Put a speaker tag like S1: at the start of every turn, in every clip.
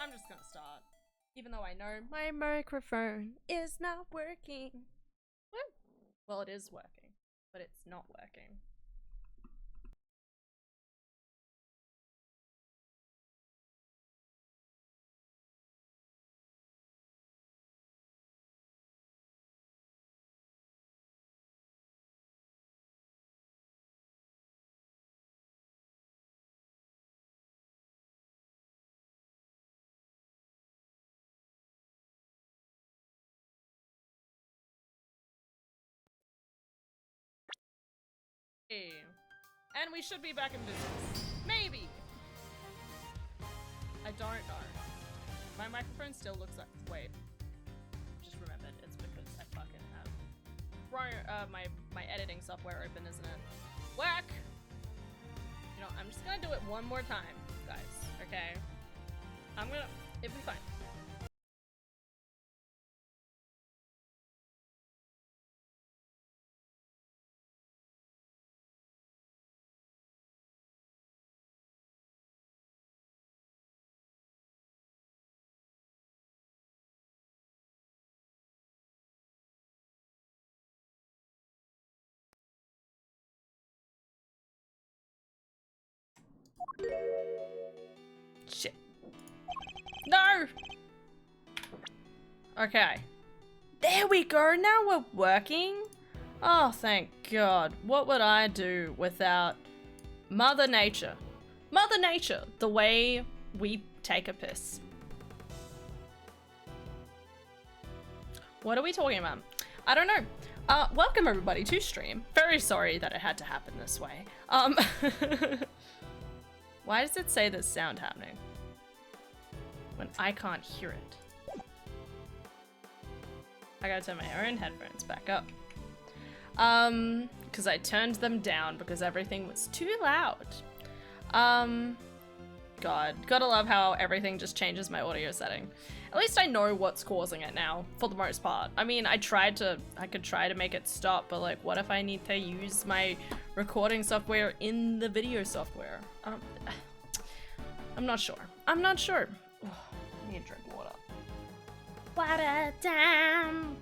S1: I'm just gonna start. Even though I know my microphone is not working. Well, it is working, but it's not working. And we should be back in business. Maybe! I don't know. My microphone still looks like- wait. Just remembered, it's because I fucking have my editing software open, isn't it? Whack! You know, I'm just gonna do it one more time, guys, okay? It'll be fine. Shit. No! Okay. There we go, now we're working. Oh, thank God. What would I do without Mother Nature? Mother Nature, the way we take a piss. What are we talking about? I don't know. Welcome everybody to stream. Very sorry that it had to happen this way. Why does it say there's sound happening when I can't hear it? I gotta turn my own headphones back up. Because I turned them down because everything was too loud. God, gotta love how everything just changes my audio setting. At least I know what's causing it now, for the most part. I mean, I could try to make it stop, but like, what if I need to use my recording software in the video software? I'm not sure. I'm not sure. Oh, I need to drink water. Water down.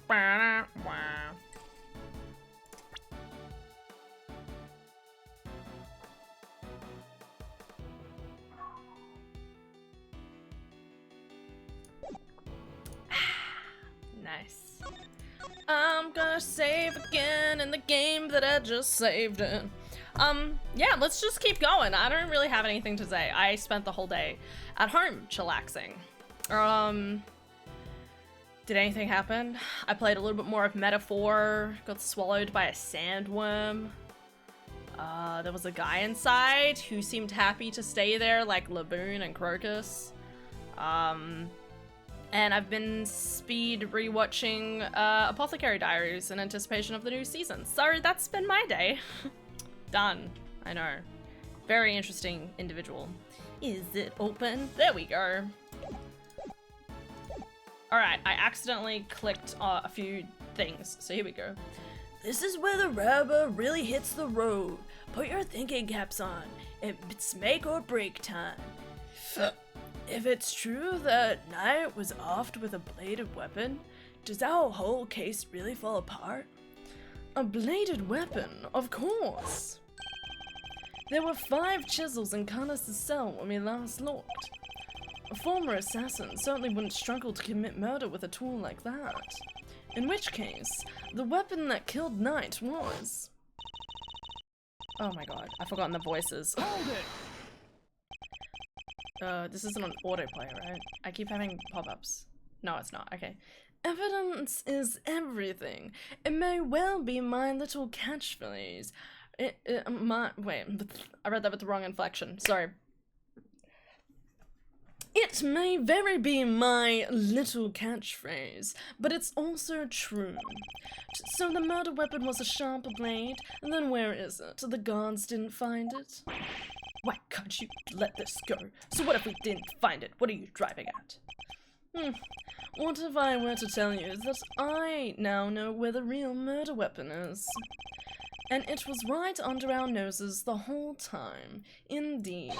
S1: Nice. I'm gonna save again in the game that I just saved in. Yeah, let's just keep going. I don't really have anything to say. I spent the whole day at home chillaxing. Did anything happen? I played a little bit more of Metaphor, got swallowed by a sandworm. There was a guy inside who seemed happy to stay there, like Laboon and Crocus. And I've been speed rewatching Apothecary Diaries in anticipation of the new season. So that's been my day. Done. I know. Very interesting individual. Is it open? There we go. Alright, I accidentally clicked a few things, so here we go. This is where the rubber really hits the road. Put your thinking caps on. It's make or break time. If it's true that Knight was offed with a bladed weapon, does our whole case really fall apart? A bladed weapon, of course. There were 5 chisels in Carlos' cell when we last looked. A former assassin certainly wouldn't struggle to commit murder with a tool like that. In which case, the weapon that killed Knight was... Oh my god, I've forgotten the voices.
S2: Hold it!
S1: This isn't an autoplay, right? I keep having pop-ups. No, it's not. Okay. Evidence is everything. It may well be my little catchphrase. Wait, I read that with the wrong inflection. Sorry. It may very be my little catchphrase, but it's also true. So the murder weapon was a sharp blade, and then where is it? The guards didn't find it? Why can't you let this go? So what if we didn't find it? What are you driving at? What if I were to tell you that I now know where the real murder weapon is? And it was right under our noses the whole time. Indeed.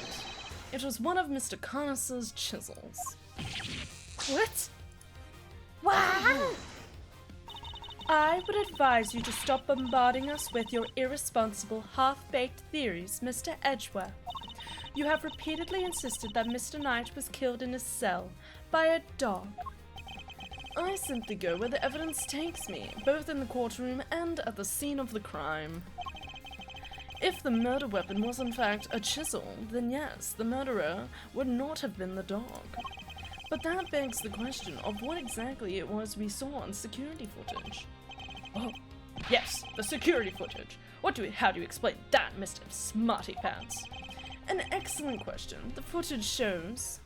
S1: It was one of Mr. Carnus's chisels. What? Wow! I would advise you to stop bombarding us with your irresponsible, half-baked theories, Mr. Edgeworth. You have repeatedly insisted that Mr. Knight was killed in his cell by a dog. I simply go where the evidence takes me, both in the courtroom and at the scene of the crime. If the murder weapon was in fact a chisel, then yes, the murderer would not have been the dog. But that begs the question of what exactly it was we saw on security footage. Oh, yes, the security footage. How do you explain that, Mr. Smarty Pants? An excellent question. The footage shows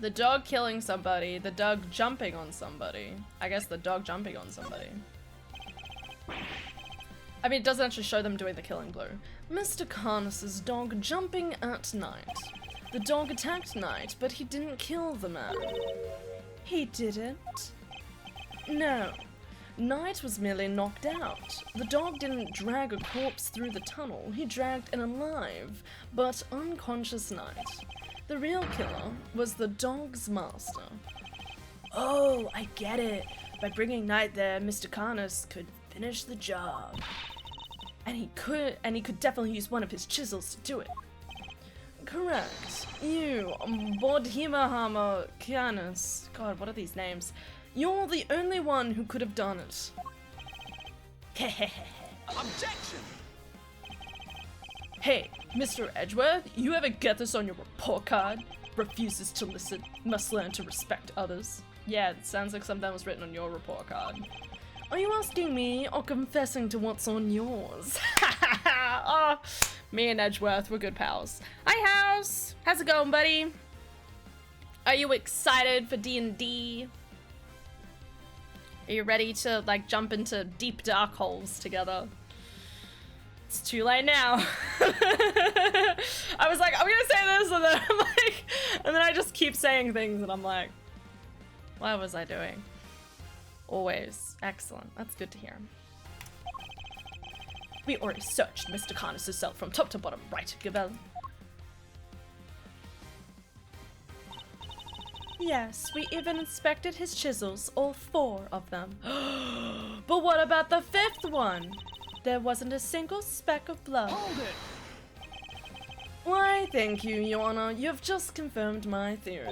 S1: the dog killing somebody, the dog jumping on somebody. I guess the dog jumping on somebody. I mean, it doesn't actually show them doing the killing blow. Mr. Carnus's dog jumping at Knight. The dog attacked Knight, but he didn't kill the man. He didn't? No. Knight was merely knocked out. The dog didn't drag a corpse through the tunnel. He dragged an alive, but unconscious Knight. The real killer was the dog's master. Oh, I get it. By bringing Knight there, Mr. Carnus could finish the job. And he could definitely use one of his chisels to do it. Correct. You, Bodhimahama Kianus. God, what are these names? You're the only one who could have done it.
S2: Objection!
S1: Hey, Mr. Edgeworth, you ever get this on your report card? Refuses to listen, must learn to respect others. Yeah, it sounds like something that was written on your report card. Are you asking me or confessing to what's on yours? Oh, me and Edgeworth, we're good pals. Hi, House. How's it going, buddy? Are you excited for D&D? Are you ready to, like, jump into deep dark holes together? It's too late now. I was like, I'm gonna say this, and then I'm like, and then I just keep saying things, and I'm like, what was I doing? Always. Excellent. That's good to hear. We already searched Mr. Carnus' cell from top to bottom, right, Gabelle? Yes, we even inspected his chisels, all 4 of them. But what about the 5th one? There wasn't a single speck of blood.
S2: Hold it!
S1: Why, thank you, Your Honor. You've just confirmed my theory.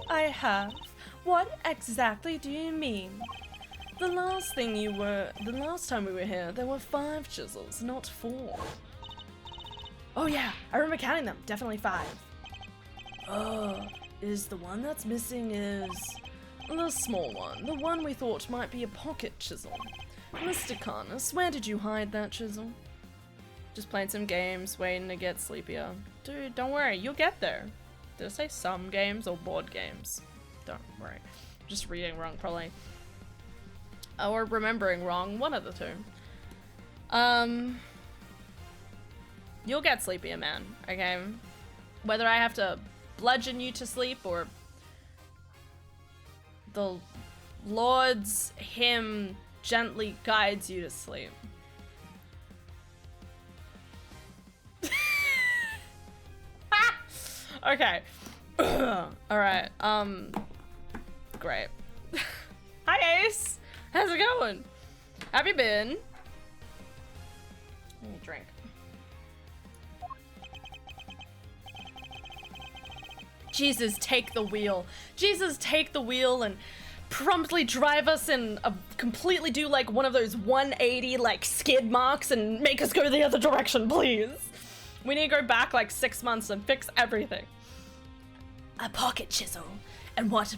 S1: I have. What exactly do you mean? The last time we were here, there were 5 chisels, not 4. Oh yeah, I remember counting them. Definitely 5. Oh, is the one that's missing is the small one, the one we thought might be a pocket chisel. Mr. Carnus, where did you hide that chisel? Just playing some games, waiting to get sleepier. Dude, don't worry, you'll get there. Did I say some games or board games? Don't worry. Just reading wrong, probably. Or remembering wrong, one of the two. You'll get sleepier, man, okay? Whether I have to bludgeon you to sleep or the Lord's hymn gently guides you to sleep. Okay. Alright, great. Hi, Ace! How's it going? Have you been? Drink. Jesus, take the wheel. Jesus, take the wheel and promptly drive us in a completely do like one of those 180 like skid marks and make us go the other direction, please. We need to go back like 6 months and fix everything. A pocket chisel. And what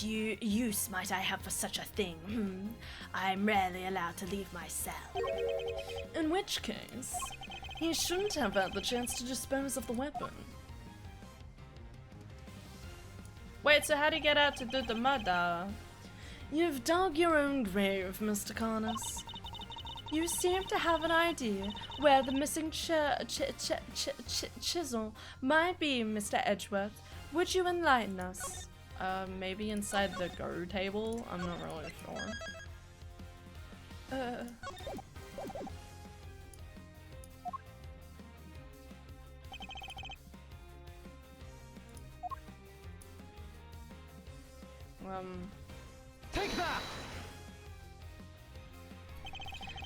S1: use might I have for such a thing? I'm rarely allowed to leave my cell. In which case, he shouldn't have had the chance to dispose of the weapon. Wait, so how do you get out to do the murder? You've dug your own grave, Mr. Carnus. You seem to have an idea where the missing chisel might be, Mr. Edgeworth. Would you enlighten us? Maybe inside the go table? I'm not really sure.
S2: Take that!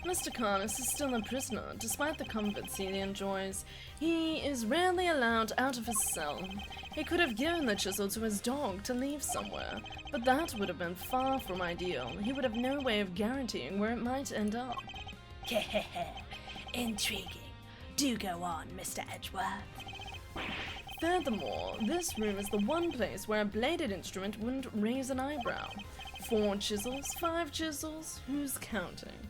S1: Mr. Carnus is still a prisoner, despite the comforts he enjoys. He is rarely allowed out of his cell. He could have given the chisel to his dog to leave somewhere, but that would have been far from ideal. He would have no way of guaranteeing where it might end up. Intriguing. Do go on, Mr. Edgeworth. Furthermore, this room is the one place where a bladed instrument wouldn't raise an eyebrow. 4 chisels, 5 chisels, who's counting?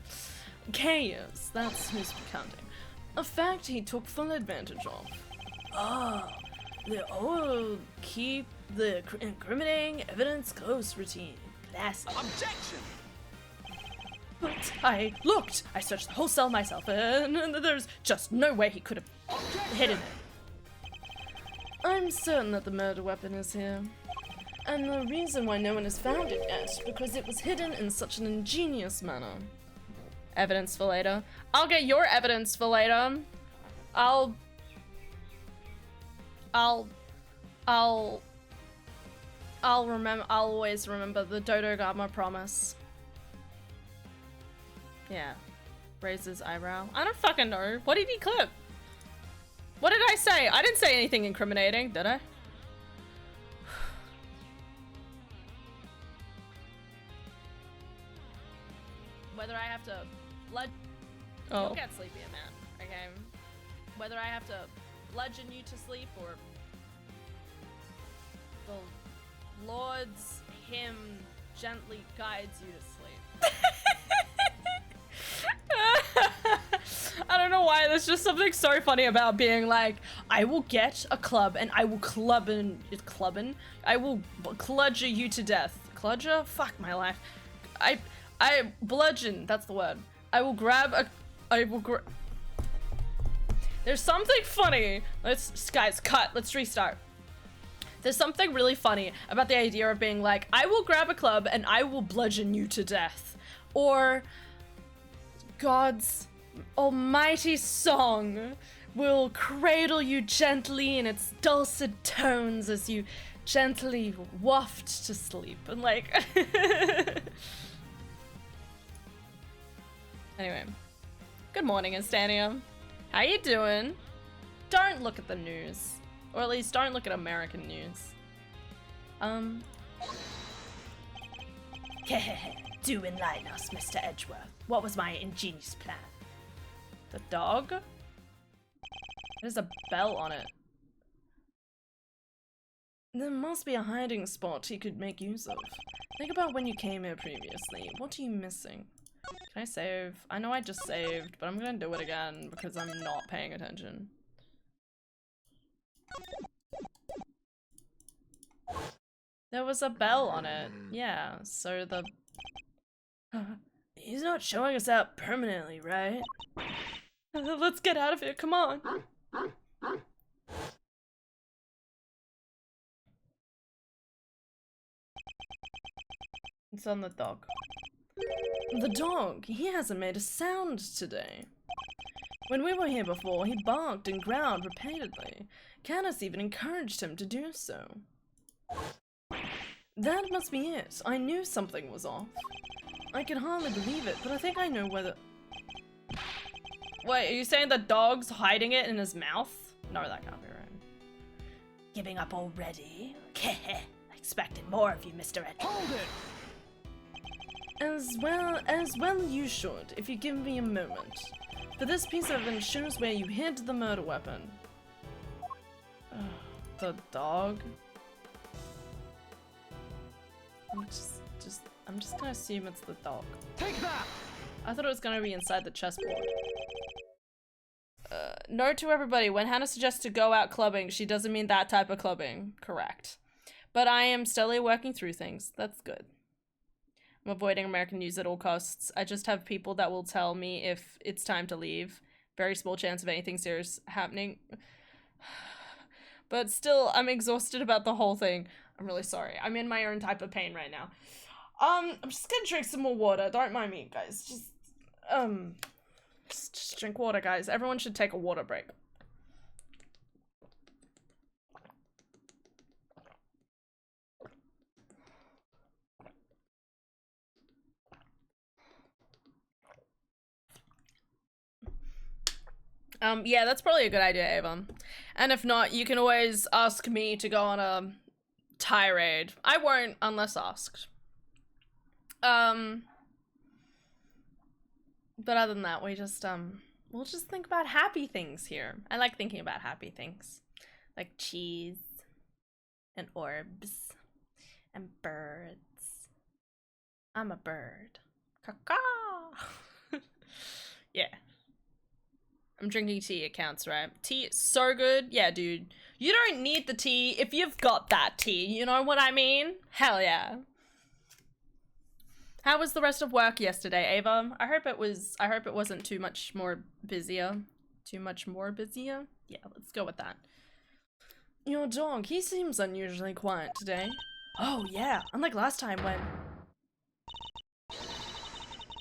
S1: Chaos, that's who's counting. A fact he took full advantage of. Keep the incriminating evidence close routine. Classic.
S2: Objection!
S1: But I looked! I searched the whole cell myself, and there's just no way he could have hidden it. I'm certain that the murder weapon is here. And the reason why no one has found it yet, because it was hidden in such an ingenious manner. Evidence for later. I'll get your evidence for later. I'll always remember the Dodo Gama promise. Yeah. Raises eyebrow. I don't fucking know. What did he clip? What did I say? I didn't say anything incriminating, did I? Whether I have to You'll get sleepy, man. Okay? Whether I have to bludgeon you to sleep or the Lord's hymn gently guides you to sleep. I don't know why, there's just something so funny about being like, I will get a club and I will I will cludger you to death. Cludger? Fuck my life. I bludgeon, that's the word. There's something funny. Guys, cut, let's restart. There's something really funny about the idea of being like, I will grab a club and I will bludgeon you to death. Or God's almighty song will cradle you gently in its dulcet tones as you gently waft to sleep. And like... Anyway. Good morning, Instania. How you doing? Don't look at the news. Or at least don't look at American news. Do enlighten us, Mr. Edgeworth. What was my ingenious plan? The dog? There's a bell on it. There must be a hiding spot he could make use of. Think about when you came here previously. What are you missing? Can I save? I know I just saved, but I'm gonna do it again because I'm not paying attention. There was a bell on it. Yeah, so the... He's not showing us out permanently, right? Let's get out of here, come on! It's on the dog. The dog, he hasn't made a sound today. When we were here before, he barked and growled repeatedly. Canis even encouraged him to do so. That must be it. I knew something was off. I can hardly believe it, but I think I know whether... Wait, are you saying the dog's hiding it in his mouth? No, that can't be right.
S3: Giving up already? I expected more of you, Mr. Ed.
S2: Hold it!
S1: As well you should, if you give me a moment. For this piece of evidence shows where you hid the murder weapon. The dog? I'm just gonna assume it's the dog.
S2: Take that!
S1: I thought it was gonna be inside the chessboard. Note to everybody, when Hannah suggests to go out clubbing, she doesn't mean that type of clubbing. Correct. But I am steadily working through things. That's good. I'm avoiding American news at all costs. I just have people that will tell me if it's time to leave. Very small chance of anything serious happening. But still, I'm exhausted about the whole thing. I'm really sorry. I'm in my own type of pain right now. I'm just gonna drink some more water. Don't mind me, guys. Just drink water, guys. Everyone should take a water break. Yeah, that's probably a good idea, Ava. And if not, you can always ask me to go on a tirade. I won't unless asked. But other than that, we'll just think about happy things here. I like thinking about happy things. Like cheese and orbs and birds. I'm a bird. Caw-caw. Yeah. I'm drinking tea, it counts, right? Tea is so good. Yeah, dude. You don't need the tea if you've got that tea. You know what I mean? Hell yeah. How was the rest of work yesterday, Ava? I hope it wasn't too much more busier. Too much more busier? Yeah, let's go with that. Your dog, he seems unusually quiet today. Oh yeah, unlike last time when...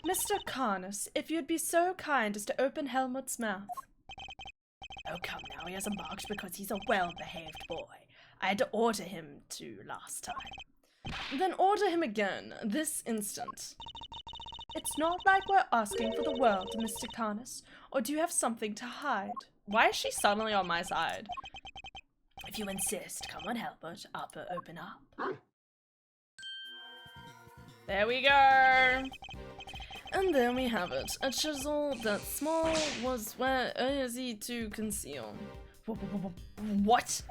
S1: Mr. Carnus, if you'd be so kind as to open Helmut's mouth.
S3: Oh, come now, he hasn't barked because he's a well-behaved boy. I had to order him to last time.
S1: Then order him again, this instant. It's not like we're asking for the world, Mr. Carnus. Or do you have something to hide? Why is she suddenly on my side?
S3: If you insist, come on, Helmut. Open up.
S1: There we go. And there we have it. A chisel that small was where easy to conceal.
S3: What?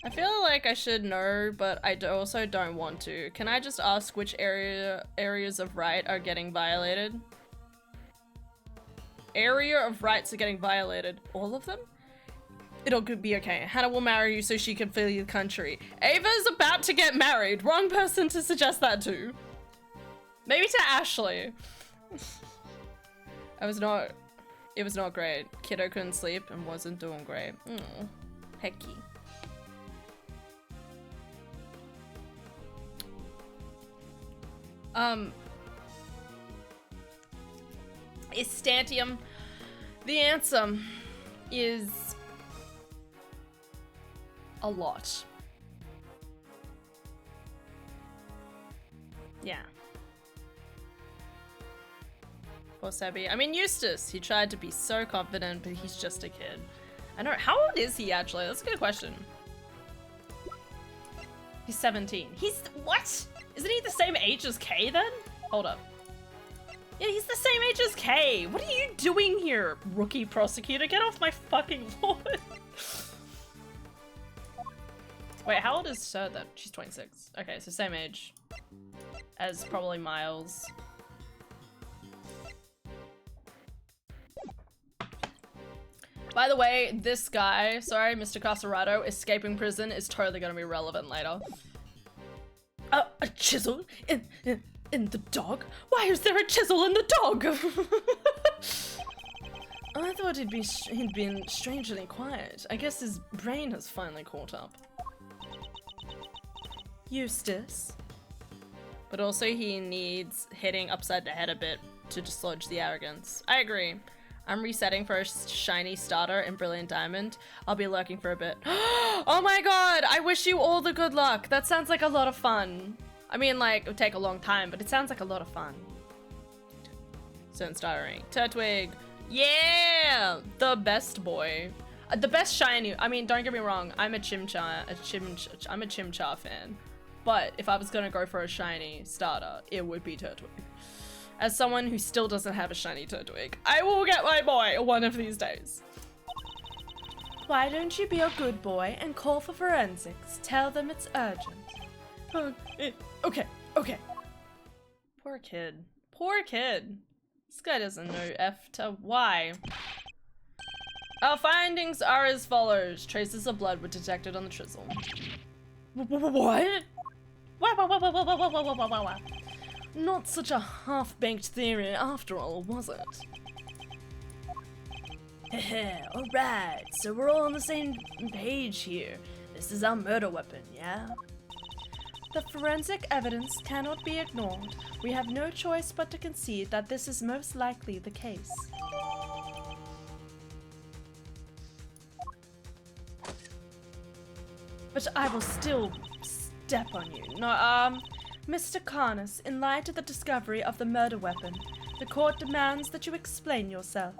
S1: I feel like I should know, but I also don't want to. Can I just ask which areas of right are getting violated? Area of rights are getting violated. All of them? It'll be okay. Hannah will marry you so she can flee the country. Ava's about to get married. Wrong person to suggest that to. Maybe to Ashley. It was not great. Kiddo couldn't sleep and wasn't doing great. Hecky. Istantium. The answer is a lot. Yeah. Poor Sebby. I mean, Eustace. He tried to be so confident, but he's just a kid. I know. How old is he, actually? That's a good question. He's 17. He's... What? Isn't he the same age as Kay, then? Hold up. Yeah, he's the same age as Kay. What are you doing here, rookie prosecutor? Get off my fucking lawn. Wait, how old is Sir, then? She's 26. Okay, so same age as probably Miles. By the way, this guy, sorry, Mr. Casarato, escaping prison is totally gonna be relevant later. A chisel in the dog? Why is there a chisel in the dog? I thought he'd been strangely quiet. I guess his brain has finally caught up. Eustace. But also he needs hitting upside the head a bit to dislodge the arrogance. I agree. I'm resetting for a shiny starter in Brilliant Diamond. I'll be lurking for a bit. Oh my god! I wish you all the good luck! That sounds like a lot of fun. I mean, like, it would take a long time, but it sounds like a lot of fun. Zone stuttering. Turtwig. Yeah! The best boy. The best shiny. I mean, don't get me wrong. I'm a Chimchar fan. But if I was gonna go for a shiny starter, it would be Turtwig. As someone who still doesn't have a shiny Turtwig, I will get my boy one of these days.
S3: Why don't you be a good boy and call for forensics? Tell them it's urgent.
S1: Okay, okay. Poor kid. Poor kid. This guy doesn't know F to Y. Our findings are as follows. Traces of blood were detected on the chisel. What? What? Not such a half-baked theory after all, was it?
S3: Alright, so we're all on the same page here. This is our murder weapon, yeah?
S1: The forensic evidence cannot be ignored. We have no choice but to concede that this is most likely the case. But I will still step on you. No, Mr. Carnus, in light of the discovery of the murder weapon, the court demands that you explain yourself.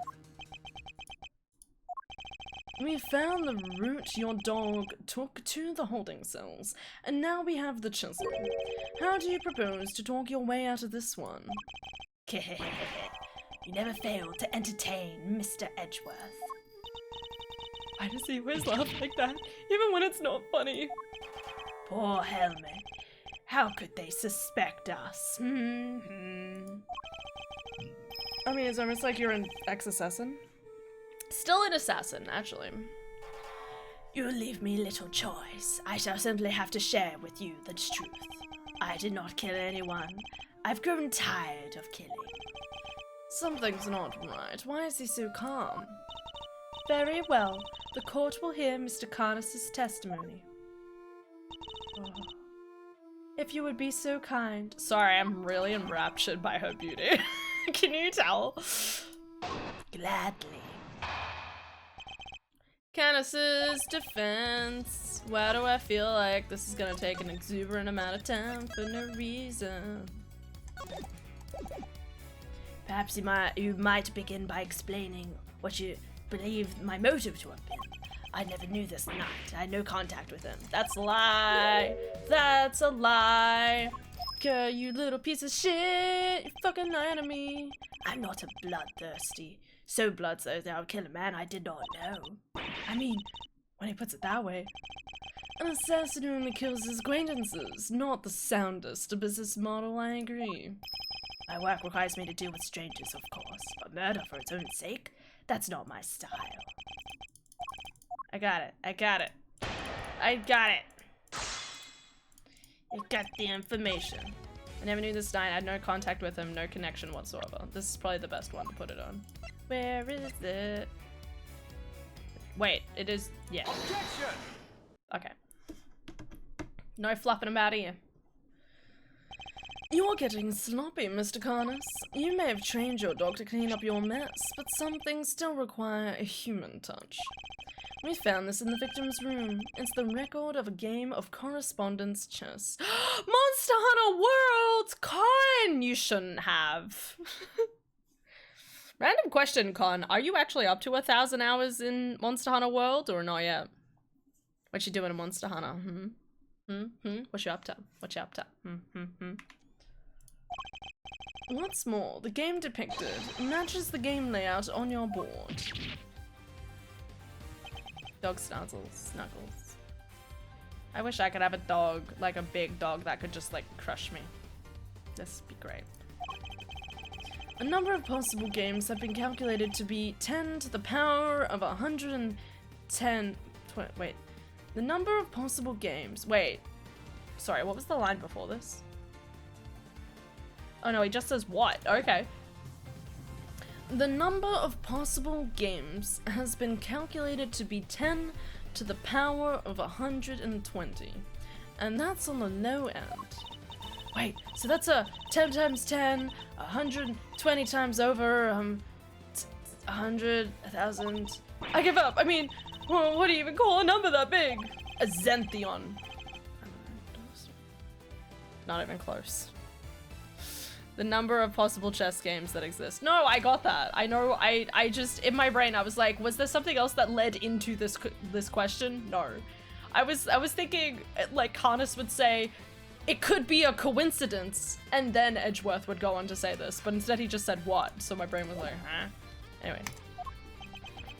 S1: We found the route your dog took to the holding cells, and now we have the chisel. How do you propose to talk your way out of this one?
S3: You never fail to entertain Mr. Edgeworth.
S1: Why does he always laugh like that, even when it's not funny?
S3: Poor Helmet. How could they suspect us?
S1: I mean, it's almost like you're an ex-assassin. Still an assassin, actually.
S3: You leave me little choice. I shall simply have to share with you the truth. I did not kill anyone. I've grown tired of killing.
S1: Something's not right. Why is he so calm? Very well. The court will hear Mr. Carnus's testimony. Oh. If you would be so kind. Sorry, I'm really enraptured by her beauty. Can you tell?
S3: Gladly.
S1: Carnus's defense. Why do I feel like this is gonna take an exuberant amount of time for no reason?
S3: Perhaps you might begin by explaining what you believe my motive to have been. I never knew this night. I had no contact with him.
S1: That's a lie. That's a lie. Girl, you little piece of shit. You fucking lying to me.
S3: I'm not a bloodthirsty. So bloodthirsty that I would kill a man I did not know.
S1: I mean, when he puts it that way. An assassin who only kills his acquaintances. Not the soundest business model, I agree.
S3: My work requires me to deal with strangers, of course. But murder for its own sake? That's not my style.
S1: I got it. I got it. I got it. You got the information. I never knew this night. I had no contact with him, no connection whatsoever. This is probably the best one to put it on. Where is it? Wait, it is. Yeah.
S2: Objection!
S1: Okay. No fluffing about here. You're getting sloppy, Mr. Carnus. You may have trained your dog to clean up your mess, but some things still require a human touch. We found this in the victim's room. It's the record of a game of correspondence chess. Monster Hunter World! Con! You shouldn't have. Random question, Con. Are you actually up to 1,000 hours in Monster Hunter World or not yet? What you doing in Monster Hunter? What you up to? What you up to? What's more, the game depicted matches the game layout on your board. Dog snuggles. I wish I could have a dog, like a big dog that could just like crush me. This would be great. A number of possible games have been calculated to be 10 to the power of 110. Wait. The number of possible games. Wait. Sorry, what was the line before this? Oh no, he just says what? Okay. The number of possible games has been calculated to be 10 to the power of 120. And that's on the low end. Wait, so that's a 10 times 10, 120 times over, 100, 1,000. I give up. I mean, well, what do you even call a number that big? A zentheon. Not even close. The number of possible chess games that exist. No, I got that. I know, I just, in my brain, I was like, was there something else that led into this question? No. I was thinking, like, Carnus would say, it could be a coincidence, and then Edgeworth would go on to say this, but instead he just said what, so my brain was like, huh? Anyway.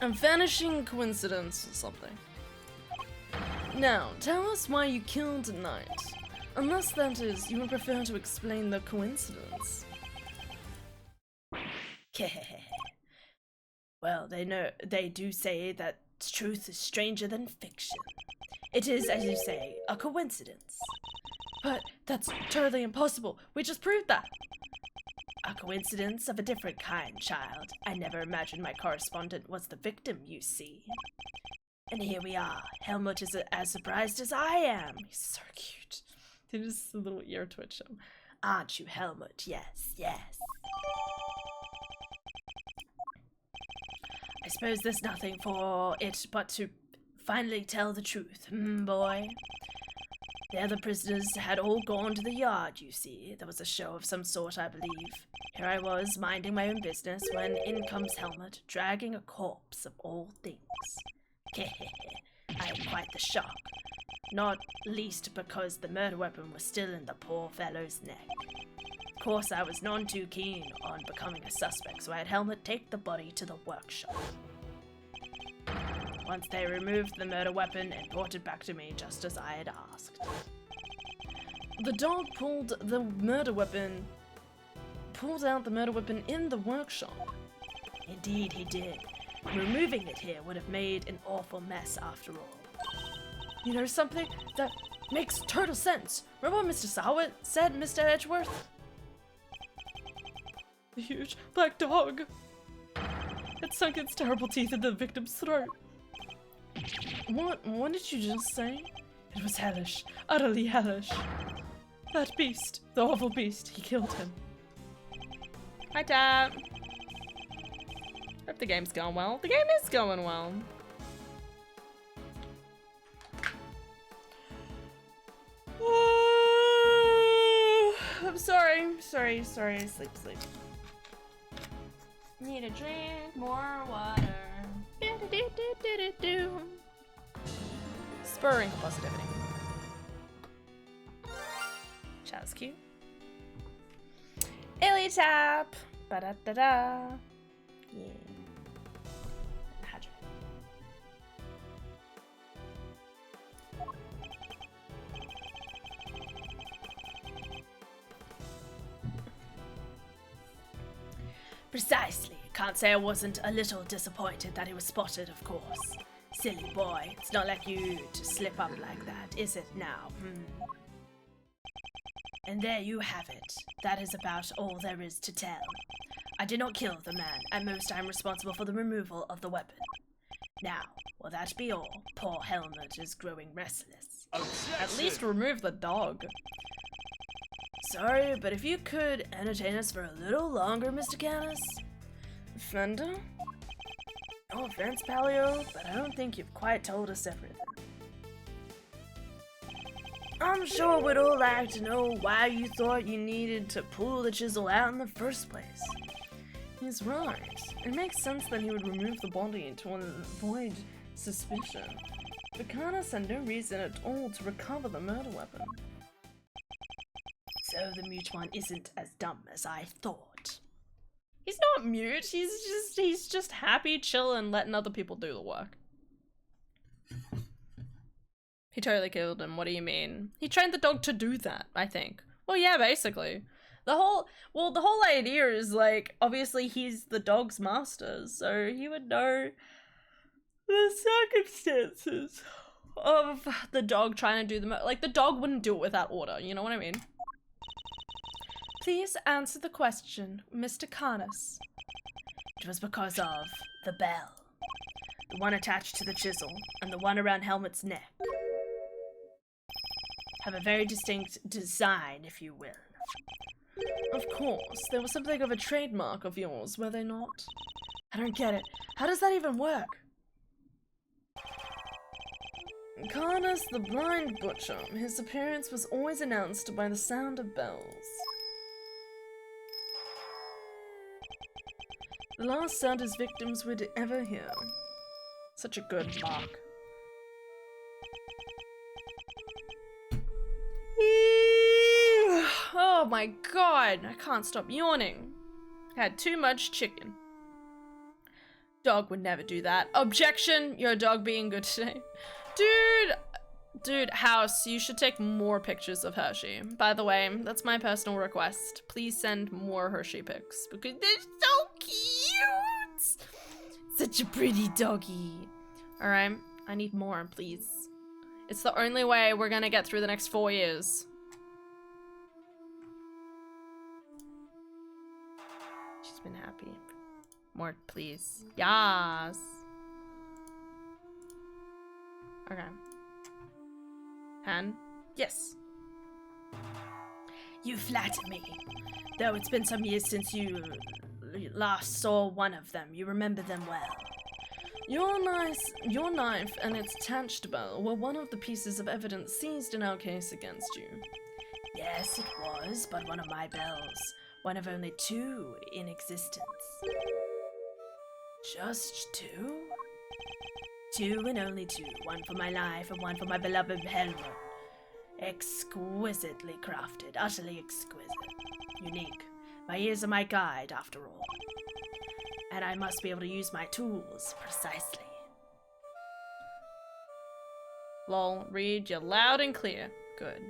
S1: A vanishing coincidence or something. Now, tell us why you killed a knight. Unless, that is, you would prefer to explain the coincidence.
S3: Well, they do say that truth is stranger than fiction. It is, as you say, a coincidence.
S1: But that's totally impossible. We just proved that.
S3: A coincidence of a different kind, child. I never imagined my correspondent was the victim, you see. And here we are. Helmut is as surprised as I am.
S1: He's so cute. Did just a little ear twitch him.
S3: Aren't you, Helmut? Yes, yes. I suppose there's nothing for it but to finally tell the truth, boy. The other prisoners had all gone to the yard, you see. There was a show of some sort, I believe. Here I was, minding my own business, when in comes Helmut, dragging a corpse of all things. I had quite the shock. Not least because the murder weapon was still in the poor fellow's neck. Of course, I was none too keen on becoming a suspect, so I had Helmut take the body to the workshop. Once they removed the murder weapon and brought it back to me just as I had asked.
S1: The dog pulled out the murder weapon in the workshop.
S3: Indeed he did. Removing it here would have made an awful mess after all.
S1: You know something? That makes total sense. Remember what Mr. Sawit said, Mr. Edgeworth? The huge black dog. It sunk its terrible teeth into the victim's throat. What did you just say? It was hellish. Utterly hellish. That beast, the awful beast, he killed him. Hi, Dad. Hope the game's going well. The game is going well. I'm sorry. Sleep. Need to drink more water. Spurring positivity. Chaz cute. Illy tap. Ba-da-da-da. Yeah. Hydrate.
S3: Precisely. Can't say I wasn't a little disappointed that he was spotted, of course. Silly boy. It's not like you to slip up like that, is it now? And there you have it. That is about all there is to tell. I did not kill the man. At most, I am responsible for the removal of the weapon. Now, will that be all? Poor Helmut is growing restless.
S2: Objection.
S1: At least remove the dog.
S3: Sorry, but if you could entertain us for a little longer, Mr. Canis?
S1: Fender?
S3: No offense, Palio, but I don't think you've quite told us everything. I'm sure we'd all like to know why you thought you needed to pull the chisel out in the first place.
S1: He's right. It makes sense that he would remove the body to avoid suspicion. But Carnus had no reason at all to recover the murder weapon.
S3: So the mute one isn't as dumb as I thought.
S1: He's not mute, he's just happy, chilling, letting other people do the work. He totally killed him, what do you mean? He trained the dog to do that, I think. Well, yeah, basically. The whole idea is, like, obviously he's the dog's master, so he would know the circumstances of the dog trying to do like, the dog wouldn't do it without order, you know what I mean? Please answer the question, Mr. Carnus.
S3: It was because of the bell. The one attached to the chisel, and the one around Helmut's neck. Have a very distinct design, if you will.
S1: Of course, there was something of a trademark of yours, were they not? I don't get it. How does that even work? Carnus the Blind Butcher. His appearance was always announced by the sound of bells. The last sound his victims would ever hear. Such a good mark. Oh my god, I can't stop yawning. Had too much chicken. Dog would never do that. Objection, your dog being good today. Dude, House, you should take more pictures of Hershey. By the way, that's my personal request. Please send more Hershey pics because they're so cute. Such a pretty doggy. All right, I need more, please. It's the only way we're gonna get through the next 4 years. She's been happy. More, please. Yes. Okay. Han? Yes. You flatter me. Though it's been some years since you last saw one of them, you remember them well. Your knife and its attached bell were one of the pieces of evidence seized in our case against you. Yes, it was, but one of my bells. One of only 2 in existence. Just 2? 2 and only 2. One for my life and one for my beloved Helmut. Exquisitely crafted. Utterly exquisite. Unique. My ears are my guide, after all. And I must be able to use my tools precisely. Lol, read you loud and clear. Good.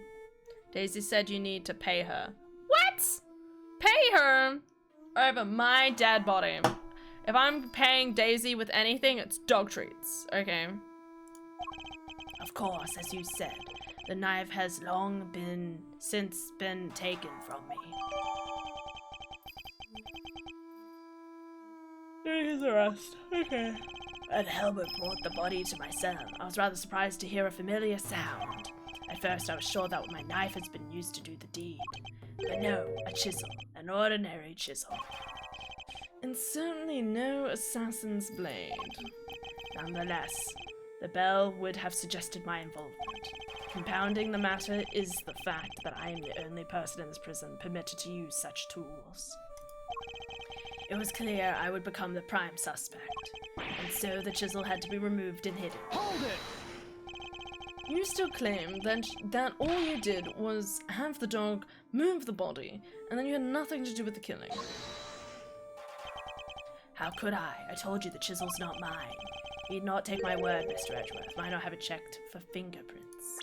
S1: Daisy said you need to pay her. What? Pay her? Over my dead body. If I'm paying Daisy with anything, it's dog treats. Okay. Of course, as you said, the knife has since been taken from me. During his arrest. Okay. And Helmut brought the body to my cell. I was rather surprised to hear a familiar sound. At first, I was sure that my knife has been used to do the deed. But no, a chisel. An ordinary chisel. And certainly no assassin's blade. Nonetheless, the bell would have suggested my involvement. Compounding the matter is the fact that I am the only person in this prison permitted to use such tools. It was clear I would become the prime suspect, and so the chisel had to be removed and hidden.
S2: Hold it!
S1: You still claim that all you did was have the dog move the body, and then you had nothing to do with the killing. How could I? I told you the chisel's not mine. You'd not take my word, Mr. Edgeworth. Why not have it checked for fingerprints?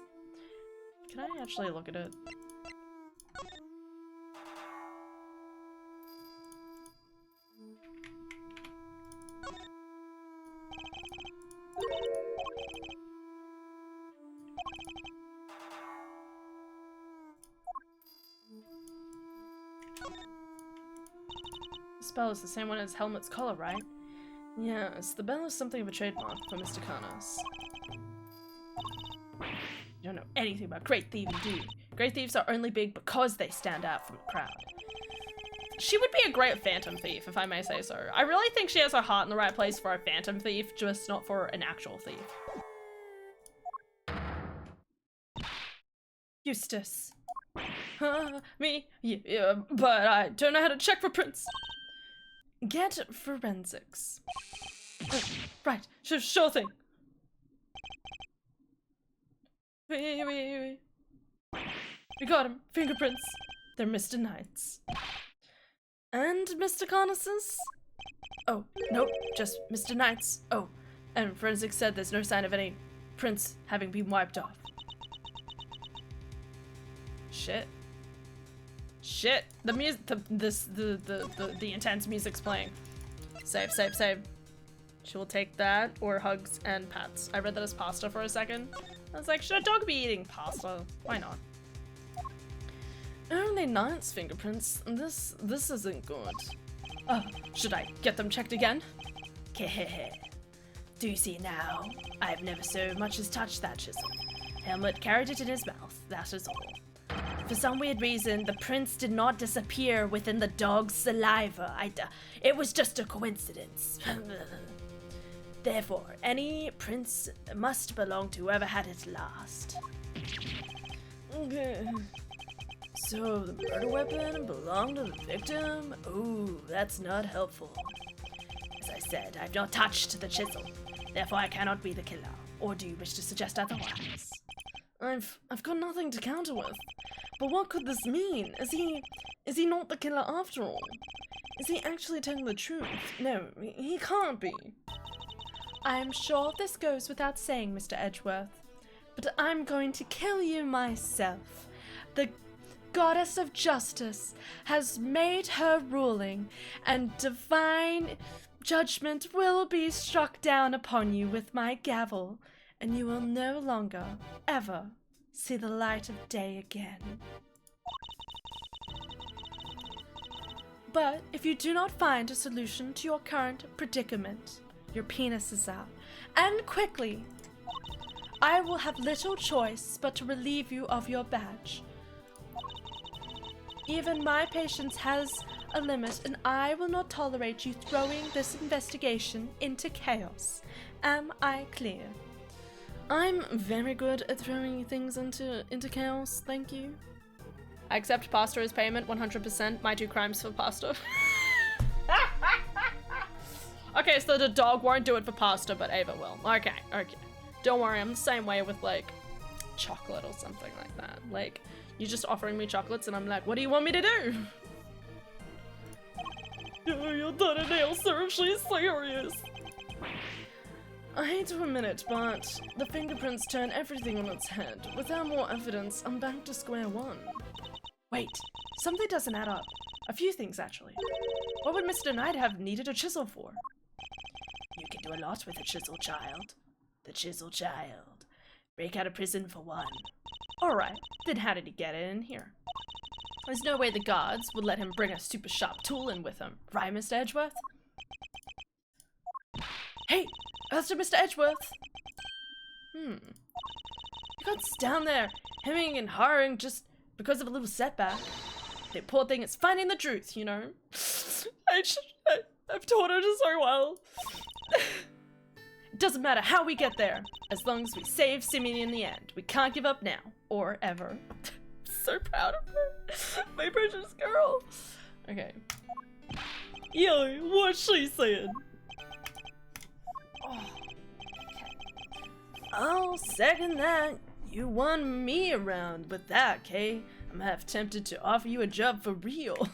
S1: Can I actually look at it? The bell is the same one as Helmut's collar, right? Yes, the bell is something of a trademark for Mr. Karnas. You don't know anything about great thieving, do you? Great thieves are only big because they stand out from the crowd. She would be a great phantom thief, if I may say so. I really think she has her heart in the right place for a phantom thief, just not for an actual thief. Eustace. Me? Yeah, but I don't know how to check for prints. Get forensics. Right, sure thing. We got him. Fingerprints. They're Mr. Knight's. And Mr. Karnas's? Oh, nope, just Mr. Knight's. Oh, and forensics said there's no sign of any prints having been wiped off. Shit. Shit. The music, the intense music's playing. Save. She will take that or hugs and pats. I read that as pasta for a second. I was like, should a dog be eating pasta? Why not? Only Knight's fingerprints. This isn't good. Should I get them checked again? Kehehe. Do you see now? I've never so much as touched that chisel. Helmut carried it in his mouth, that is all. For some weird reason, the prints did not disappear within the dog's saliva. It was just a coincidence. Therefore, any prints must belong to whoever had it last. Okay. So, the murder weapon belonged to the victim? Ooh, that's not helpful.
S3: said, I've not touched the chisel. Therefore, I cannot be the killer. Or do you wish to suggest otherwise?
S1: I've got nothing to counter with. But what could this mean? Is he not the killer after all? Is he actually telling the truth? No, he can't be.
S3: I'm sure this goes without saying, Mr. Edgeworth, but I'm going to kill you myself. The goddess of justice has made her ruling, and divine judgment will be struck down upon you with my gavel, and you will no longer, ever, see the light of day again. But if you do not find a solution to your current predicament, your penis is out, and quickly, I will have little choice but to relieve you of your badge. Even my patience has a limit, and I will not tolerate you throwing this investigation into chaos. Am I clear?
S1: I'm very good at throwing things into chaos, thank you. I accept pasta as payment, 100%. My 2 crimes for pasta. Okay, so the dog won't do it for pasta, but Ava will. Okay. Don't worry, I'm the same way with, like, chocolate or something like that. Like, you're just offering me chocolates and I'm like, what do you want me to do? You're done a nail seriously serious. I hate to admit it, but the fingerprints turn everything on its head. Without more evidence, I'm back to square one.
S3: Wait, something doesn't add up. A few things, actually. What would Mr. Knight have needed a chisel for? You can do a lot with a chisel, child. The chisel child. Break out of prison for one. Alright, then how did he get it in here? There's no way the guards would let him bring a super sharp tool in with him, right, Mr. Edgeworth? Hey, Master Mr. Edgeworth! You got down there, hemming and hawing just because of a little setback. The poor thing is finding the truth, you know?
S1: I've taught her so well.
S3: It doesn't matter how we get there, as long as we save Simeon in the end. We can't give up now, or ever.
S1: So proud of her. My precious girl. Okay. Yo, what's she saying?
S3: Oh, okay. I'll second that. You won me around with that, Kay. I'm half tempted to offer you a job for real.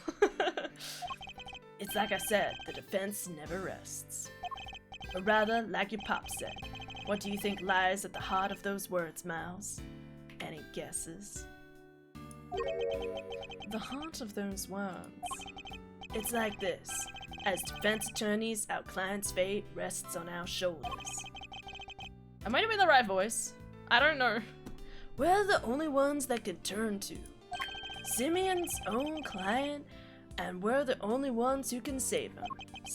S3: It's like I said, the defense never rests. Or rather, like your pop said, what do you think lies at the heart of those words, Miles? Any guesses?
S1: The heart of those words.
S3: It's like this. As defense attorneys, our client's fate rests on our shoulders.
S1: Am I doing the right voice? I don't know.
S3: We're the only ones that can turn to. Simeon's own client, and we're the only ones who can save him.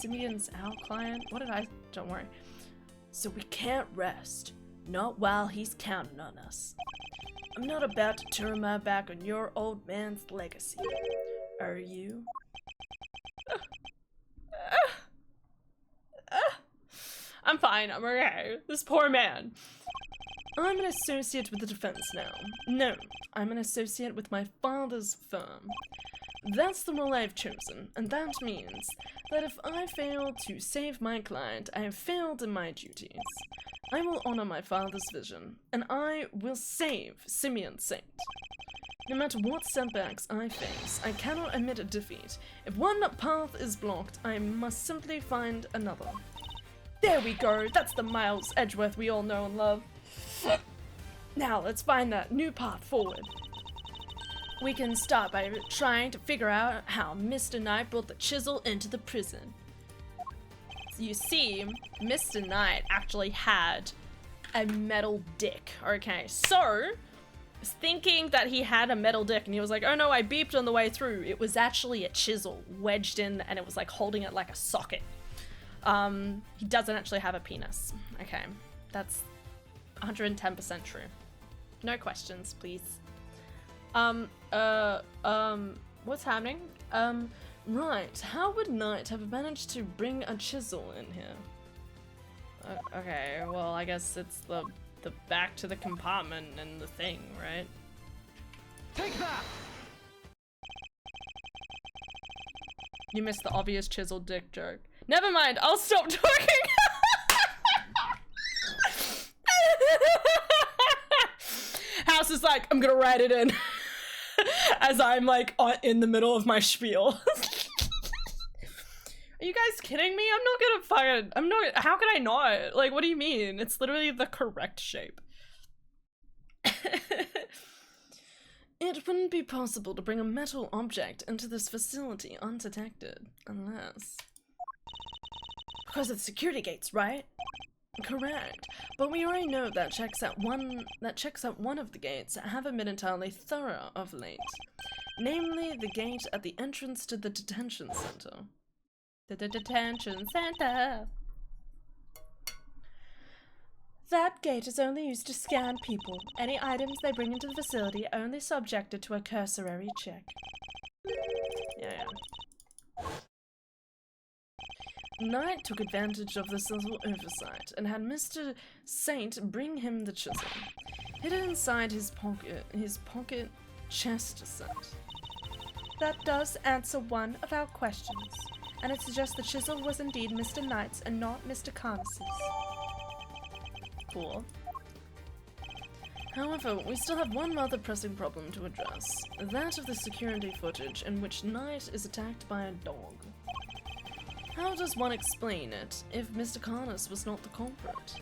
S1: Simeon's our client? What did I... Don't worry.
S3: So we can't rest. Not while he's counting on us. I'm not about to turn my back on your old man's legacy. Are you?
S1: I'm fine, I'm okay. This poor man.
S3: I'm an associate with the defense now. No, I'm an associate with my father's firm. That's the role I've chosen, and that means that if I fail to save my client, I have failed in my duties. I will honor my father's vision, and I will save Simeon Saint. No matter what setbacks I face, I cannot admit a defeat. If one path is blocked, I must simply find another.
S1: There we go, that's the Miles Edgeworth we all know and love. Now let's find that new path forward.
S3: We can start by trying to figure out how Mr. Knight brought the chisel into the prison.
S1: So you see, Mr. Knight actually had a metal dick. Okay, so I was thinking that he had a metal dick and he was like, oh no, I beeped on the way through. It was actually a chisel wedged in and it was like holding it like a socket. He doesn't actually have a penis. Okay, that's 110% true. No questions, please. What's happening?
S3: Right, how would Knight have managed to bring a chisel in here?
S1: Okay, well, I guess it's the back to the compartment and the thing, right?
S2: Take that!
S1: You missed the obvious chisel dick joke. Never mind, I'll stop talking. House is like, I'm gonna write it in. As I'm like in the middle of my spiel. Are you guys kidding me? How can I not? Like, what do you mean? It's literally the correct shape. It wouldn't be possible to bring a metal object into this facility undetected, unless... Because of the security gates, right? Correct, but we already know that checks at one of the gates haven't been entirely thorough of late. Namely, the gate at the entrance to the detention center. The detention center. That gate is only used to scan people. Any items they bring into the facility are only subjected to a cursory check. Yeah. Knight took advantage of this little oversight and had Mr. Saint bring him the chisel. Hidden inside his pocket chest set. That does answer one of our questions, and it suggests the chisel was indeed Mr. Knight's and not Mr. Carnus's. Cool. However, we still have one rather pressing problem to address, that of the security footage in which Knight is attacked by a dog. How does one explain it if Mr. Carnus was not the culprit?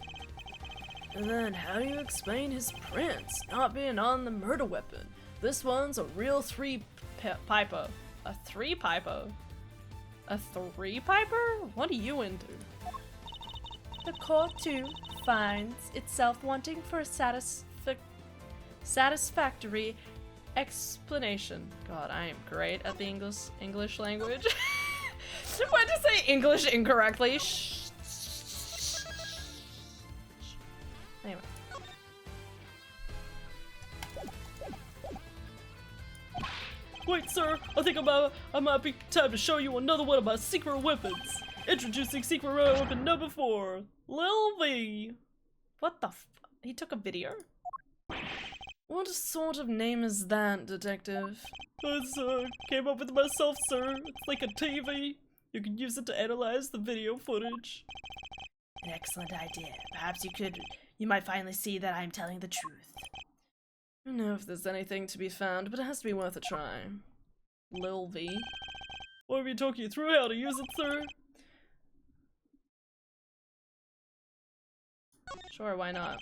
S1: And then how do you explain his prints not being on the murder weapon? This one's a real three-piper. A three-piper? A three-piper? What are you into? The court, too, finds itself wanting for a satisfactory explanation. God, I am great at the English language. Why to say English incorrectly? Anyway. Wait, sir, I think I might be time to show you another one of my secret weapons. Introducing secret weapon number 4, Lil V. What the f— he took a video? What sort of name is that, detective? I came up with it myself, sir. It's like a TV. You can use it to analyze the video footage. An excellent idea. Perhaps you might finally see that I'm telling the truth. I don't know if there's anything to be found, but it has to be worth a try. Lil V. Want me to talk you through how to use it, sir? Sure, why not?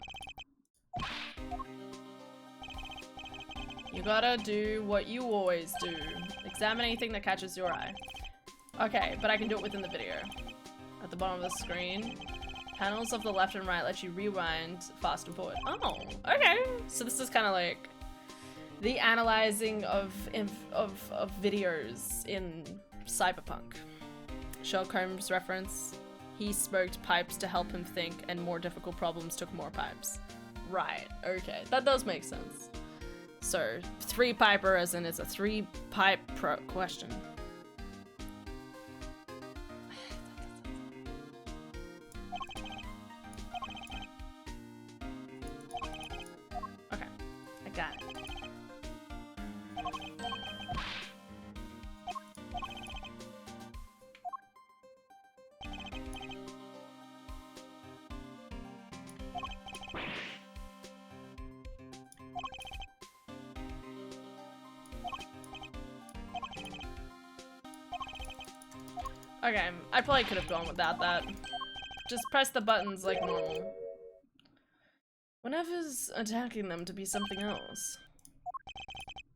S1: You gotta do what you always do. Examine anything that catches your eye. Okay, but I can do it within the video. At the bottom of the screen, panels of the left and right let you rewind, fast and forward. Oh, okay. So this is kind of like the analyzing of videos in Cyberpunk. Sherlock Holmes reference. He smoked pipes to help him think, and more difficult problems took more pipes. Right, okay. That does make sense. So, three-piper as in it's a three-pipe question. Okay, I got it. Okay, I probably could have gone without that. Just press the buttons like normal. Whenever's attacking them to be something else.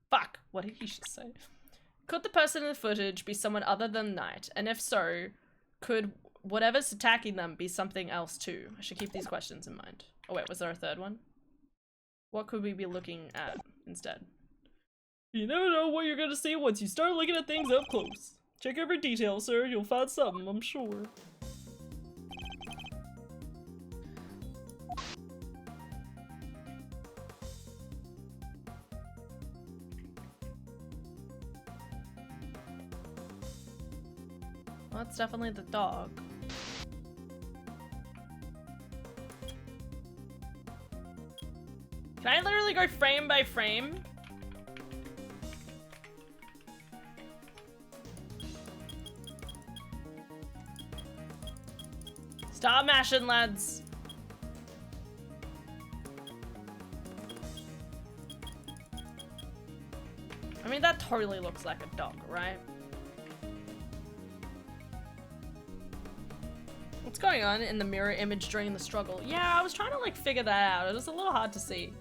S1: Fuck, what did he just say? Could the person in the footage be someone other than Knight? And if so, could whatever's attacking them be something else too? I should keep these questions in mind. Oh wait, was there a third one? What could we be looking at instead? You never know what you're gonna see once you start looking at things up close. Check every detail, sir. You'll find something, I'm sure. Well, that's definitely the dog. Can I literally go frame by frame? Stop mashing, lads. I mean, that totally looks like a dog, right? What's going on in the mirror image during the struggle? Yeah, I was trying to like figure that out. It was a little hard to see.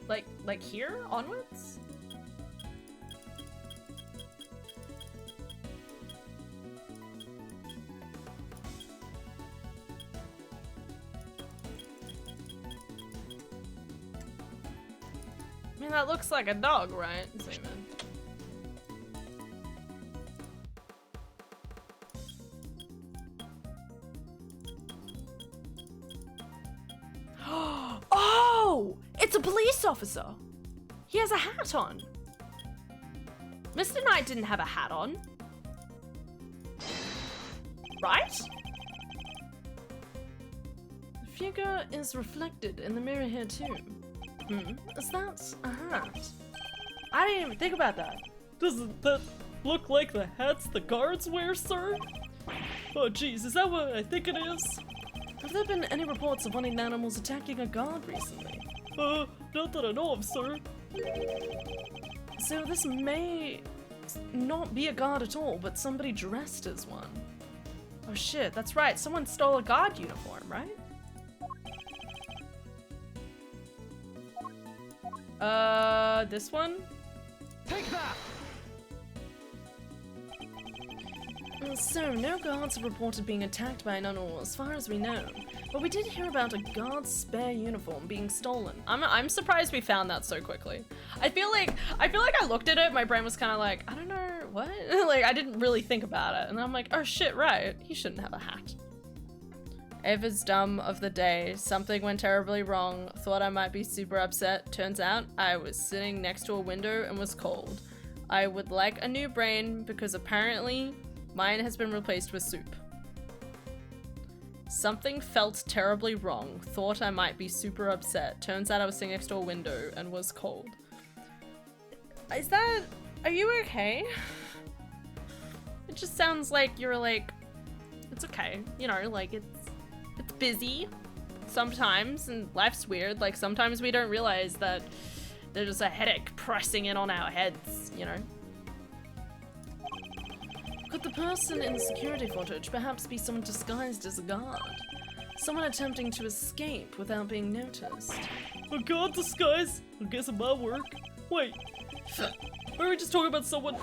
S1: Like here onwards? I mean, that looks like a dog, right? Zoom in. Oh! It's a police officer! He has a hat on. Mr. Knight didn't have a hat on. Right? The figure is reflected in the mirror here too. Is that a hat? I didn't even think about that.
S4: Doesn't that look like the hats the guards wear, sir? Oh jeez, is that what I think it is?
S1: Have there been any reports of hunting animals attacking a guard recently?
S4: Not that I know of, sir.
S1: So this may not be a guard at all, but somebody dressed as one. Oh shit, that's right, someone stole a guard uniform, right? This one?
S2: Take that!
S1: So, no guards have reported being attacked by an animal as far as we know, but we did hear about a guard's spare uniform being stolen. I'm surprised we found that so quickly. I feel like I looked at it, my brain was kind of like, I don't know, what? Like, I didn't really think about it, and I'm like, oh shit, right, he shouldn't have a hat. Ava's dumb of the day. Something went terribly wrong. Thought I might be super upset. Turns out I was sitting next to a window and was cold. I would like a new brain because apparently mine has been replaced with soup. Something felt terribly wrong. Thought I might be super upset. Turns out I was sitting next to a window and was cold. Is that... Are you okay? It just sounds like you're like... It's okay. You know, like it's busy sometimes and life's weird. Like sometimes we don't realize that there's just a headache pressing in on our heads, you know? Could the person in the security footage perhaps be someone disguised as a guard? Someone attempting to escape without being noticed?
S4: A guard disguise? I guess it might work. Wait, were we just talking about someone?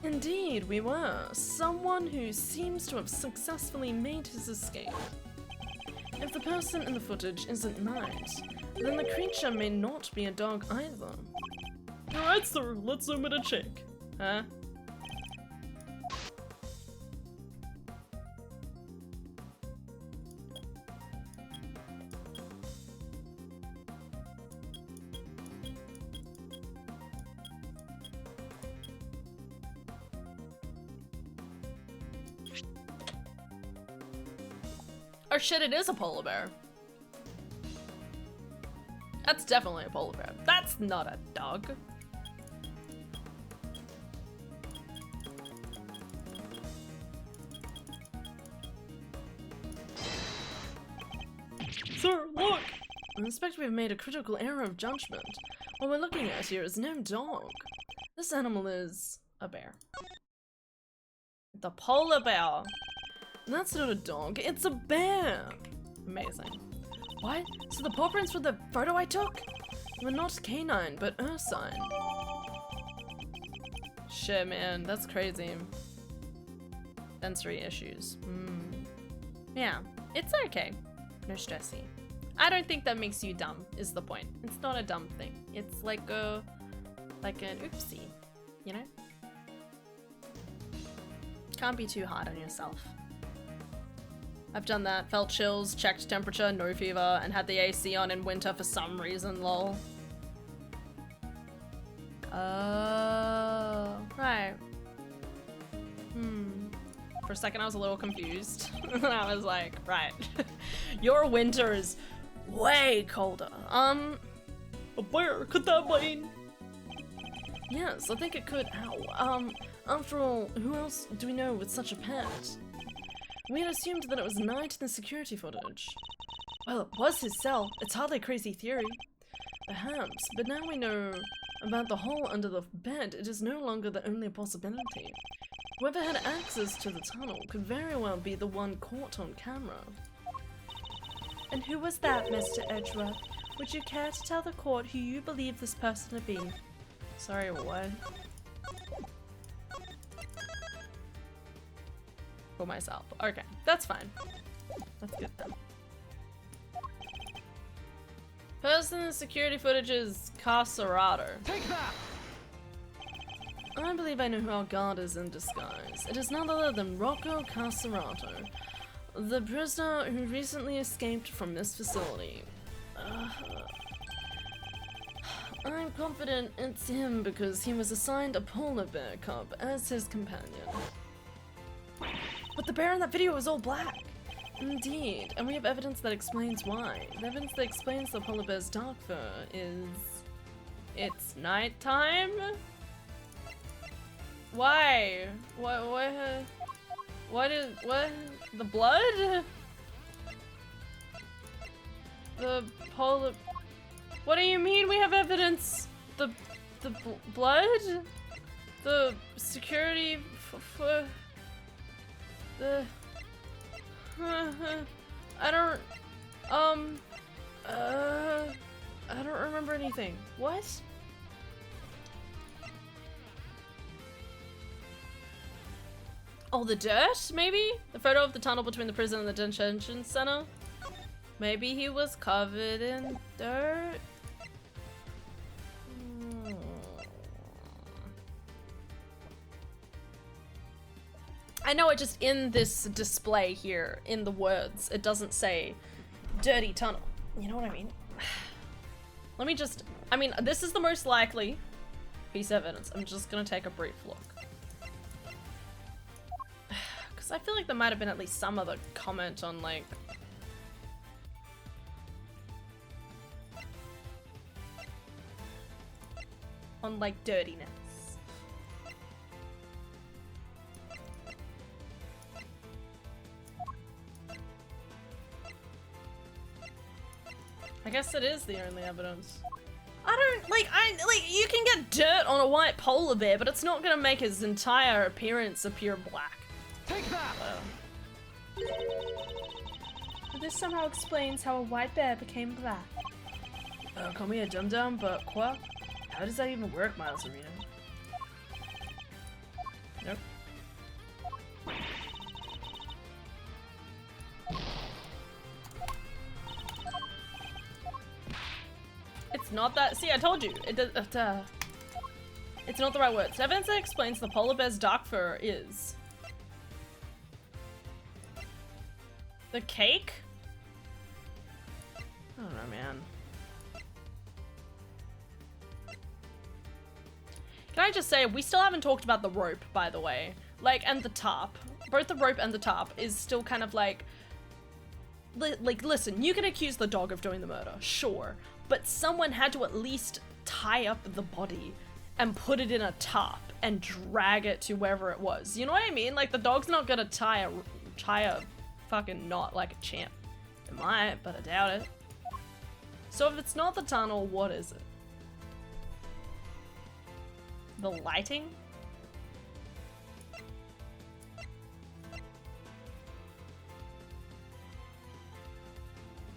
S1: Indeed, we were. Someone who seems to have successfully made his escape. If the person in the footage isn't Knight, then the creature may not be a dog either.
S4: Alright, sir, let's zoom in and check.
S1: Huh? Oh shit, it is a polar bear. That's definitely a polar bear. That's not a dog.
S4: Sir, look!
S1: I suspect we've made a critical error of judgment. What we're looking at here is no dog. This animal is a bear. The polar bear. That's not a dog, it's a bear! Amazing. What? So the paw prints for the photo I took? Were not canine, but ursine. Shit, man, that's crazy. Sensory issues. Yeah, it's okay. No stressy. I don't think that makes you dumb, is the point. It's not a dumb thing. It's like an oopsie, you know? Can't be too hard on yourself. I've done that, felt chills, checked temperature, no fever, and had the AC on in winter for some reason, lol. Oh, right. For a second I was a little confused. And I was like, right. Your winter is way colder.
S4: A bear, could that mean?
S1: Yes, I think it could, ow. After all, who else do we know with such a pet? We had assumed that it was Knight in the security footage. Well, it was his cell. It's hardly a crazy theory. Perhaps, but now we know about the hole under the bed, it is no longer the only possibility. Whoever had access to the tunnel could very well be the one caught on camera.
S3: And who was that, Mr. Edgeworth? Would you care to tell the court who you believe this person to be?
S1: Sorry, what? For myself. Okay, that's fine. That's good then. Person in security footage is Carcerato.
S2: Take that!
S1: I believe I know who our guard is in disguise. It is none other than Rocco Carcerato, the prisoner who recently escaped from this facility. I'm confident it's him because he was assigned a polar bear cub as his companion. But the bear in that video was all black! Indeed, and we have evidence that explains why. The evidence that explains the polar bear's dark fur is... it's nighttime? Why? What? The blood? The polar... What do you mean we have evidence? The blood? The security for the... I don't remember anything. What? Oh, the dirt, maybe? The photo of the tunnel between the prison and the detention center? Maybe he was covered in dirt? I know it just in this display here, in the words, it doesn't say dirty tunnel. You know what I mean? Let me just, I mean, this is the most likely piece of evidence. I'm just gonna take a brief look. Because I feel like there might have been at least some other comment on like... on like dirtiness. I guess it is the only evidence. I don't, like, you can get dirt on a white polar bear, but it's not gonna make his entire appearance appear black.
S2: Take that!
S3: This somehow explains how a white bear became black.
S1: Call me a dum-dum, but quoi? How does that even work, Miles Arena? Nope. It's not that. See, I told you. It does. It's not the right words. Evidence that explains the polar bear's dark fur is the cake. I don't know, man. Can I just say we still haven't talked about the rope, by the way, like, and the tarp. Both the rope and the tarp is still kind of like listen, you can accuse the dog of doing the murder, sure. But someone had to at least tie up the body and put it in a tarp and drag it to wherever it was. You know what I mean? Like, the dog's not gonna tie a fucking knot like a champ. It might, but I doubt it. So if it's not the tunnel, what is it? The lighting?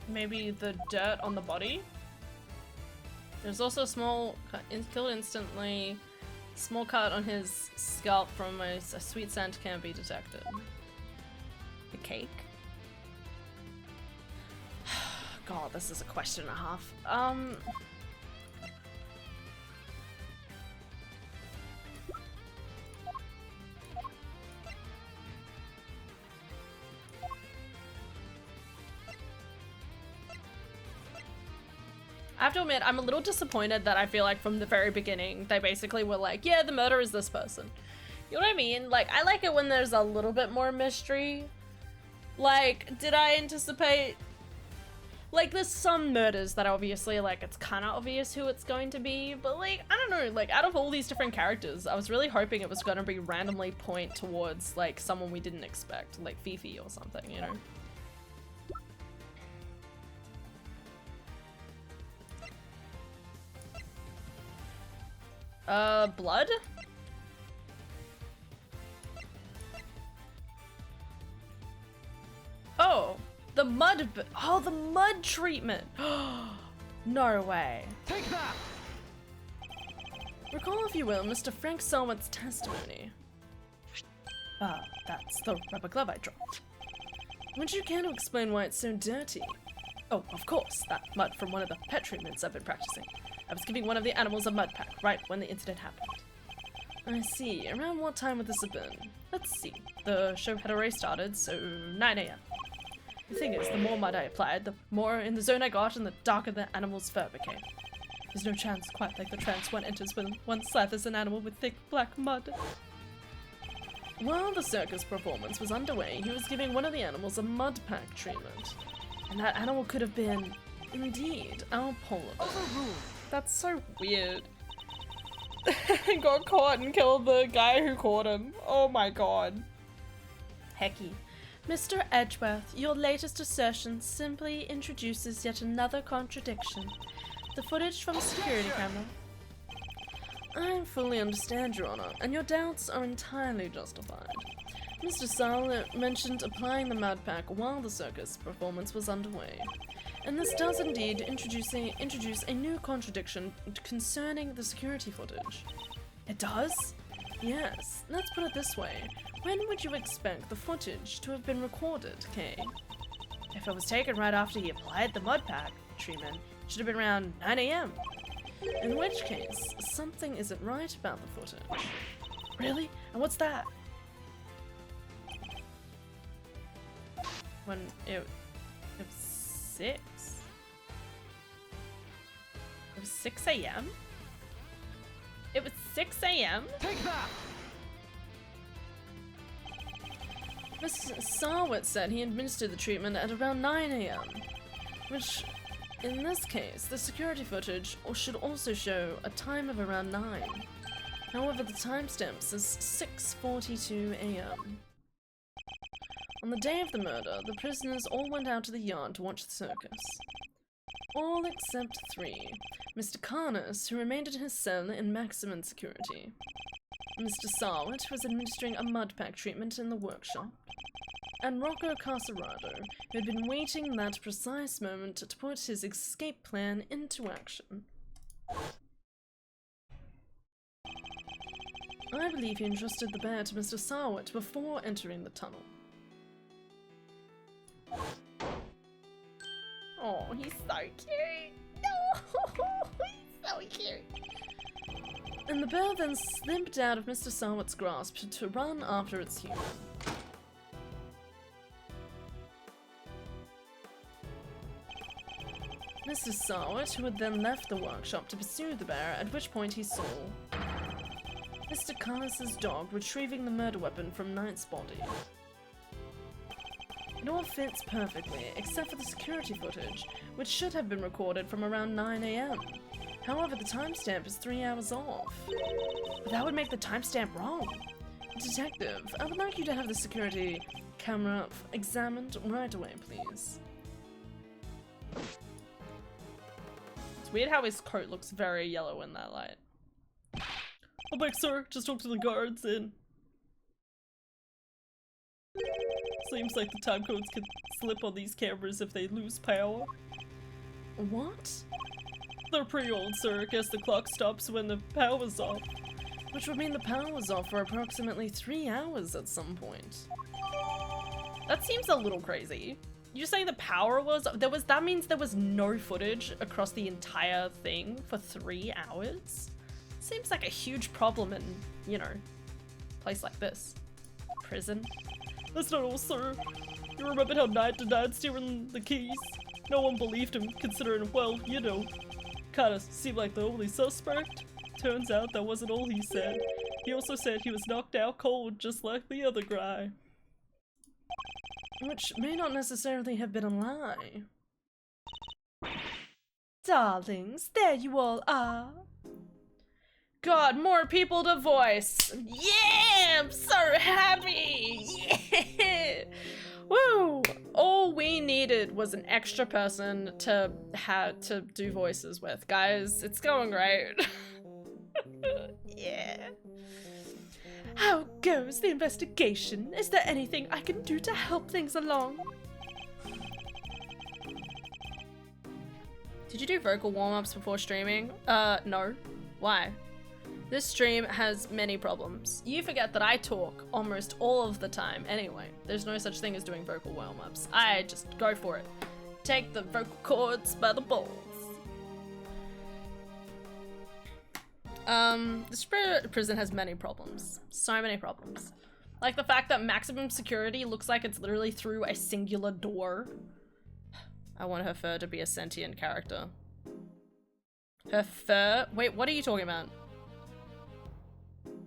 S1: Maybe the dirt on the body? There's also a small cut, killed instantly. Small cut on his scalp from a sweet scent can't be detected. The cake? God, this is a question and a half. I have to admit, I'm a little disappointed that I feel like from the very beginning, they basically were like, yeah, the murderer is this person. You know what I mean? Like, I like it when there's a little bit more mystery. Like, did I anticipate Like, there's some murders that obviously, like, it's kind of obvious who it's going to be, but, like, I don't know, like, out of all these different characters, I was really hoping it was going to be randomly point towards, like, someone we didn't expect, like Fifi or something, you know? Blood? Oh, the mud, oh, the mud treatment. No way.
S2: Take that!
S1: Recall, if you will, Mr. Frank Selwood's testimony. Ah, that's the rubber glove I dropped. Would you care to explain why it's so dirty? Oh, of course, that mud from one of the pet treatments I've been practicing. I was giving one of the animals a mud pack right when the incident happened. I see. Around what time would this have been? Let's see. The show had already started, so 9 AM. The thing is, the more mud I applied, the more in the zone I got and the darker the animal's fur became. There's no chance quite like the trance one enters when one slathers an animal with thick black mud. While the circus performance was underway, he was giving one of the animals a mud pack treatment. And that animal could have been, indeed, our polar bear. That's so weird. Got caught and killed the guy who caught him. Oh my god. Hecky. Mr. Edgeworth, your latest assertion simply introduces yet another contradiction. The footage from a security camera. I fully understand, Your Honor, and your doubts are entirely justified. Mr. Sarlet mentioned applying the mud pack while the circus performance was underway. And this does indeed introduce a new contradiction concerning the security footage. It does? Yes, let's put it this way. When would you expect the footage to have been recorded, Kay? If it was taken right after he applied the mud pack treatment, it should have been around 9 AM. In which case, something isn't right about the footage. Really? And what's that? When it was 6? It was 6 AM? It was 6 AM?
S2: Take that!
S1: Mr. Sarwit said he administered the treatment at around 9 AM, which, in this case, the security footage should also show a time of around 9. However, the timestamp says 6:42 AM. On the day of the murder, the prisoners all went out to the yard to watch the circus. All except 3. Mr. Carnus, who remained in his cell in maximum security. Mr. Sarwit, who was administering a mud pack treatment in the workshop. And Rocco Casarado, who had been waiting that precise moment to put his escape plan into action. I believe he entrusted the bear to Mr. Sarwit before entering the tunnel. Oh, he's so cute! No, he's so cute! And the bear then slipped out of Mr. Sarwit's grasp to run after its human. Mr. Sarwit, who had then left the workshop to pursue the bear, at which point he saw Mr. Carnus's dog retrieving the murder weapon from Knight's body. It all fits perfectly, except for the security footage, which should have been recorded from around 9 AM. However, the timestamp is 3 hours off. But that would make the timestamp wrong. Detective, I would like you to have the security camera examined right away, please. It's weird how his coat looks very yellow in that light.
S4: Oh, back, sir. Just talk to the guards and... Seems like the time codes can slip on these cameras if they lose power.
S1: What?
S4: They're pretty old, sir. I guess the clock stops when the power's off.
S1: Which would mean the power was off for approximately 3 hours at some point. That seems a little crazy. You're saying the power was that means there was no footage across the entire thing for 3 hours? Seems like a huge problem in, you know, a place like this. Prison.
S4: That's not all, sir. You remember how Knight denied stealing the keys? No one believed him, considering, well, you know, kinda seemed like the only suspect. Turns out that wasn't all he said. He also said he was knocked out cold, just like the other guy.
S1: Which may not necessarily have been a lie. Darlings, there you all are. God, more people to voice. Yeah, I'm so happy. Yeah. Woo! All we needed was an extra person to have to do voices with. Guys, it's going great. Yeah. How goes the investigation? Is there anything I can do to help things along? Did you do vocal warm-ups before streaming? No. Why? This stream has many problems. You forget that I talk almost all of the time anyway. There's no such thing as doing vocal warm-ups. I just go for it. Take the vocal cords by the balls. This prison has many problems. So many problems. Like the fact that maximum security looks like it's literally through a singular door. I want her fur to be a sentient character. Her fur? Wait, what are you talking about?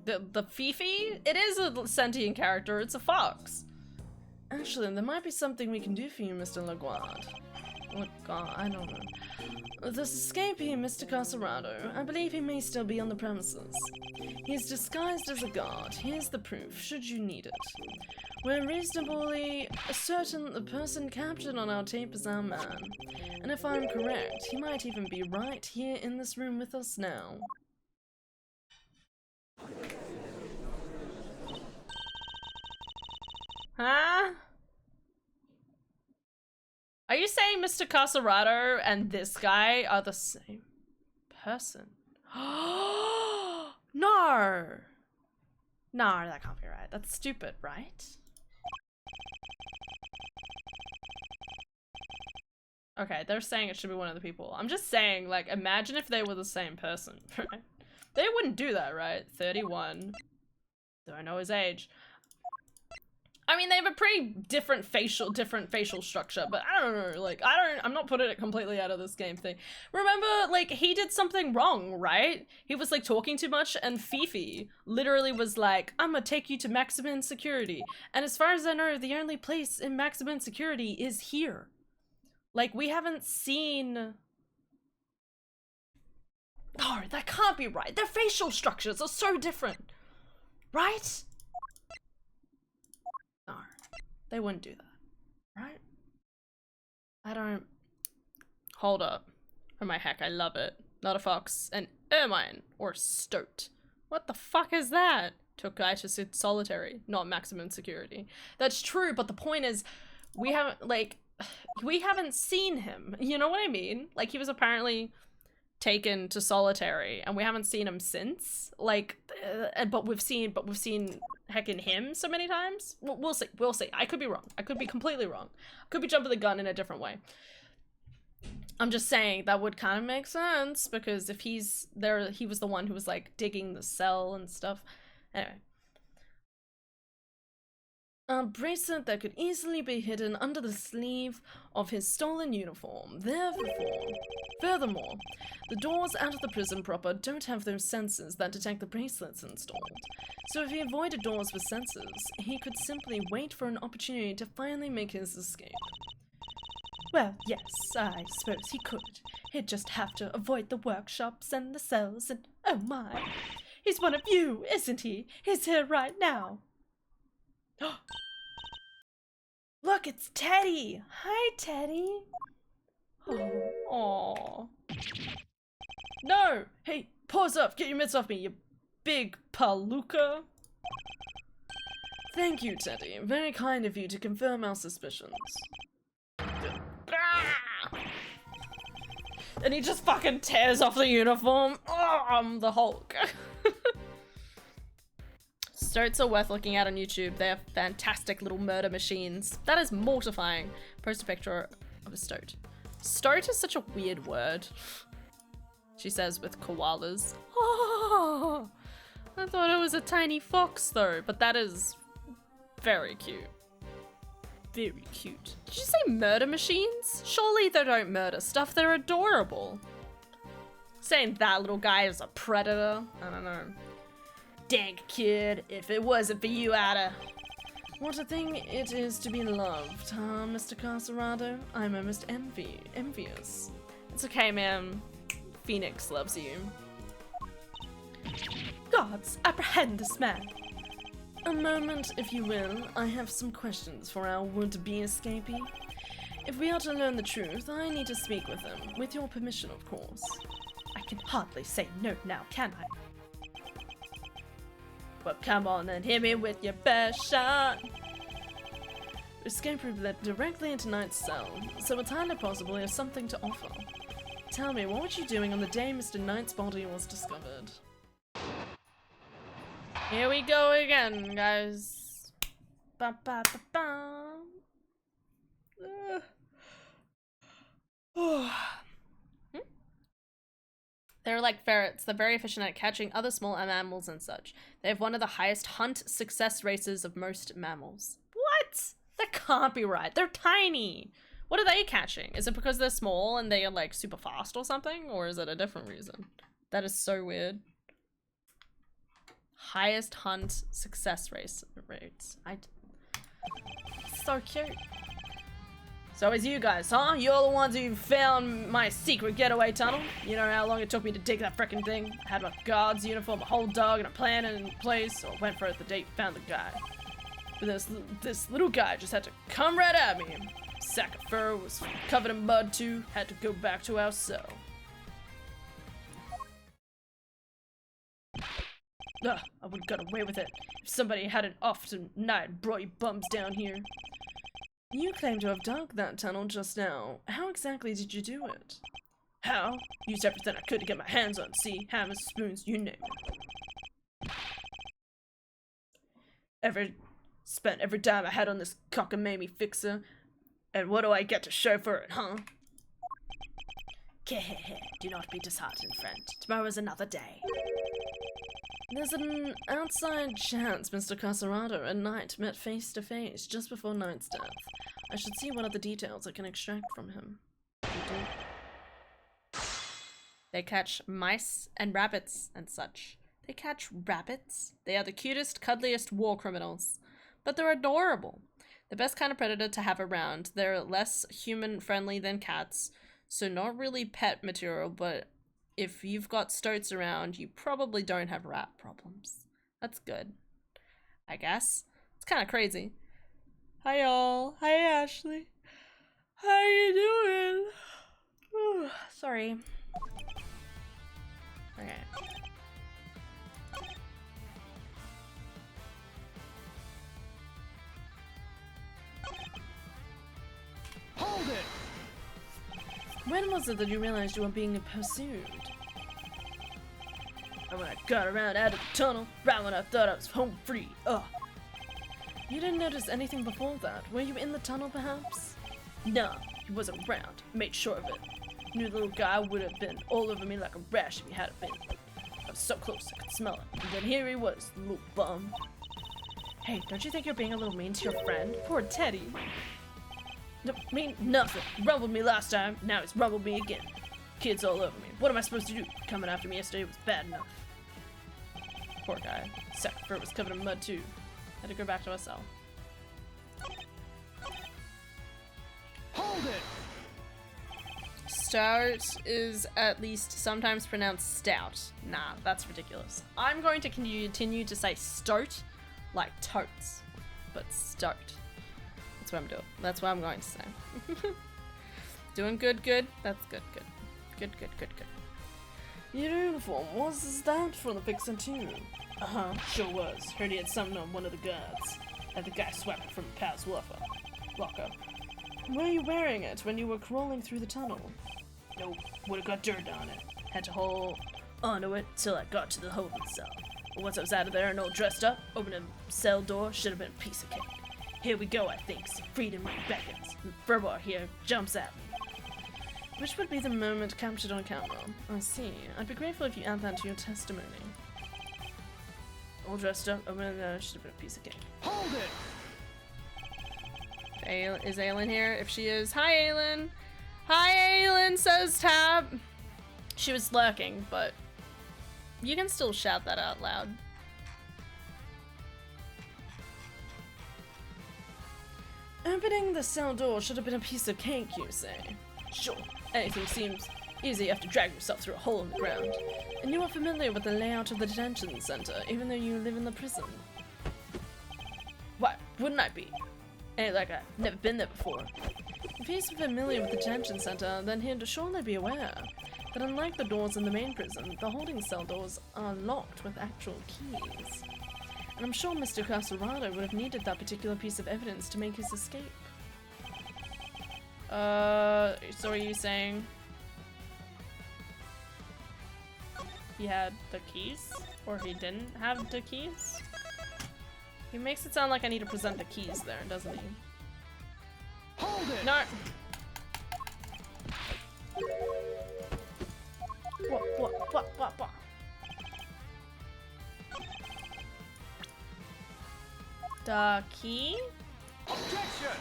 S1: The Fifi? It is a sentient character, it's a fox. Actually, there might be something we can do for you, Mr. Laguard. Oh god, I don't know. This escapee, Mr. Casarado, I believe he may still be on the premises. He's disguised as a guard. Here's the proof, should you need it. We're reasonably certain the person captured on our tape is our man. And if I'm correct, he might even be right here in this room with us now. Huh? Are you saying Mr. Casarado and this guy are the same person? No! No, that can't be right. That's stupid, right? Okay, they're saying it should be one of the people. I'm just saying, like, imagine if they were the same person, right? They wouldn't do that, right? 31. Do I know his age? I mean, they have a pretty different facial structure, but I don't know, like, I'm not putting it completely out of this game thing. Remember, like, he did something wrong, right? He was, like, talking too much, and Fifi literally was like, I'm gonna take you to maximum security. And as far as I know, the only place in maximum security is here. Like, we haven't seen... No, that can't be right. Their facial structures are so different. Right? No, they wouldn't do that, right? I don't... Hold up. Oh my heck, I love it. Not a fox, an ermine, or stoat. What the fuck is that? Took guy to solitary, not maximum security. That's true, but the point is, we haven't, like, we haven't seen him. You know what I mean? Like, he was apparently taken to solitary, and we haven't seen him since. Like, but we've seen heckin' him so many times. We'll see. I could be wrong. I could be completely wrong. I could be jumping the gun in a different way. I'm just saying that would kind of make sense, because if he's there, he was the one who was like digging the cell and stuff. Anyway. A bracelet that could easily be hidden under the sleeve of his stolen uniform. Furthermore, the doors out of the prison proper don't have those sensors that detect the bracelets installed. So if he avoided doors with sensors, he could simply wait for an opportunity to finally make his escape. Well, yes, I suppose he could. He'd just have to avoid the workshops and the cells and... Oh my! He's one of you, isn't he? He's here right now. Look, it's Teddy! Hi, Teddy! Oh. No! Hey, pause up! Get your mitts off me, you big palooka! Thank you, Teddy. Very kind of you to confirm our suspicions. And he just fucking tears off the uniform. Oh, I'm the Hulk. Stoats are worth looking at on YouTube. They are fantastic little murder machines. That is mortifying. Post a picture of a stoat. Stoat is such a weird word. She says with koalas. Oh, I thought it was a tiny fox though, but that is very cute. Very cute. Did you say murder machines? Surely they don't murder stuff, they're adorable. Saying that little guy is a predator, I don't know. Dank kid, if it wasn't for you, Ada.
S3: What a thing it is to be loved, huh, Mr. Carcerado? I'm almost envious.
S1: It's okay, man. Phoenix loves you.
S3: Gods, apprehend this man! A moment, if you will. I have some questions for our would-be escapee. If we are to learn the truth, I need to speak with him. With your permission, of course.
S1: I can hardly say no now, can I? Well, come on and hit me with your best shot.
S3: Escape route led directly into Knight's cell, so it's highly possible he has something to offer. Tell me, what were you doing on the day Mr. Knight's body was discovered?
S1: Here we go again, guys. Ba ba ba ba. They're like ferrets. They're very efficient at catching other small mammals and such. They have one of the highest hunt success rates of most mammals. What? That can't be right. They're tiny. What are they catching? Is it because they're small and they are like super fast or something? Or is it a different reason? That is so weird. Highest hunt success rates. So cute. So it's you guys, huh? You're the ones who found my secret getaway tunnel. You know how long it took me to dig that frickin' thing? I had my guard's uniform, a whole dog, and a plan in place, so I went for it the day found the guy. But this little guy just had to come right at me. Sack of fur was covered in mud too. Had to go back to our cell. Ugh, I would've got away with it if somebody hadn't off tonight and brought you bums down here.
S3: You claim to have dug that tunnel just now. How exactly did you do it?
S1: How? Used everything I could to get my hands on. See, hammers, spoons, you name it. Spent every dime I had on this cockamamie fixer. And what do I get to show for it, huh? Do not be disheartened, friend. Tomorrow is another day.
S3: There's an outside chance Mr. Carcerado and Knight met face to face just before Knight's death. I should see what other details I can extract from him.
S1: They catch mice and rabbits and such. They catch rabbits? They are the cutest, cuddliest war criminals. But they're adorable. The best kind of predator to have around. They're less human-friendly than cats, so not really pet material, but if you've got stoats around, you probably don't have rat problems. That's good, I guess. It's kind of crazy. Hi y'all. Hi Ashley. How you doing? Ooh, sorry. Okay.
S2: Hold it!
S3: When was it that you realized you were being pursued?
S1: And when I got around out of the tunnel, right when I thought I was home free. Ugh.
S3: You didn't notice anything before that. Were you in the tunnel, perhaps?
S1: No, he wasn't around. Made sure of it. Knew the little guy would have been all over me like a rash if he hadn't been. I was so close I could smell it. And then here he was, the little bum.
S3: Hey, don't you think you're being a little mean to your friend? Poor Teddy.
S1: No, mean nothing. Rumbled me last time, now he's rumbled me again. Kids all over me. What am I supposed to do? Coming after me yesterday was bad enough. Poor guy. Sack of fur was covered in mud too. Had to go back to our cell.
S2: Hold it!
S1: Stout is at least sometimes pronounced stout. Nah, that's ridiculous. I'm going to continue to say stoat like totes, but stoat. That's what I'm doing. That's what I'm going to say. Doing good, good. That's good, good. Good, good, good, good.
S3: Your uniform, was that for the fixer too?
S1: Uh-huh, sure was. Heard he had something on one of the guards. Had the guy swap it from the pal's locker.
S3: Were you wearing it when you were crawling through the tunnel?
S1: Nope, would've got dirt on it. Had to hold onto it till I got to the holding cell. But once I was out of there and all dressed up, opening the cell door should have been a piece of cake. Here we go, I think. Freedom beckons. And Furbar here jumps at me.
S3: Which would be the moment captured on camera? I see. I'd be grateful if you add that to your testimony.
S1: All dressed up, opening the door should have been a piece of cake.
S2: Hold it!
S1: Is Aylin here? If she is, hi Aylin! Hi Aylin, says Tab! She was lurking, but you can still shout that out loud. Opening the cell door should have been a piece of cake, you say? Sure, anything seems easy after dragging yourself through a hole in the ground. And you are familiar with the layout of the detention center, even though you live in the prison. Why wouldn't I be? Ain't like I've never been there before. If he's familiar with the detention center, then he'd surely be aware that unlike the doors in the main prison, the holding cell doors are locked with actual keys. And I'm sure Mr. Caserado would have needed that particular piece of evidence to make his escape. So are you saying he had the keys? Or he didn't have the keys? He makes it sound like I need to present the keys there, doesn't he?
S2: Hold it!
S1: No! What? The key?
S2: Objection!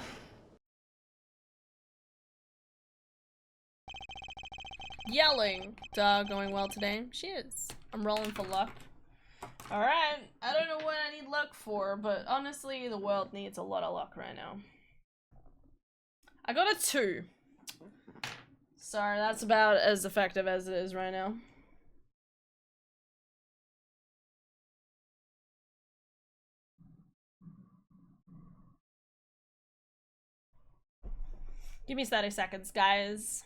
S1: Yelling. Duh, going well today. She is. I'm rolling for luck. Alright, I don't know what I need luck for, but honestly, the world needs a lot of luck right now. I got a 2. Sorry, that's about as effective as it is right now. Give me 30 seconds, guys.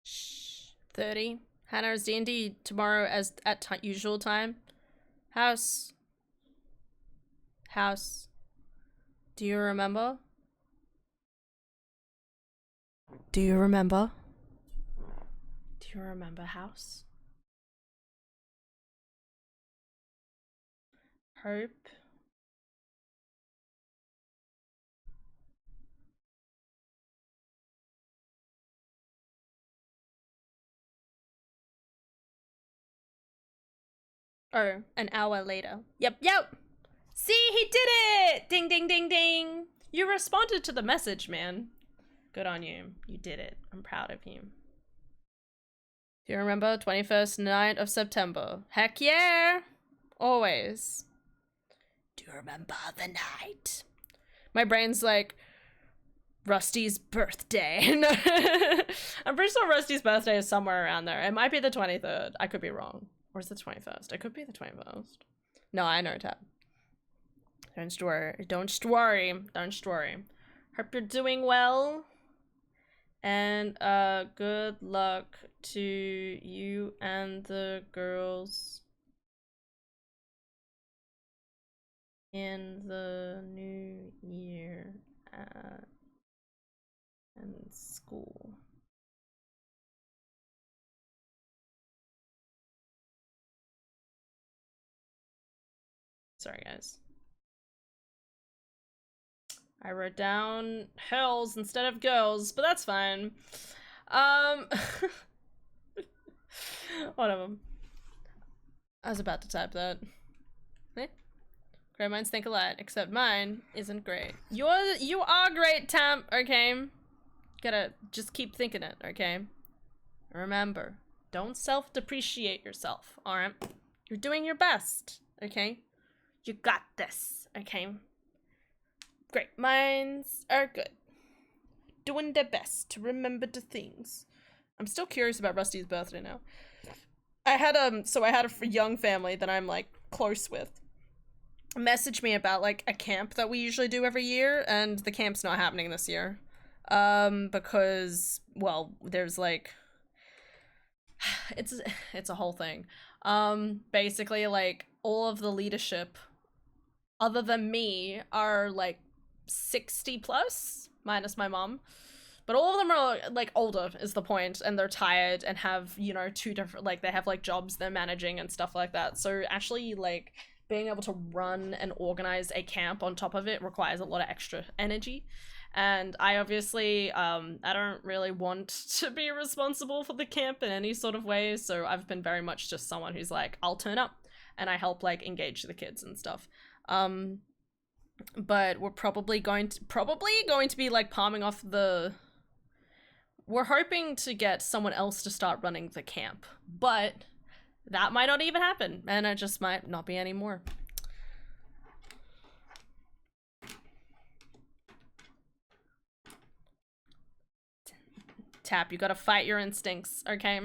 S1: Shh. 30. Hannah's D&D tomorrow as at usual time. House. Do you remember? Do you remember, House? Hope. Oh, an hour later. Yep. See, he did it! Ding, ding, ding, ding. You responded to the message, man. Good on you. You did it. I'm proud of you. Do you remember 21st night of September? Heck yeah! Always. Do you remember the night? My brain's like, Rusty's birthday. I'm pretty sure Rusty's birthday is somewhere around there. It might be the 23rd. I could be wrong. Or is it the 21st? It could be the 21st. No, I know, Tab. Don't worry. Hope you're doing well. And good luck to you and the girls in the new year and school. Sorry, guys. I wrote down hells instead of girls, but that's fine. One of them. I was about to type that. Eh? Great minds think alike, except mine isn't great. You are great, Tam. Okay. Gotta just keep thinking it. Okay. Remember, don't self-depreciate yourself. All right. You're doing your best. Okay. You got this. Okay. Great minds are good. Doing their best to remember the things. I'm still curious about Rusty's birthday now. I had a young family that I'm like close with message me about like a camp that we usually do every year, and the camp's not happening this year. Because, well, there's like it's a whole thing. Basically like all of the leadership other than me are like 60 plus, minus my mom. But all of them are like older is the point, and they're tired and have, you know, two different, like they have like jobs they're managing and stuff like that. So actually like being able to run and organize a camp on top of it requires a lot of extra energy. And I obviously, I don't really want to be responsible for the camp in any sort of way. So I've been very much just someone who's like, I'll turn up and I help like engage the kids and stuff. But we're probably going to be like palming off the, we're hoping to get someone else to start running the camp, but that might not even happen, and it just might not be anymore. Tap, you gotta fight your instincts, okay?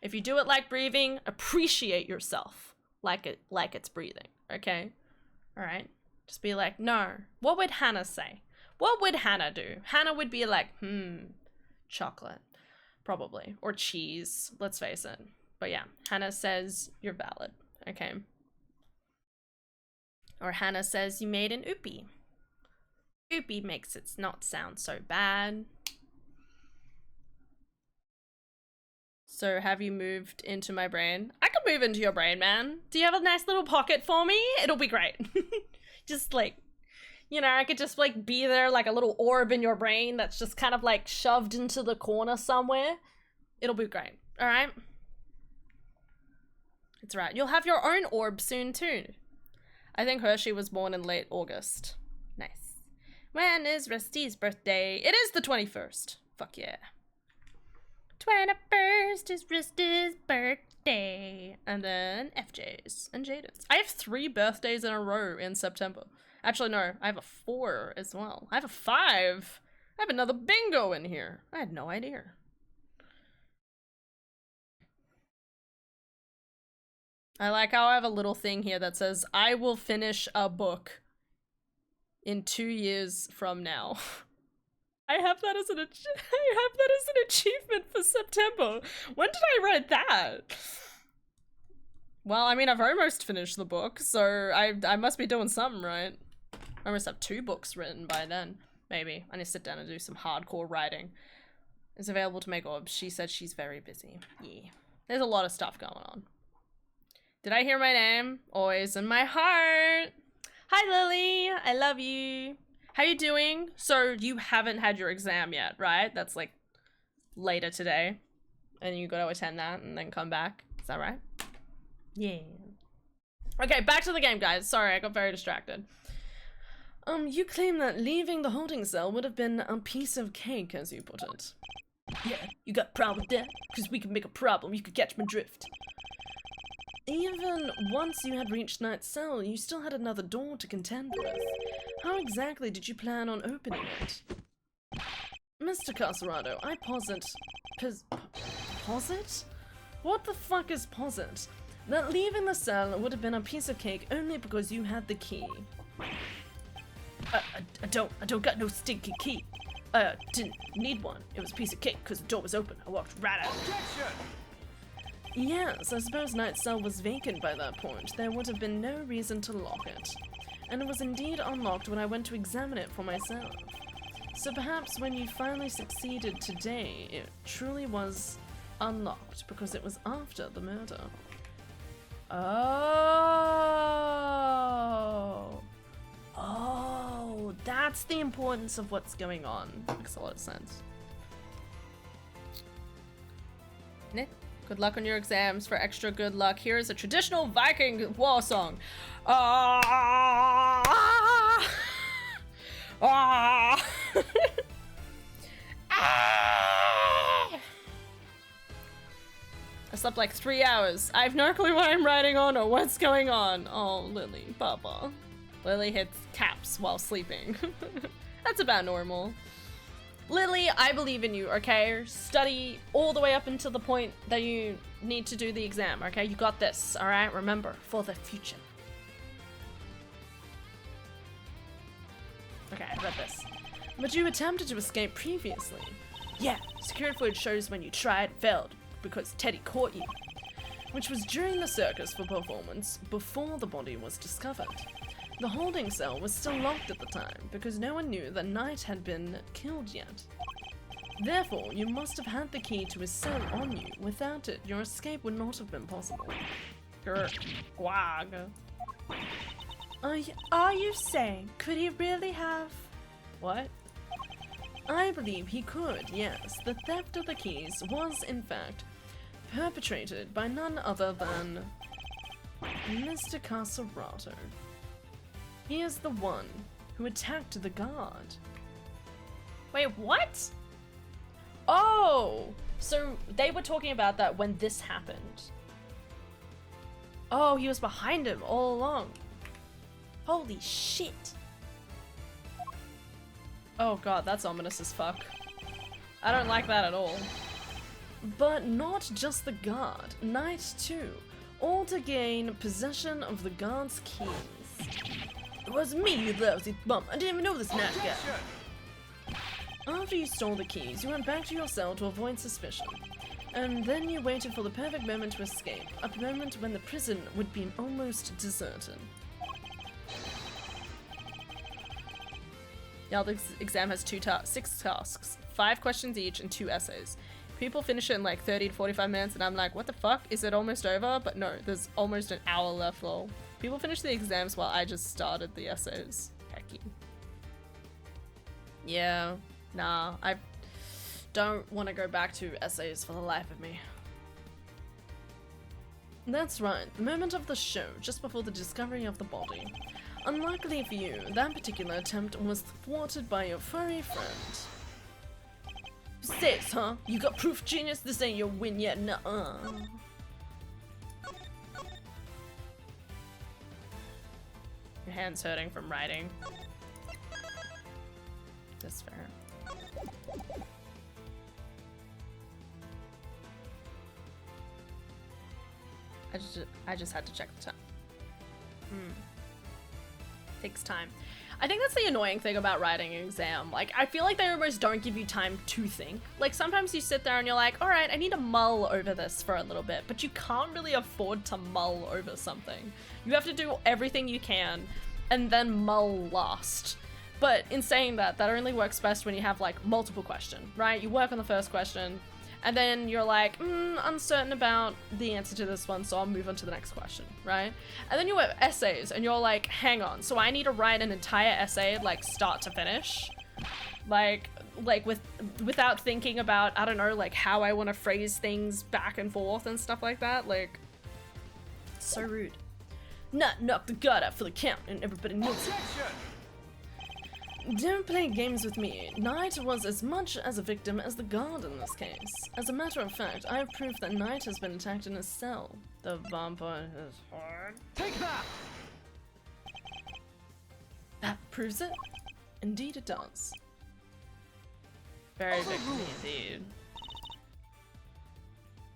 S1: If you do it like breathing, appreciate yourself like it's breathing, okay? All right, just be like, no. What would Hannah say? What would Hannah do? Hannah would be like, chocolate, probably, or cheese, let's face it. But yeah, Hannah says you're valid, okay? Or Hannah says you made an oopie. Oopie makes it not sound so bad. So have you moved into my brain? I could move into your brain, man. Do you have a nice little pocket for me? It'll be great. Just like, you know, I could just like be there like a little orb in your brain that's just kind of like shoved into the corner somewhere. It'll be great, all right? It's right. You'll have your own orb soon too. I think Hershey was born in late August. Nice. When is Rusty's birthday? It is the 21st. Fuck yeah. 21st is Rusty's birthday. And then FJ's and Jaden's. I have 3 birthdays in a row in September. Actually, no, I have a 4 as well. I have a 5. I have another bingo in here. I had no idea. I like how I have a little thing here that says, I will finish a book in 2 years from now. I have that as an achievement for September. When did I write that? Well, I mean, I've almost finished the book, so I must be doing something right. I almost have 2 books written by then. Maybe. I need to sit down and do some hardcore writing. Is available to make orbs. She said she's very busy. Yeah. There's a lot of stuff going on. Did I hear my name? Always in my heart. Hi, Lily. I love you. How you doing? So you haven't had your exam yet, right? That's like later today. And you got to attend that and then come back. Is that right? Yeah. Okay, back to the game, guys. Sorry, I got very distracted. You claim that leaving the holding cell would have been a piece of cake, as you put it. Yeah, you got a problem with that? Because we can make a problem. You could catch my drift. Even once you had reached Night's cell, you still had another door to contend with. How exactly did you plan on opening it? Mr. Casarado, I posit... Posit? What the fuck is posit? That leaving the cell would have been a piece of cake only because you had the key. I don't got no stinky key. Didn't need one. It was a piece of cake because the door was open. I walked right out.
S2: Objection!
S3: Yes, I suppose Night's cell was vacant by that point. There would have been no reason to lock it. And it was indeed unlocked when I went to examine it for myself. So perhaps when you finally succeeded today, it truly was unlocked because it was after the murder. Oh, that's the importance of what's going on. Makes a lot of sense.
S1: Nick? Good luck on your exams. For extra good luck, here is a traditional Viking war song. Ah! Ah! Ah! I slept like 3 hours. I have no clue what I'm writing on or what's going on. Oh, Lily, Papa. Lily hits cap. naps while sleeping. That's about normal. Lily, I believe in you, okay? Study all the way up until the point that you need to do the exam, okay? You got this, alright? Remember, for the future. Okay, I read this. But you attempted to escape previously. Yeah, security footage shows when you tried and failed because Teddy caught you. Which was during the circus for performance before the body was discovered. The holding cell was still locked at the time because no one knew that Knight had been killed yet. Therefore, you must have had the key to his cell on you. Without it, your escape would not have been possible. Guag. Are you saying, could he really have... What? I believe he could, yes. The theft of the keys was, in fact, perpetrated by none other than Mr. Caserato. He is the one who attacked the guard. Wait, what? Oh! So they were talking about that when this happened. Oh, he was behind him all along. Holy shit. Oh god, that's ominous as fuck. I don't like that at all. But not just the guard. Knight too. All to gain possession of the guard's keys. It was me, you lousy bum. I didn't even know this Knight guy. After you stole the keys, you went back to your cell to avoid suspicion. And then you waited for the perfect moment to escape. A moment when the prison would be almost deserted. Yeah, the exam has 6 tasks, 5 questions each, and 2 essays. People finish it in like 30 to 45 minutes, and I'm like, what the fuck? Is it almost over? But no, there's almost an hour left, lol. People finish the exams while I just started the essays. Hecky. Yeah, nah, I don't want to go back to essays for the life of me. That's right, the moment of the show, just before the discovery of the body. Unluckily for you, that particular attempt was thwarted by your furry friend. Says, huh? You got proof, genius? This ain't your win yet, nuh-uh. Your hand's hurting from writing. That's fair. I just had to check the time. Takes time. I think that's the annoying thing about writing an exam. Like, I feel like they almost don't give you time to think. Like, sometimes you sit there and you're like, alright, I need to mull over this for a little bit, but you can't really afford to mull over something. You have to do everything you can and then mull last. But in saying that, that only works best when you have, like, multiple questions, right? You work on the first question, and then you're like, uncertain about the answer to this one, so I'll move on to the next question, right? And then you have essays, and you're like, hang on, so I need to write an entire essay, like, start to finish? Like without thinking about, I don't know, like, how I want to phrase things back and forth and stuff like that? Like, so rude. Not knock the guard out for the count, and everybody knows it. Don't play games with me. Knight was as much as a victim as the guard in this case. As a matter of fact, I have proof that Knight has been attacked in his cell. The vampire is hard.
S2: Take that!
S1: That proves it? Indeed it does. Very victim indeed.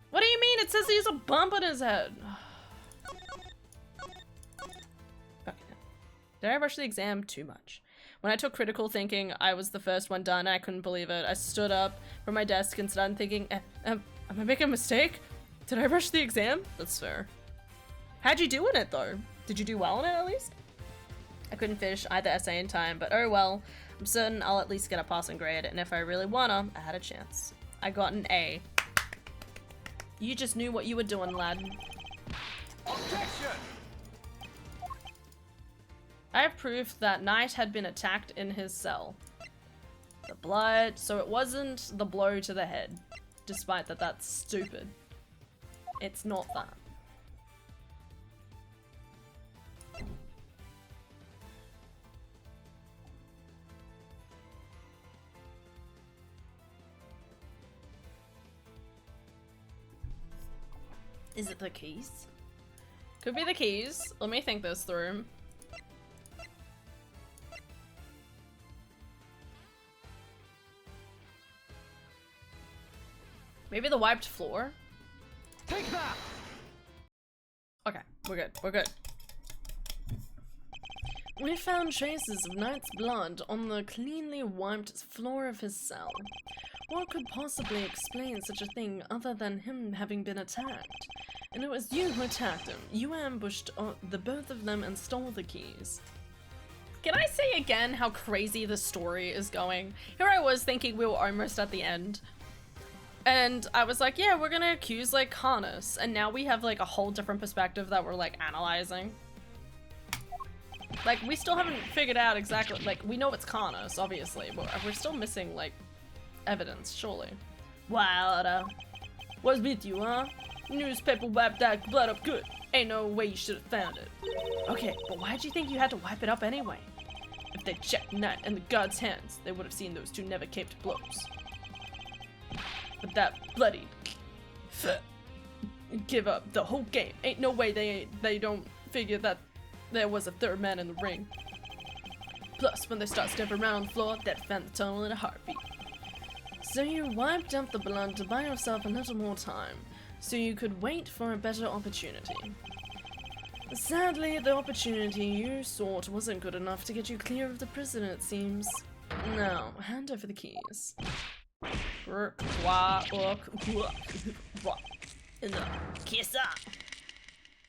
S1: What do you mean? It says he has a bump on his head. Okay. Did I rush the exam too much? When I took critical thinking, I was the first one done. I couldn't believe it. I stood up from my desk and started thinking, am I making a mistake? Did I rush the exam? That's fair. How'd you do in it, though? Did you do well in it, at least? I couldn't finish either essay in time, but oh well. I'm certain I'll at least get a passing grade, and if I really wanna, I had a chance. I got an A. You just knew what you were doing, lad.
S2: Objection!
S1: I have proof that Knight had been attacked in his cell. The blood, so it wasn't the blow to the head, despite that that's stupid. It's not that. Is it the keys? Could be the keys. Let me think this through. Maybe the wiped floor?
S2: Take that!
S1: Okay, we're good, we're good.
S3: We found traces of Knight's blood on the cleanly wiped floor of his cell. What could possibly explain such a thing other than him having been attacked? And it was you who attacked him. You ambushed the both of them and stole the keys.
S1: Can I say again how crazy the story is going? Here I was thinking we were almost at the end. And I was like, yeah, we're gonna accuse like Harness. And now we have like a whole different perspective that we're like analyzing. Like, we still haven't figured out exactly, like, we know it's Karnas, obviously, but we're still missing, like, evidence, surely.
S3: Wilder. What's with you, huh? Newspaper wiped that blood up good. Ain't no way you should have found it.
S1: Okay, but why'd you think you had to wipe it up anyway?
S3: If they checked Knight and the guard's hands, they would have seen those two never caped blows. But that bloody give up the whole game. Ain't no way they don't figure that there was a third man in the ring. Plus, when they start stepping around on the floor, they'd find the tunnel in a heartbeat. So you wiped up the blood to buy yourself a little more time, so you could wait for a better opportunity. Sadly, the opportunity you sought wasn't good enough to get you clear of the prison, it seems. Now, hand over the keys.
S1: Kiss up!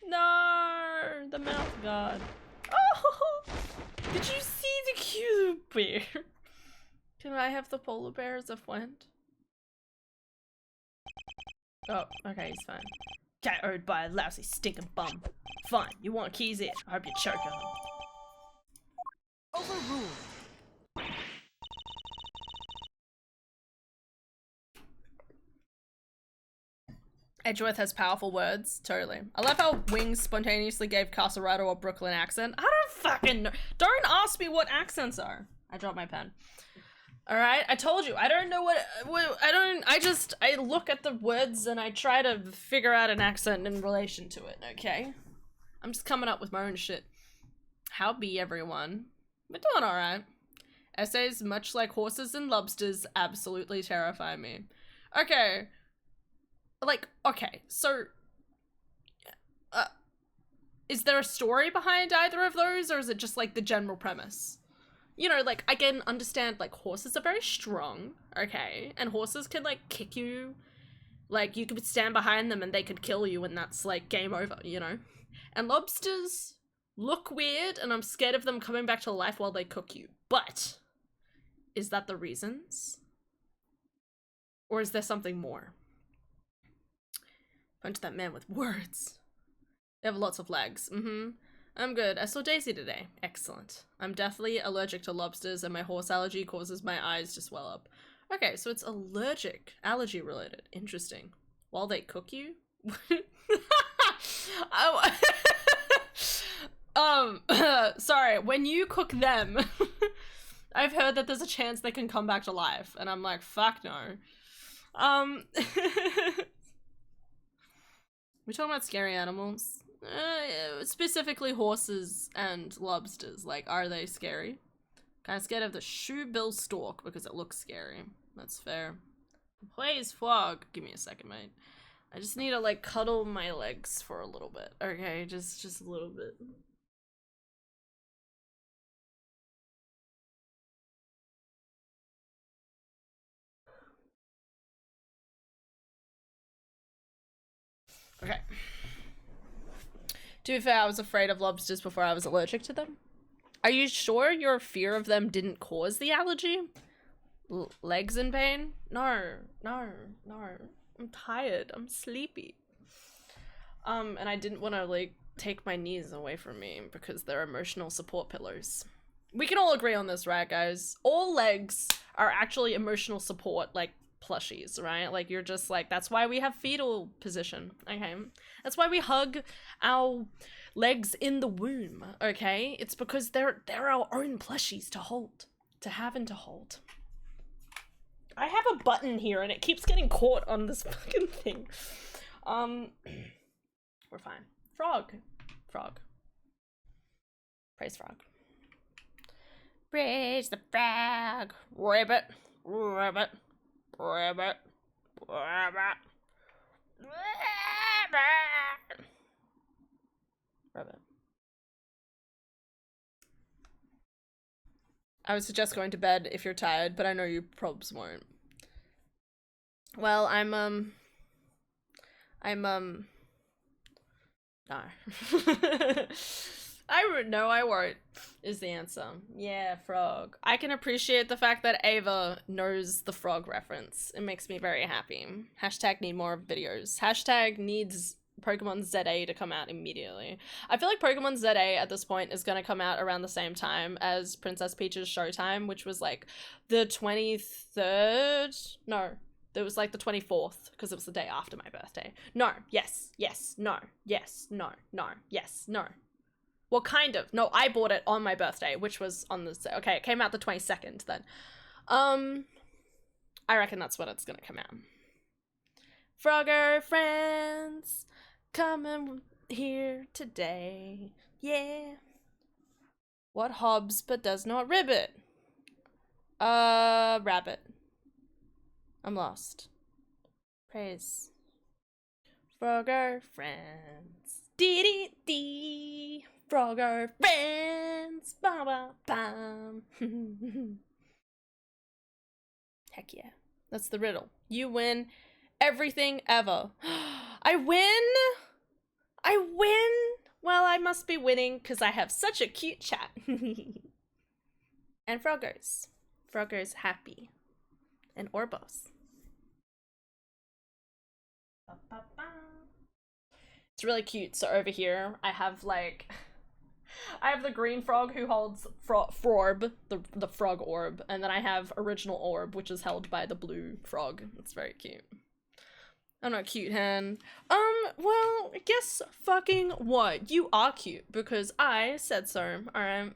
S1: No, the mouth guard. Oh, did you see the cute bear? Can I have the polar bear as a friend? Oh, okay, he's fine. Got owed by a lousy stinking bum. Fine, you want keys here. I hope you choke on them.
S2: Overruled.
S1: Edgeworth has powerful words, totally. I love how Wings spontaneously gave Castlerato a Brooklyn accent. I don't fucking know. Don't ask me what accents are. I dropped my pen. All right, I told you, I don't know what I look at the words and I try to figure out an accent in relation to it, okay? I'm just coming up with my own shit. How be everyone? We're doing all right. Essays, much like horses and lobsters, absolutely terrify me. Okay. Like, okay, so, is there a story behind either of those, or is it just, like, the general premise? You know, like, I can understand, like, horses are very strong, okay, and horses can, like, kick you, like, you could stand behind them and they could kill you and that's, like, game over, you know? And lobsters look weird and I'm scared of them coming back to life while they cook you, but is that the reasons? Or is there something more? Punch that man with words. They have lots of legs. I'm good. I saw Daisy today. Excellent. I'm deathly allergic to lobsters and my horse allergy causes my eyes to swell up. Okay, so it's allergy related. Interesting. While they cook you? Sorry, when you cook them, I've heard that there's a chance they can come back to life, and I'm like, fuck no. We're talking about scary animals. Specifically horses and lobsters. Like, are they scary? Kinda scared of the shoebill stork because it looks scary. That's fair. Please, frog. Give me a second, mate. I just need to, like, cuddle my legs for a little bit. Okay, just a little bit. Okay. To be fair, I was afraid of lobsters before I was allergic to them. Are you sure your fear of them didn't cause the allergy? Legs in pain? No. I'm tired. I'm sleepy. And I didn't want to, like, take my knees away from me because they're emotional support pillows. We can all agree on this, right, guys? All legs are actually emotional support, like, plushies, right? Like, you're just like, that's why we have fetal position, okay? That's why we hug our legs in the womb, okay? It's because they're our own plushies to hold, to have and to hold. I have a button here and it keeps getting caught on this fucking thing. We're fine. Frog. Praise frog. Praise the frog. Rabbit. Rabbit. I would suggest going to bed if you're tired, but I know you probs won't. Well, no. I won't, is the answer. Yeah, frog. I can appreciate the fact that Ava knows the frog reference. It makes me very happy. Hashtag need more videos. Hashtag needs Pokemon ZA to come out immediately. I feel like Pokemon ZA at this point is going to come out around the same time as Princess Peach's Showtime, which was like the 23rd? No, it was like the 24th, because it was the day after my birthday. No, yes, no, yes, no, yes, no. Well, kind of. No, I bought it on my birthday, which was on the... Okay, it came out the 22nd then. I reckon that's when it's gonna come out. Frogger friends, coming here today. Yeah. What hobs but does not ribbit? Rabbit. I'm lost. Praise. Frogger friends. Dee dee dee. Frogger friends. Ba ba bam. Heck yeah. That's the riddle. You win everything ever. I win? I win? Well, I must be winning because I have such a cute chat. And Froggers. Froggers happy. And Orbos. It's really cute. So over here, I have like... I have the green frog who holds Frorb, the frog orb, and then I have original orb, which is held by the blue frog. It's very cute. I'm not cute, hen. Well, guess fucking what? You are cute, because I said so, alright?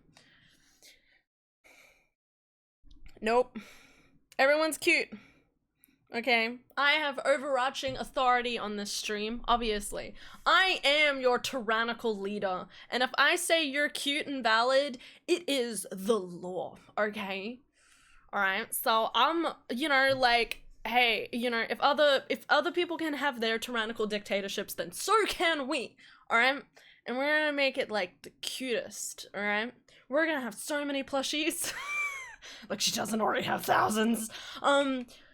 S1: Nope. Everyone's cute. Okay, I have overarching authority on this stream, obviously. I am your tyrannical leader, and if I say you're cute and valid, it is the law, okay? Alright, so I'm, you know, like, hey, you know, if other people can have their tyrannical dictatorships, then so can we, alright? And we're gonna make it, like, the cutest, alright? We're gonna have so many plushies. Like, she doesn't already have thousands.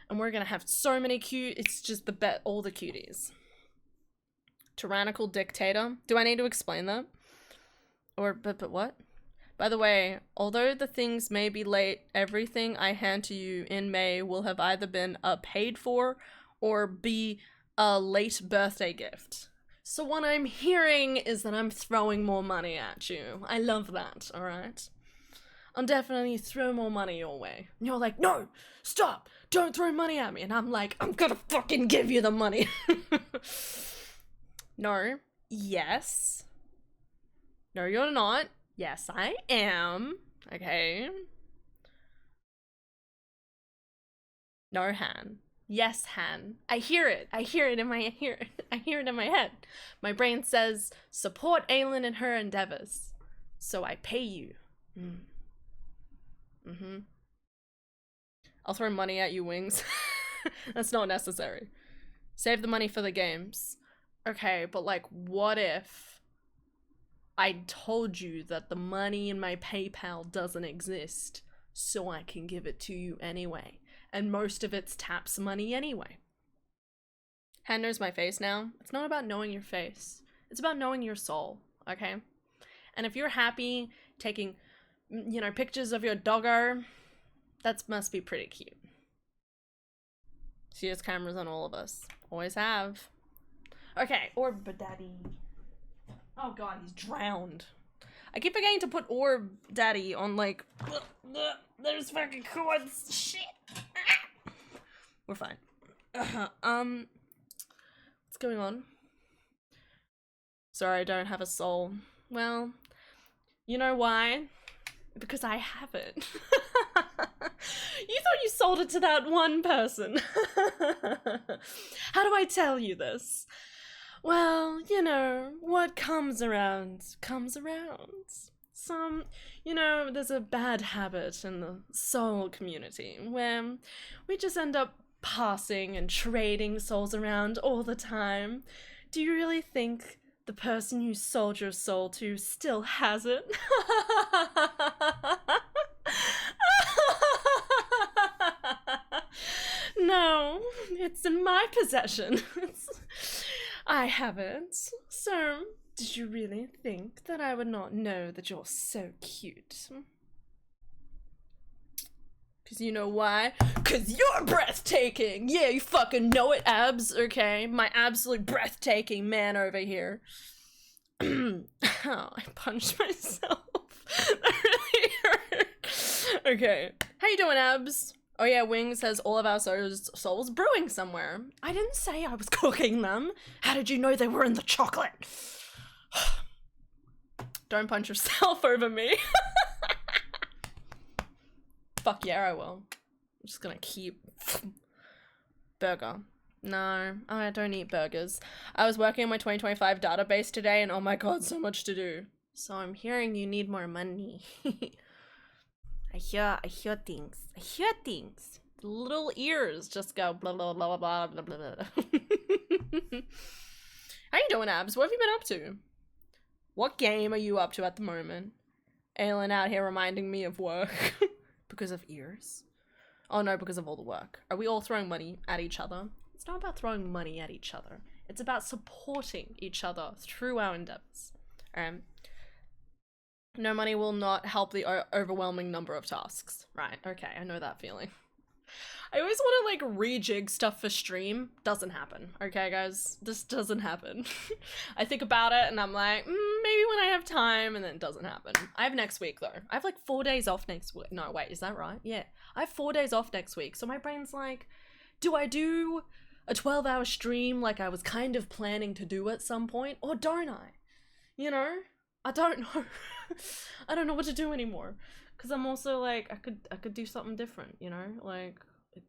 S1: And we're gonna have so many it's just all the cuties. Tyrannical dictator. Do I need to explain that? Or, but what? By the way, although the things may be late, everything I hand to you in May will have either been paid for or be a late birthday gift. So what I'm hearing is that I'm throwing more money at you. I love that, alright? I'll definitely throw more money your way. And you're like, no, stop, don't throw money at me. And I'm like, I'm gonna fucking give you the money. No, yes. No, you're not. Yes, I am. Okay. No, Han. Yes, Han. I hear it. I hear it in my head. My brain says, support Aylin in her endeavors. So I pay you. I'll throw money at you, Wings. That's not necessary. Save the money for the games. Okay, but like, what if I told you that the money in my PayPal doesn't exist, so I can give it to you anyway, and most of it's taps money anyway? Han knows my face now. It's not about knowing your face. It's about knowing your soul, okay? And if you're happy taking, you know, pictures of your doggo, that must be pretty cute. She has cameras on all of us. Always have. Okay, Orb Daddy. Oh god, he's drowned. I keep forgetting to put Orb Daddy on, like, there's fucking cords. Shit. We're fine. What's going on? Sorry, I don't have a soul. Well, you know why? Because I have it. You thought you sold it to that one person. How do I tell you this? Well, you know, what comes around comes around. You know, there's a bad habit in the soul community where we just end up passing and trading souls around all the time. Do you really think the person you sold your soul to still has it? No, it's in my possession. I have it. So, did you really think that I would not know that you're so cute? Cause you know why? Cause you're breathtaking! Yeah, you fucking know it, abs, okay? My absolute breathtaking man over here. Oh, I punched myself. That really hurt. Okay. How you doing, abs? Oh yeah, Wing says all of our souls brewing somewhere. I didn't say I was cooking them. How did you know they were in the chocolate? Don't punch yourself over me. Fuck yeah, I will. I'm just gonna keep... Burger. No, I don't eat burgers. I was working on my 2025 database today and oh my god, so much to do. So I'm hearing you need more money. I hear things. I hear things. The little ears just go blah blah blah blah blah blah blah. How you doing, abs? What have you been up to? What game are you up to at the moment? Aylin out here reminding me of work. Because of ears? Oh no, because of all the work. Are we all throwing money at each other? It's not about throwing money at each other. It's about supporting each other through our endeavors. No money will not help the overwhelming number of tasks. Right, okay, I know that feeling. I always want to like rejig stuff for stream. Doesn't happen, okay guys? This doesn't happen. I think about it and I'm like, maybe when I have time, and then it doesn't happen. I have next week though. I have like 4 days off next week. No, wait, is that right? Yeah, I have 4 days off next week. So my brain's like, do I do a 12-hour stream like I was kind of planning to do at some point, or don't I? You know? I don't know. I don't know what to do anymore. Cause I'm also like, I could do something different, you know? Like,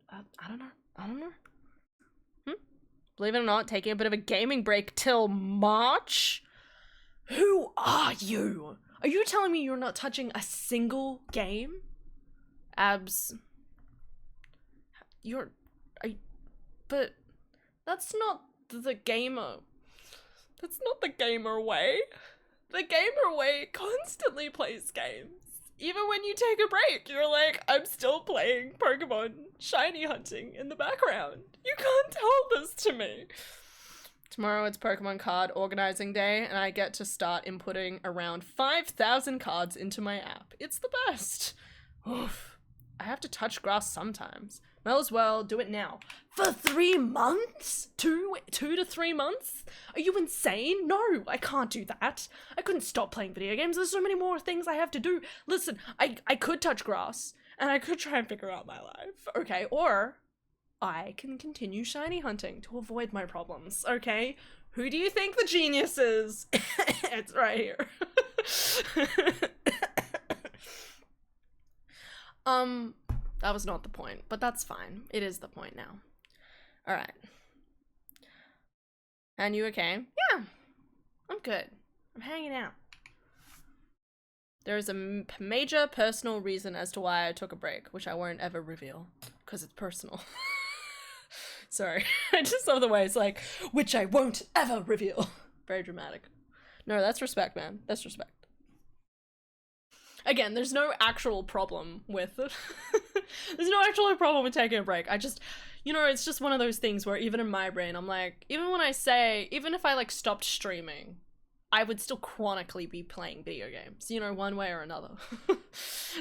S1: I don't know. Believe it or not, taking a bit of a gaming break till March? Who are you? Are you telling me you're not touching a single game? Abs. But that's not the gamer. That's not the gamer way. The gamer way constantly plays games. Even when you take a break, you're like, I'm still playing Pokemon shiny hunting in the background. You can't tell this to me. Tomorrow it's Pokemon card organizing day and I get to start inputting around 5,000 cards into my app. It's the best. Oof. I have to touch grass sometimes. Might as well do it now. For 3 months? 2 to 3 months? Are you insane? No, I can't do that. I couldn't stop playing video games. There's so many more things I have to do. Listen, I could touch grass and I could try and figure out my life, okay? Or I can continue shiny hunting to avoid my problems, okay? Who do you think the genius is? It's right here. That was not the point, but that's fine. It is the point now. Alright. And you okay? Yeah, I'm good. I'm hanging out. There is a major personal reason as to why I took a break, which I won't ever reveal, because it's personal. Sorry, I just love the way it's like, which I won't ever reveal. Very dramatic. No, that's respect, man. That's respect. Again, there's no actual problem with it. There's no actual problem with taking a break. I just, you know, it's just one of those things where even in my brain, I'm like, even if I like stopped streaming, I would still chronically be playing video games, you know, one way or another.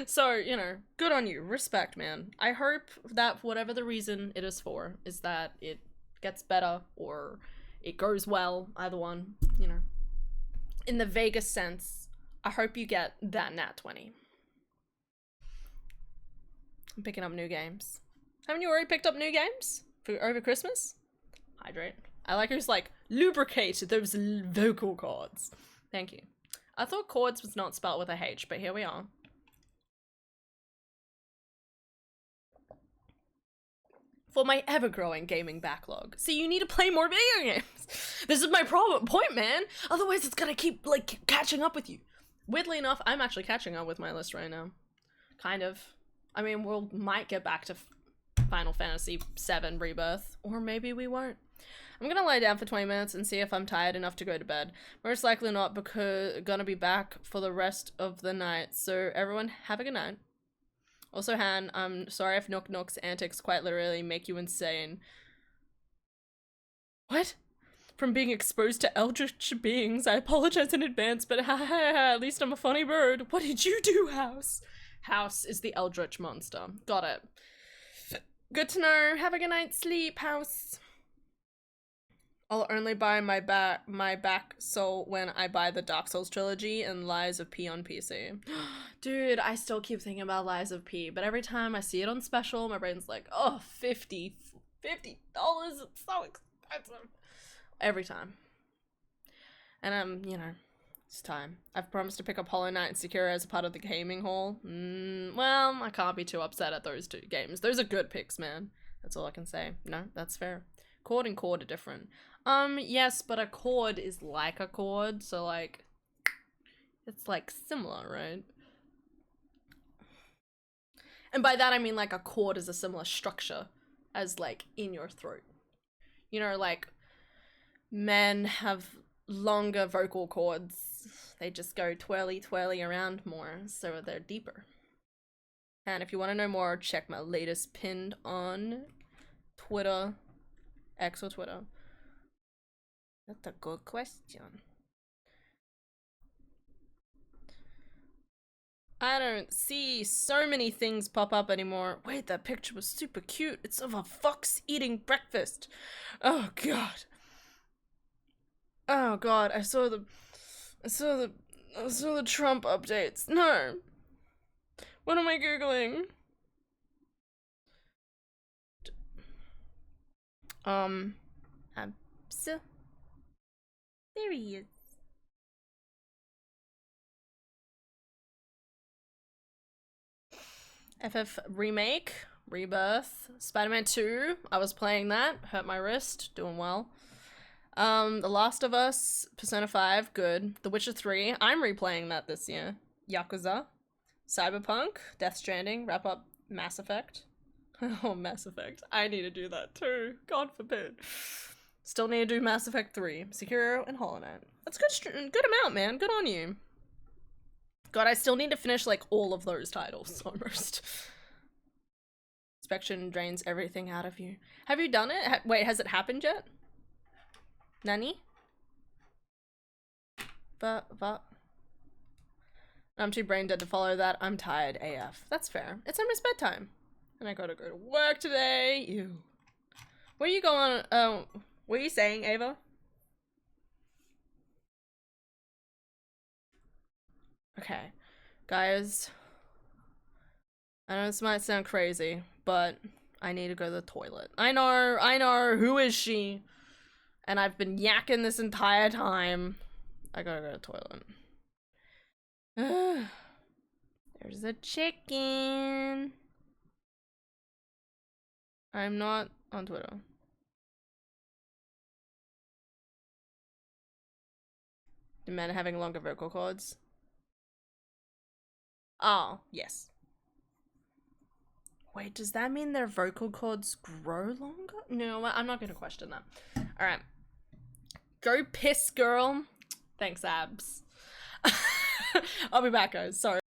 S1: So, you know, good on you. Respect, man. I hope that whatever the reason it is for, is that it gets better or it goes well, either one, you know. In the vaguest sense, I hope you get that nat 20. I'm picking up new games. Haven't you already picked up new games for over Christmas? Hydrate. I like who's like, lubricate those vocal cords. Thank you. I thought chords was not spelled with a H, but here we are. For my ever-growing gaming backlog. So you need to play more video games. This is my point, man. Otherwise it's gonna keep, like, catching up with you. Weirdly enough, I'm actually catching up with my list right now. Kind of. I mean, might get back to Final Fantasy VII Rebirth. Or maybe we won't. I'm gonna lie down for 20 minutes and see if I'm tired enough to go to bed. Most likely not, because gonna be back for the rest of the night. So everyone, have a good night. Also, Han, I'm sorry if Nook Nook's antics quite literally make you insane. What? From being exposed to eldritch beings, I apologize in advance, but at least I'm a funny bird. What did you do, House? House is the eldritch monster. Got it. Good to know. Have a good night's sleep, House. I'll only buy my back soul when I buy the Dark Souls trilogy and Lies of P on PC. Dude, I still keep thinking about Lies of P, but every time I see it on special, my brain's like, oh, $50. It's so expensive. Every time. And you know, it's time. I've promised to pick up Hollow Knight and Sekiro as a part of the gaming haul. Well, I can't be too upset at those two games. Those are good picks, man. That's all I can say. No, that's fair. Chord and chord are different. Yes, but a chord is like a chord, so like, it's like similar, right? And by that I mean like a chord is a similar structure as like in your throat. You know, like men have longer vocal cords. They just go twirly around more, so they're deeper. And if you want to know more, check my latest pinned on Twitter, X or Twitter. That's a good question. I don't see so many things pop up anymore. Wait, that picture was super cute. It's of a fox eating breakfast. Oh god. Oh god, I saw the Trump updates. No. What am I googling? So there he is. FF Remake, Rebirth, Spider-Man 2, I was playing that, hurt my wrist, doing well. The Last of Us, Persona 5, good. The Witcher 3, I'm replaying that this year. Yakuza, Cyberpunk, Death Stranding, wrap up Mass Effect. Oh, Mass Effect. I need to do that too, God forbid. Still need to do Mass Effect 3, Sekiro, and Hollow Knight. That's good amount, man, good on you. God, I still need to finish, like, all of those titles, almost. Inspection drains everything out of you. Have you done it? Wait, has it happened yet? Nani? But. I'm too brain dead to follow that. I'm tired AF. That's fair. It's almost bedtime. And I gotta go to work today. Ew. Where are you going? What are you saying, Ava? Okay, guys, I know this might sound crazy, but I need to go to the toilet. I know, who is she? And I've been yakking this entire time. I gotta go to the toilet. There's a chicken. I'm not on Twitter. The men having longer vocal cords. Oh, yes. Wait, does that mean their vocal cords grow longer? No, I'm not going to question that. Alright. Go piss, girl. Thanks, abs. I'll be back, guys. Sorry.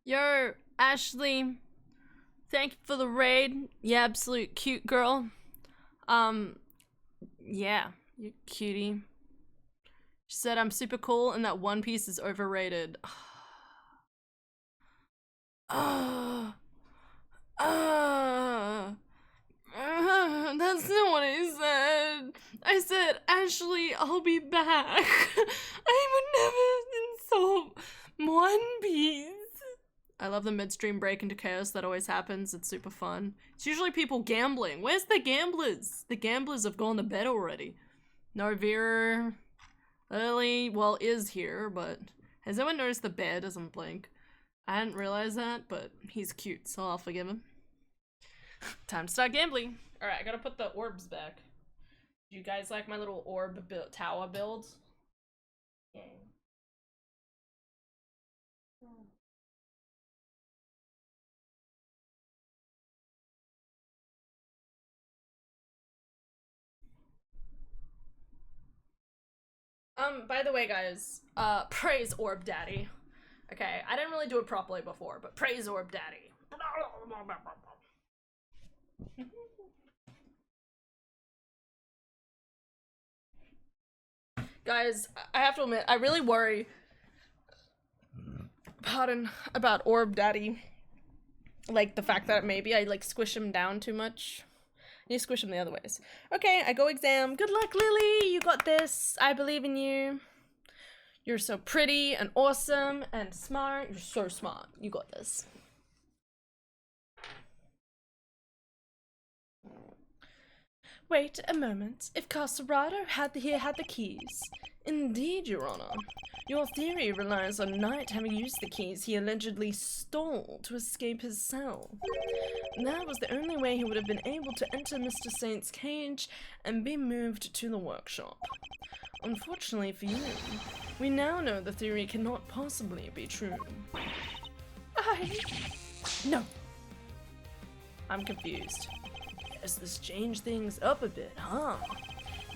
S1: Yo, Ashley. Thank you for the raid. You absolute cute girl. Yeah, you cutie. She said I'm super cool and that One Piece is overrated. That's not what I said. I said, Ashley, I'll be back. I would never insult One Piece. I love the midstream break into chaos that always happens. It's super fun. It's usually people gambling. Where's the gamblers? The gamblers have gone to bed already. Narvir, Lily, well, is here, but has anyone noticed the bed doesn't blink? I hadn't realized that, but he's cute, so I'll forgive him. Time to start gambling. Alright, I gotta put the orbs back. Do you guys like my little orb tower build? Yeah. By the way, guys, praise Orb Daddy. Okay, I didn't really do it properly before, but praise Orb Daddy. Guys, I have to admit, I really worry, about Orb Daddy. Like, the fact that maybe I, like, squish him down too much. You squish him the other ways. Okay, I go exam. Good luck, Lily! You got this. I believe in you. You're so pretty and awesome and smart. You're so smart. You got this. Wait a moment. If Carcerado had the keys. Indeed, Your Honor. Your theory relies on Knight having used the keys he allegedly stole to escape his cell. That was the only way he would have been able to enter Mr. Saint's cage and be moved to the workshop. Unfortunately for you, we now know the theory cannot possibly be true. No. I'm confused. Guess this changed things up a bit, huh?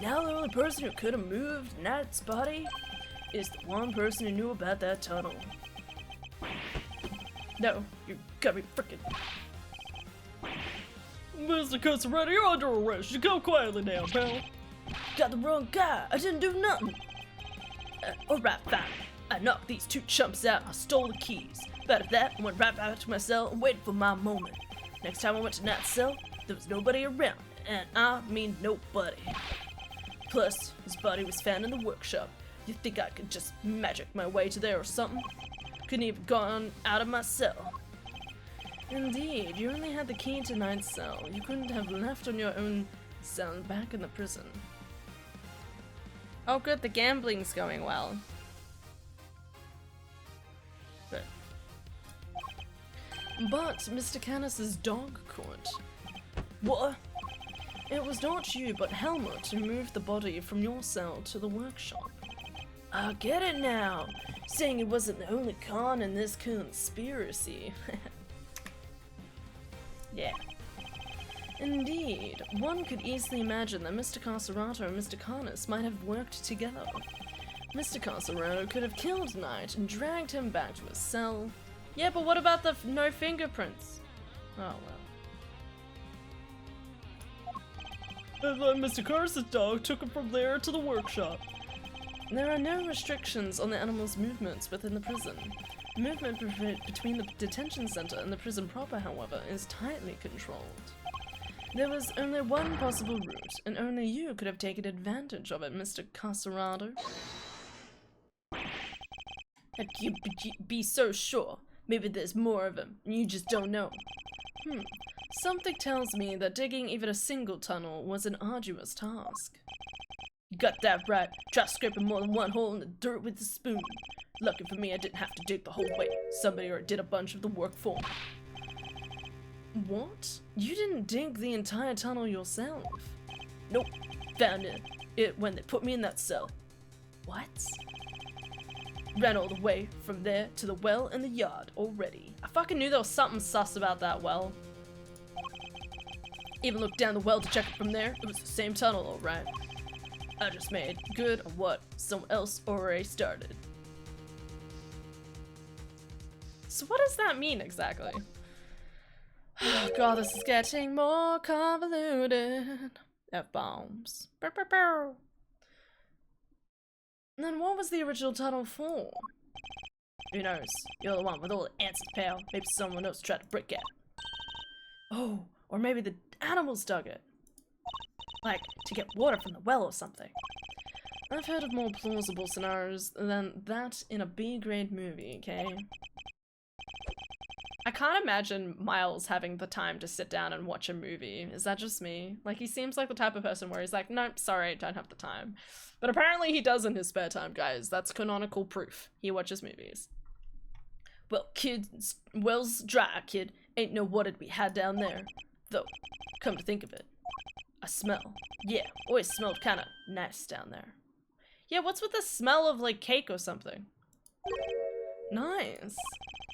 S1: Now the only person who could have moved Knight's body is the one person who knew about that tunnel. No, you gotta be frickin'.
S4: Mr. Carcerado, you're under arrest. You go quietly now, pal.
S3: Got the wrong guy. I didn't do nothing. Alright, fine. I knocked these two chumps out. I stole the keys. But at that, I went right back to my cell and waited for my moment. Next time I went to Knight's cell, there was nobody around. And I mean nobody. Plus, his body was found in the workshop. You think I could just magic my way to there or something? Couldn't even gone out of my cell. Indeed, you only had the key to Knight's cell. You couldn't have left on your own cell back in the prison.
S1: Oh good, the gambling's going well.
S3: Good. But Mr. Canis's dog court. What? It was not you, but Helmut who moved the body from your cell to the workshop. I get it now. Saying it wasn't the only con in this conspiracy. Yeah. Indeed, one could easily imagine that Mr. Carcerado and Mr. Canis might have worked together. Mr. Carcerado could have killed Knight and dragged him back to his cell.
S1: Yeah, but what about the no fingerprints? Oh well.
S4: And then Mr. Carcer's dog took him from there to the workshop.
S3: There are no restrictions on the animal's movements within the prison. Movement between the detention center and the prison proper, however, is tightly controlled. There was only one possible route, and only you could have taken advantage of it, Mr. Carcerado. How could you be so sure? Maybe there's more of them, and you just don't know. Something tells me that digging even a single tunnel was an arduous task. You got that right. Try scraping more than one hole in the dirt with a spoon. Lucky for me, I didn't have to dig the whole way. Somebody already did a bunch of the work for me. What? You didn't dig the entire tunnel yourself? Nope. Found it when they put me in that cell. What? Ran all the way from there to the well in the yard already.
S1: I fucking knew there was something sus about that well.
S3: Even looked down the well to check it from there. It was the same tunnel, alright. I just made good on what someone else already started.
S1: So what does that mean exactly? Oh god, this is getting more convoluted. F-bombs. And then what was the original tunnel for? Who knows? You're the one with all the answers, pal. Maybe someone else tried to brick it. Oh, or maybe the animals dug it. Like, to get water from the well or something. I've heard of more plausible scenarios than that in a B-grade movie, okay? I can't imagine Miles having the time to sit down and watch a movie. Is that just me? Like, he seems like the type of person where he's like, nope, sorry, don't have the time. But apparently he does in his spare time, guys. That's canonical proof. He watches movies. Well, kids, well's dry, kid. Ain't no water to be had down there. Though, come to think of it, a smell. Yeah, always smelled kinda nice down there. Yeah, what's with the smell of, like, cake or something? Nice.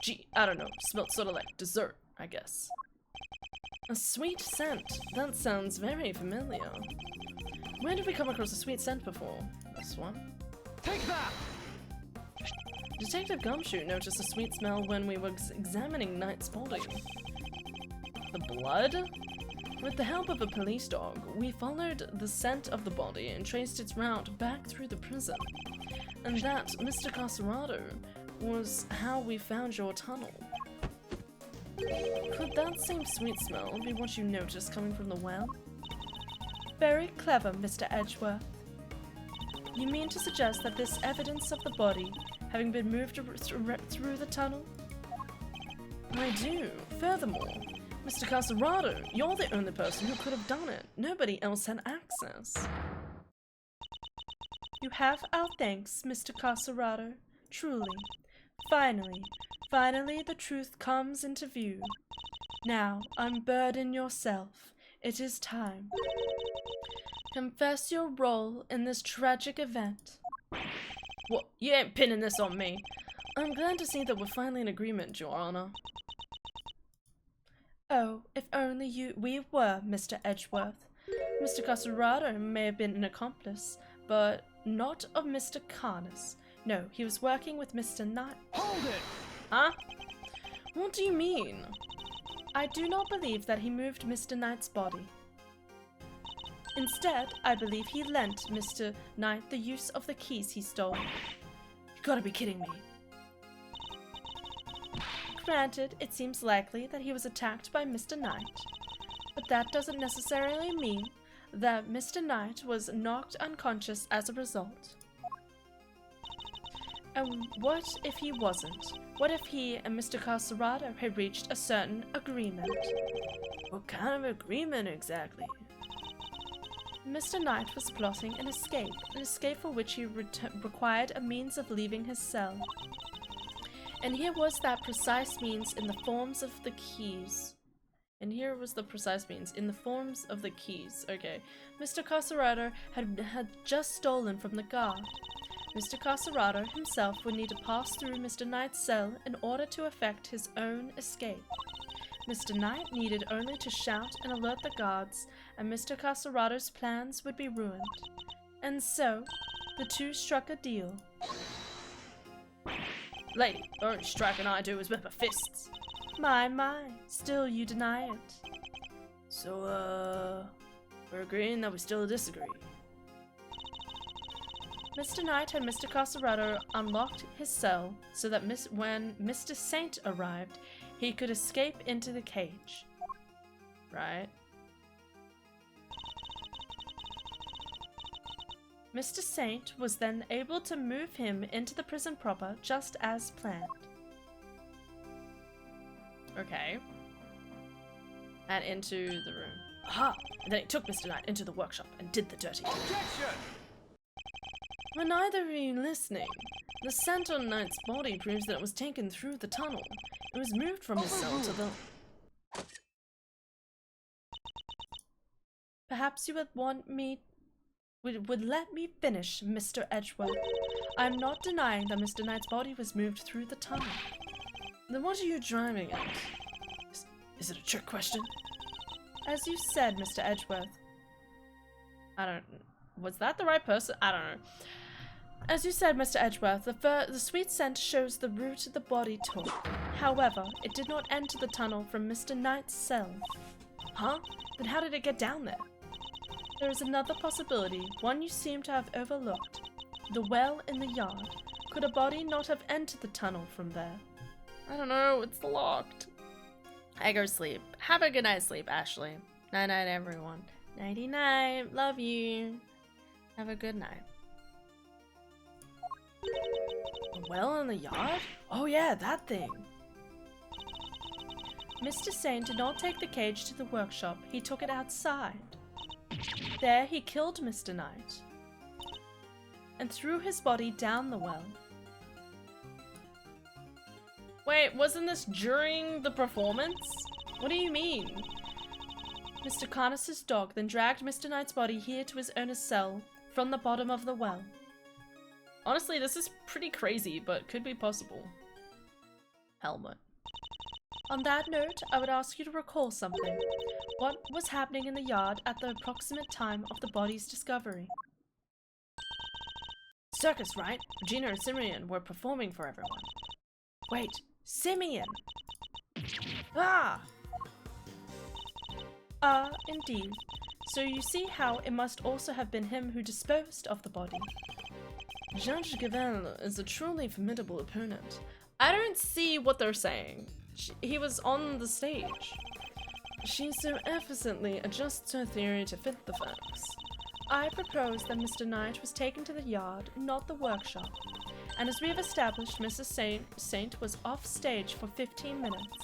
S1: Gee, I don't know. Smelled sort of like dessert, I guess. A sweet scent. That sounds very familiar. Where did we come across a sweet scent before? This one?
S2: Take that!
S1: Detective Gumshoe noticed a sweet smell when we were examining Knight's body. The blood? With the help of a police dog, we followed the scent of the body and traced its route back through the prison. And that, Mr. Caserado, was how we found your tunnel. Could that same sweet smell be what you noticed coming from the well? Very clever, Mr. Edgeworth. You mean to suggest that this evidence of the body having been moved through the tunnel? I do. Furthermore, Mr. Caserado, you're the only person who could have done it. Nobody else had access. You have our thanks, Mr. Caserado. Truly. Finally the truth comes into view. Now, unburden yourself. It is time. Confess your role in this tragic event. What? You ain't pinning this on me. I'm glad to see that we're finally in agreement, Your Honor. Oh, if only we were, Mr. Edgeworth. Mr. Caserado may have been an accomplice, but not of Mr. Carnes. No, he was working with Mr. Knight.
S2: Hold it!
S1: Huh? What do you mean? I do not believe that he moved Mr. Knight's body. Instead, I believe he lent Mr. Knight the use of the keys he stole. You gotta be kidding me. Granted, it seems likely that he was attacked by Mr. Knight, but that doesn't necessarily mean that Mr. Knight was knocked unconscious as a result. And what if he wasn't? What if he and Mr. Caserado had reached a certain agreement? What kind of agreement exactly? Mr. Knight was plotting an escape for which he required a means of leaving his cell. And here was that precise means in the forms of the keys. Okay. Mr. Caserado had just stolen from the guard. Mr. Caserado himself would need to pass through Mr. Knight's cell in order to effect his own escape. Mr. Knight needed only to shout and alert the guards, and Mr. Caserado's plans would be ruined. And so, the two struck a deal. Lady, the only striking I do is with my fists. My, still you deny it. So, we're agreeing that we still disagree. Mr. Knight and Mr. Caserado unlocked his cell so that when Mr. Saint arrived, he could escape into the cage. Right? Mr. Saint was then able to move him into the prison proper just as planned. Okay. And into the room. Aha! And then he took Mr. Knight into the workshop and did the dirty.
S2: Objection!
S1: Were neither of you listening? The scent on Knight's body proves that it was taken through the tunnel. It was moved from his cell to the... Perhaps you would let me finish, Mr. Edgeworth. I am not denying that Mr. Knight's body was moved through the tunnel. Then what are you driving at? Is it a trick question? As you said, Mr. Edgeworth. Was that the right person? I don't know.
S3: As you said, Mr. Edgeworth, the sweet scent shows the route the body took. However, it did not enter the tunnel from Mr. Knight's cell. Huh? Then how did it get down there? There is another possibility, one you seem to have overlooked. The well in the yard. Could a body not have entered the tunnel from there?
S1: I don't know, it's locked. I go sleep. Have a good night's sleep, Ashley. Night night, everyone. Nighty night. Love you. Have a good night.
S3: A well in the yard? Oh yeah, that thing. Mr. Saint did not take the cage to the workshop, he took it outside. There he killed Mr. Knight and threw his body down the well.
S1: Wait, wasn't this during the performance? What do you mean?
S3: Mr. Carnus's dog then dragged Mr. Knight's body here to his owner's cell from the bottom of the well.
S1: Honestly, this is pretty crazy, but could be possible. Helmet.
S3: On that note, I would ask you to recall something. What was happening in the yard at the approximate time of the body's discovery?
S1: Circus, right? Regina and Simeon were performing for everyone.
S3: Wait, Simeon!
S1: Ah!
S3: Indeed. So you see how it must also have been him who disposed of the body.
S1: Judge Gavel is a truly formidable opponent. I don't see what they're saying. He was on the stage. She so efficiently adjusts her theory to fit the facts.
S3: I propose that Mr. Knight was taken to the yard, not the workshop. And as we have established, Mrs. Saint was off stage for 15 minutes.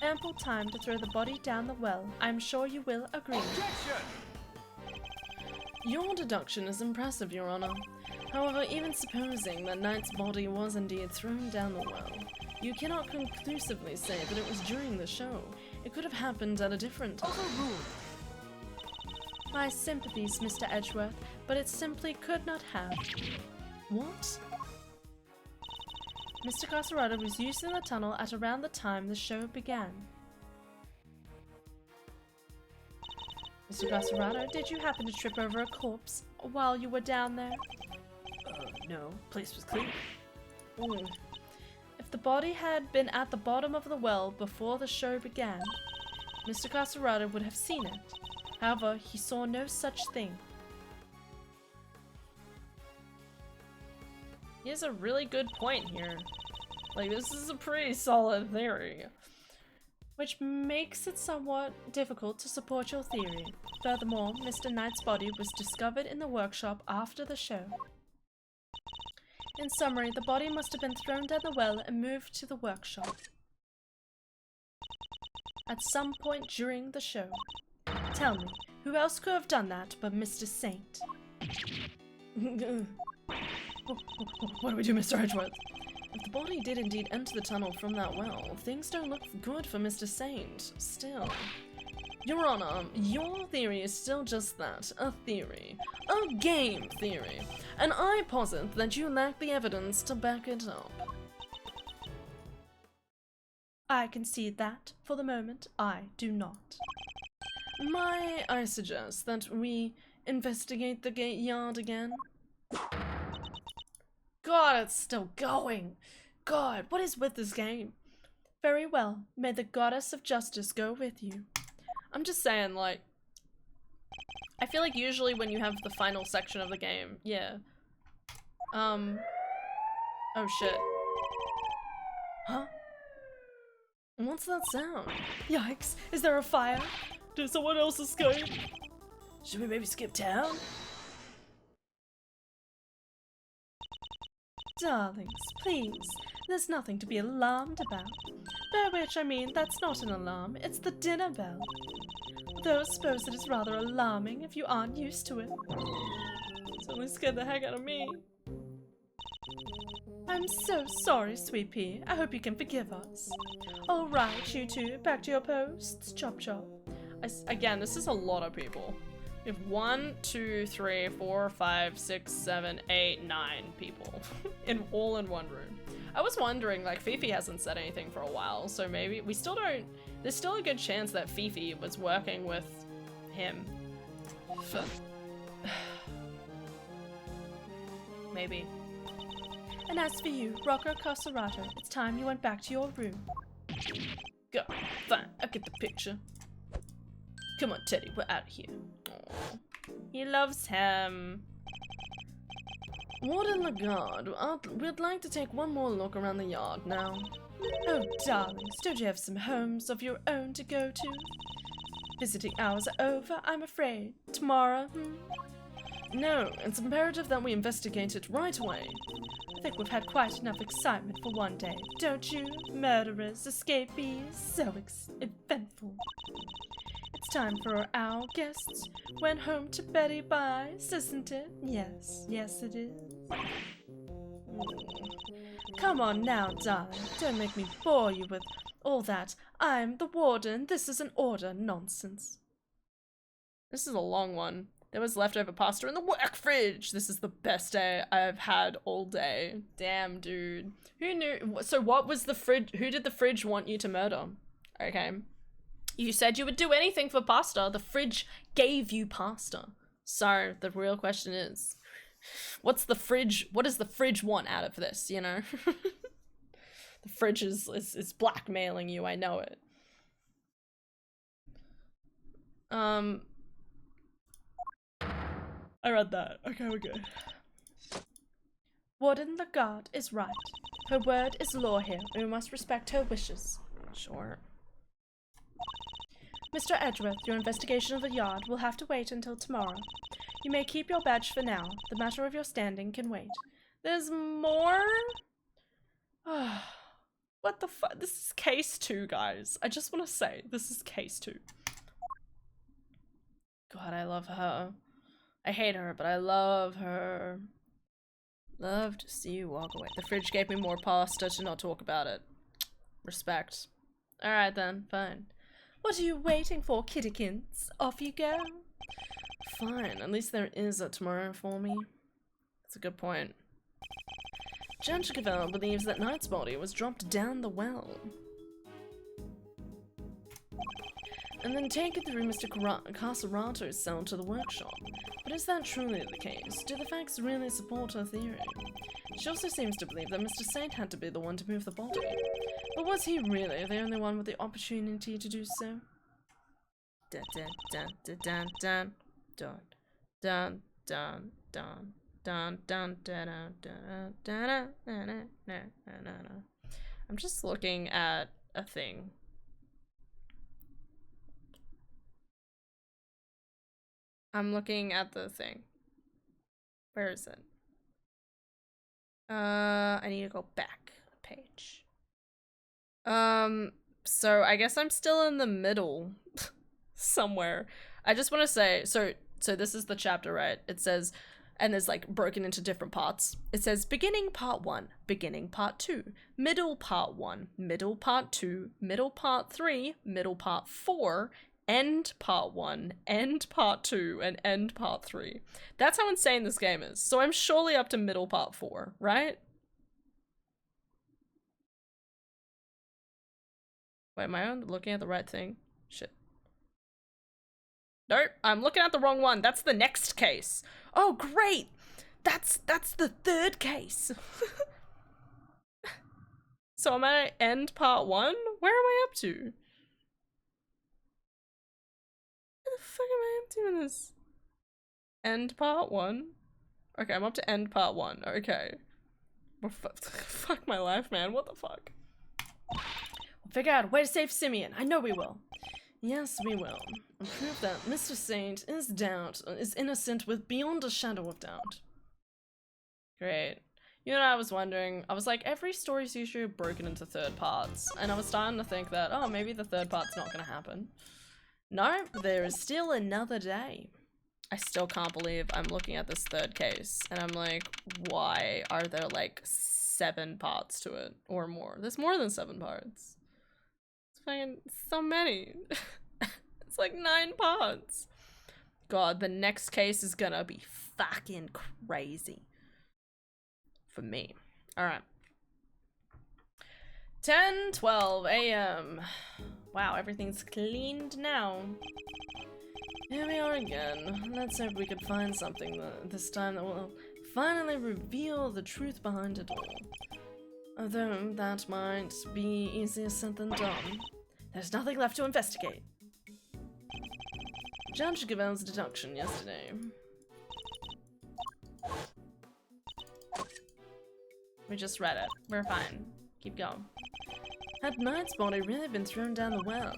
S3: Ample time to throw the body down the well. I'm sure you will agree.
S2: Objection!
S1: Your deduction is impressive, Your Honor. However, even supposing that Knight's body was indeed thrown down the well, you cannot conclusively say that it was during the show. It could have happened at a different time.
S2: Overruled.
S3: My sympathies, Mr. Edgeworth, but it simply could not have.
S1: What?
S3: Mr. Caserado was used in the tunnel at around the time the show began. Mr. Caserado, did you happen to trip over a corpse while you were down there?
S1: No. Place was clean.
S3: If the body had been at the bottom of the well before the show began, Mr. Caserado would have seen it. However, he saw no such thing.
S1: He has a really good point here. Like, this is a pretty solid theory.
S3: Which makes it somewhat difficult to support your theory. Furthermore, Mr. Knight's body was discovered in the workshop after the show. In summary, the body must have been thrown down the well and moved to the workshop at some point during the show. Tell me, who else could have done that but Mr. Saint?
S1: What do we do, Mr. Edgeworth? If the body did indeed enter the tunnel from that well, things don't look good for Mr. Saint. Still. Your Honor, your theory is still just that, a theory. A game theory. And I posit that you lack the evidence to back it up.
S3: I concede that, for the moment, I do not.
S1: I suggest that we investigate the gate yard again. God, it's still going. God, what is with this game?
S3: Very well. May the goddess of justice go with you.
S1: I'm just saying, like, I feel like usually when you have the final section of the game, yeah. Oh shit. Huh? What's that sound?
S3: Yikes, is there a fire?
S4: Did someone else escape?
S1: Should we maybe skip town?
S3: Darlings, please. There's nothing to be alarmed about. By which I mean that's not an alarm, it's the dinner bell. Though I suppose it is rather alarming if you aren't used to it.
S1: It's only scared the heck out of me.
S3: I'm so sorry, Sweet Pea. I hope you can forgive us. Alright, you two, back to your posts. Chop chop.
S1: Again, this is a lot of people. We have 1, 2, 3, 4, 5, 6, 7, 8, 9 people. all in one room. I was wondering, like, Fifi hasn't said anything for a while, so maybe we still don't. There's still a good chance that Fifi was working with him. Maybe.
S3: And as for you, Rocco Carcerato, it's time you went back to your room.
S1: Go. Fine, I get the picture. Come on, Teddy, we're out of here. Aww. He loves him. Warden Lagarde, we'd like to take one more look around the yard now.
S3: Oh, darlings, don't you have some homes of your own to go to? Visiting hours are over, I'm afraid. Tomorrow,
S1: No, it's imperative that we investigate it right away.
S3: I think we've had quite enough excitement for one day, don't you? Murderers, escapees, so eventful. It's time for our guests. Went home to Betty Bye's, isn't it? Yes, yes it is. Come on now, darling. Don't make me bore you with all that I'm the warden, this is an order nonsense.
S1: This is a long one. There was leftover pasta in the work fridge. This is the best day I've had all day. Damn, dude. Who knew? So what was the fridge? Who did the fridge want you to murder? Okay. You said you would do anything for pasta. The fridge gave you pasta. So the real question is, what does the fridge want out of this, you know? The fridge is blackmailing you, I know it.
S4: I read that. Okay, we're good.
S3: Warden Lagarde is right. Her word is law here, and we must respect her wishes.
S1: Sure.
S3: Mr. Edgeworth, your investigation of the yard will have to wait until tomorrow. You may keep your badge for now. The matter of your standing can wait.
S1: There's more? What the fuck? This is case 2, guys. I just want to say, this is case 2. God, I love her. I hate her, but I love her. Love to see you walk away. The fridge gave me more pasta to not talk about it. Respect. Alright then, fine.
S3: What are you waiting for, kittykins? Off you go.
S1: Fine, at least there is a tomorrow for me. That's a good point. Judge Gavel believes that Knight's body was dropped down the well. And then taken through Mr. Carcerato's cell to the workshop. But is that truly the case? Do the facts really support her theory? She also seems to believe that Mr. Saint had to be the one to move the body. But was he really the only one with the opportunity to do so? Dun dun dun dun dun dun dun dun dun dun dun dun dun dun. I'm just looking at a thing. I'm looking at the thing. Where is it? I need to go back a page. So I guess I'm still in the middle somewhere. I just want to say, so this is the chapter, right? It says, and there's like broken into different parts. It says beginning part 1, beginning part 2, middle part 1, middle part 2, middle part 3, middle part 4, end part 1, end part 2, and end part 3. That's how insane this game is. So I'm surely up to middle part 4, right? Wait, am I looking at the right thing? Shit. Nope, I'm looking at the wrong one. That's the next case. Oh, great! That's the third case. So am I end part 1? Where am I up to? Where the fuck am I up to in this? End part 1? Okay, I'm up to end part 1. Okay. Well, fuck my life, man. What the fuck?
S3: We'll figure out a way to save Simeon. I know we will.
S1: Yes, we will. And prove that Mr. Saint is innocent with beyond a shadow of doubt. Great. You know what I was wondering? I was like, every story's usually broken into third parts, and I was starting to think that, oh, maybe the third part's not gonna happen. No, there is still another day. I still can't believe I'm looking at this third case, and I'm like, why are there like 7 parts to it, or more? There's more than 7 parts. It's fucking so many. It's like 9 parts. God, the next case is gonna be fucking crazy. For me. Alright. 10:12 a.m. Wow, everything's cleaned now. Here we are again. Let's hope we could find something this time that will finally reveal the truth behind it all. Although that might be easier said than done. There's nothing left to investigate. Judge Gavel's deduction yesterday. We just read it. We're fine. Keep going. Had Knight's body really been thrown down the well?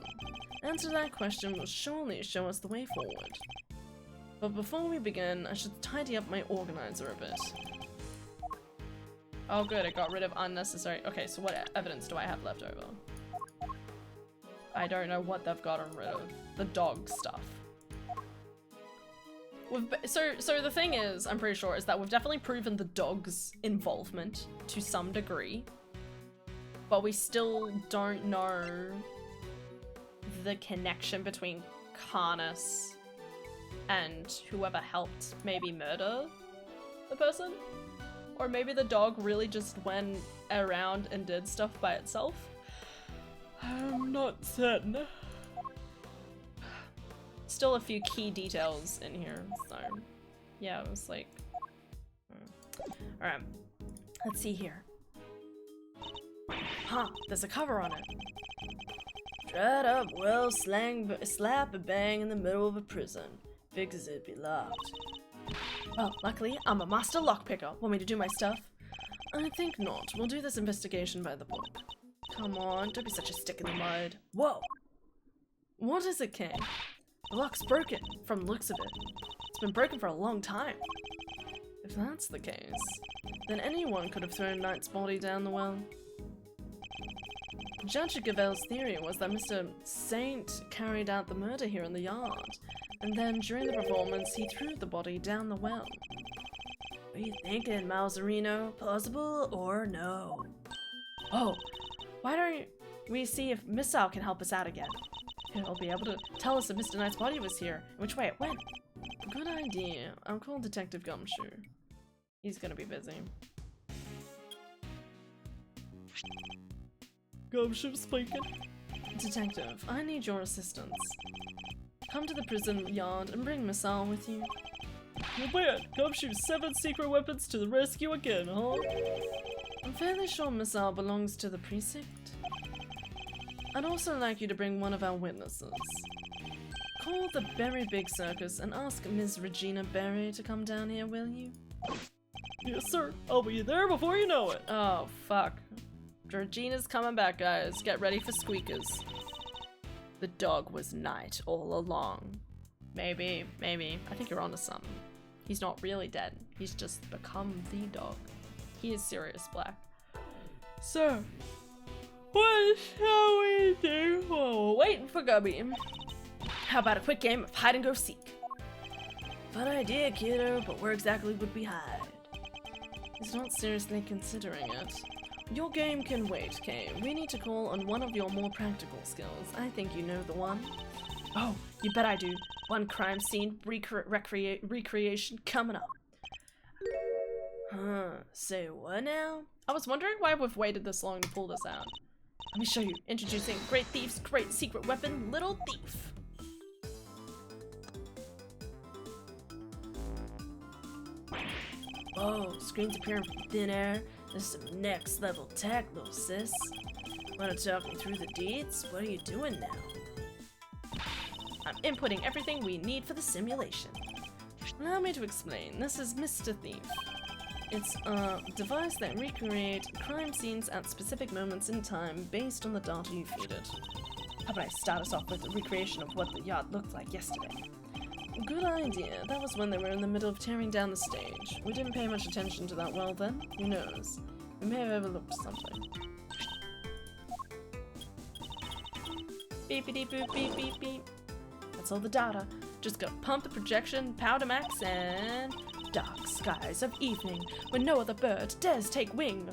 S1: Answer to that question will surely show us the way forward. But before we begin, I should tidy up my organizer a bit. Oh good, it got rid of unnecessary— okay, so what evidence do I have left over? I don't know what they've gotten rid of. The dog stuff. So the thing is, I'm pretty sure, is that we've definitely proven the dog's involvement to some degree. But we still don't know the connection between Carnus and whoever helped maybe murder the person. Or maybe the dog really just went around and did stuff by itself. I'm not certain. Still a few key details in here, so yeah, it was like... Alright, let's see here. Huh, there's a cover on it. Dried up well slap a bang in the middle of a prison. Figures it'd be locked. Oh, luckily, I'm a master lockpicker. Want me to do my stuff? I think not. We'll do this investigation by the book. Come on, don't be such a stick in the mud. Whoa! What is it, Kay? The lock's broken, from the looks of it. It's been broken for a long time. If that's the case, then anyone could have thrown Knight's body down the well. Judge Gavel's theory was that Mr. Saint carried out the murder here in the yard, and then during the performance he threw the body down the well. What are you thinking, Mauserino? Plausible or no? Oh, why don't we see if Missile can help us out again? He'll be able to tell us if Mr. Knight's body was here, and which way it went. Good idea. I'll call Detective Gumshoe. He's gonna be busy.
S4: Gumshoe speaking.
S1: Detective, I need your assistance. Come to the prison yard and bring Missile with you.
S4: You bet! Gumshoe's 7 secret weapons to the rescue again, huh?
S1: I'm fairly sure Missile belongs to the precinct. I'd also like you to bring one of our witnesses. Call the Berry Big Circus and ask Ms. Regina Berry to come down here, will you?
S4: Yes, sir. I'll be there before you know it.
S1: Oh, fuck. Regina's coming back, guys. Get ready for squeakers. The dog was Knight all along. Maybe. I think you're onto something. He's not really dead. He's just become the dog. He is Sirius Black. So, what shall we do? Oh, we're waiting for Gubby. How about a quick game of hide and go seek? Fun idea, kiddo, but where exactly would we hide? He's not seriously considering it. Your game can wait, Kay. We need to call on one of your more practical skills. I think you know the one. Oh, you bet I do. One crime scene recreation coming up. Huh, say what now? I was wondering why we've waited this long to pull this out. Let me show you. Introducing Great Thief's great secret weapon, Little Thief. Oh, screens appearing from thin air. This is some next level tech, little sis. Wanna talk me through the deeds? What are you doing now? I'm inputting everything we need for the simulation. Allow me to explain. This is Mr. Thief. It's a device that recreates crime scenes at specific moments in time based on the data you feed it. How about I start us off with a recreation of what the yard looked like yesterday? Good idea. That was when they were in the middle of tearing down the stage. We didn't pay much attention to that well then. Who knows? We may have overlooked something. Beepity boop beep beep beep. That's all the data. Just go pump the projection, powder max, and dark skies of evening when no other bird dares take wing.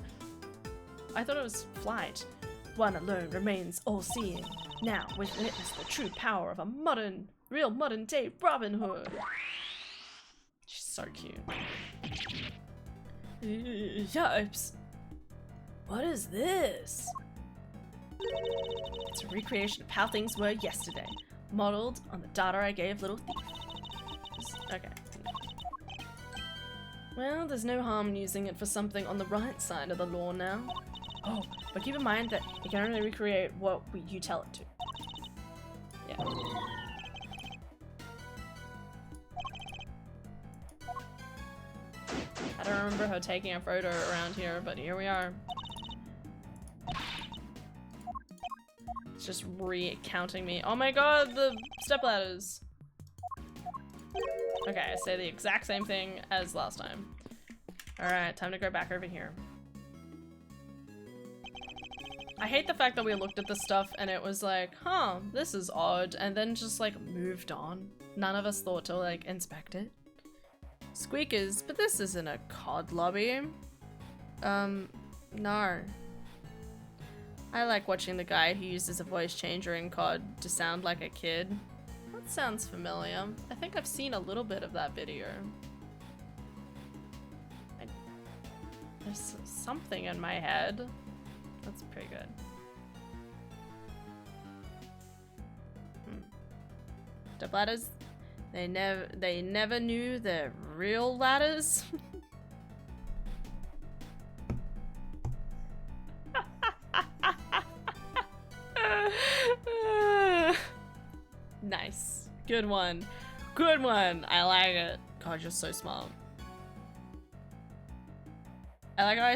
S1: I thought it was flight. One alone remains all-seeing. Now we witness the true power of a real modern day Robin Hood. She's so cute. Yipes. What is this? It's a recreation of how things were yesterday, modeled on the data I gave Little Thief. Okay. Well, there's no harm in using it for something on the right side of the law now. Oh, but keep in mind that it can only recreate what you tell it to. Yeah. I don't remember her taking a photo around here, but here we are. It's just recounting me. Oh my god, the stepladders! Okay, I say the exact same thing as last time. Alright, time to go back over here. I hate the fact that we looked at this stuff and it was like, huh, this is odd, and then just like moved on. None of us thought to like inspect it. Squeakers, but this isn't a COD lobby. No. I like watching the guy who uses a voice changer in COD to sound like a kid. That sounds familiar. I think I've seen a little bit of that video. There's something in my head. That's pretty good. Step ladders. They never knew the real ladders. Nice. Good one. Good one. I like it. God, you're so smart. I like how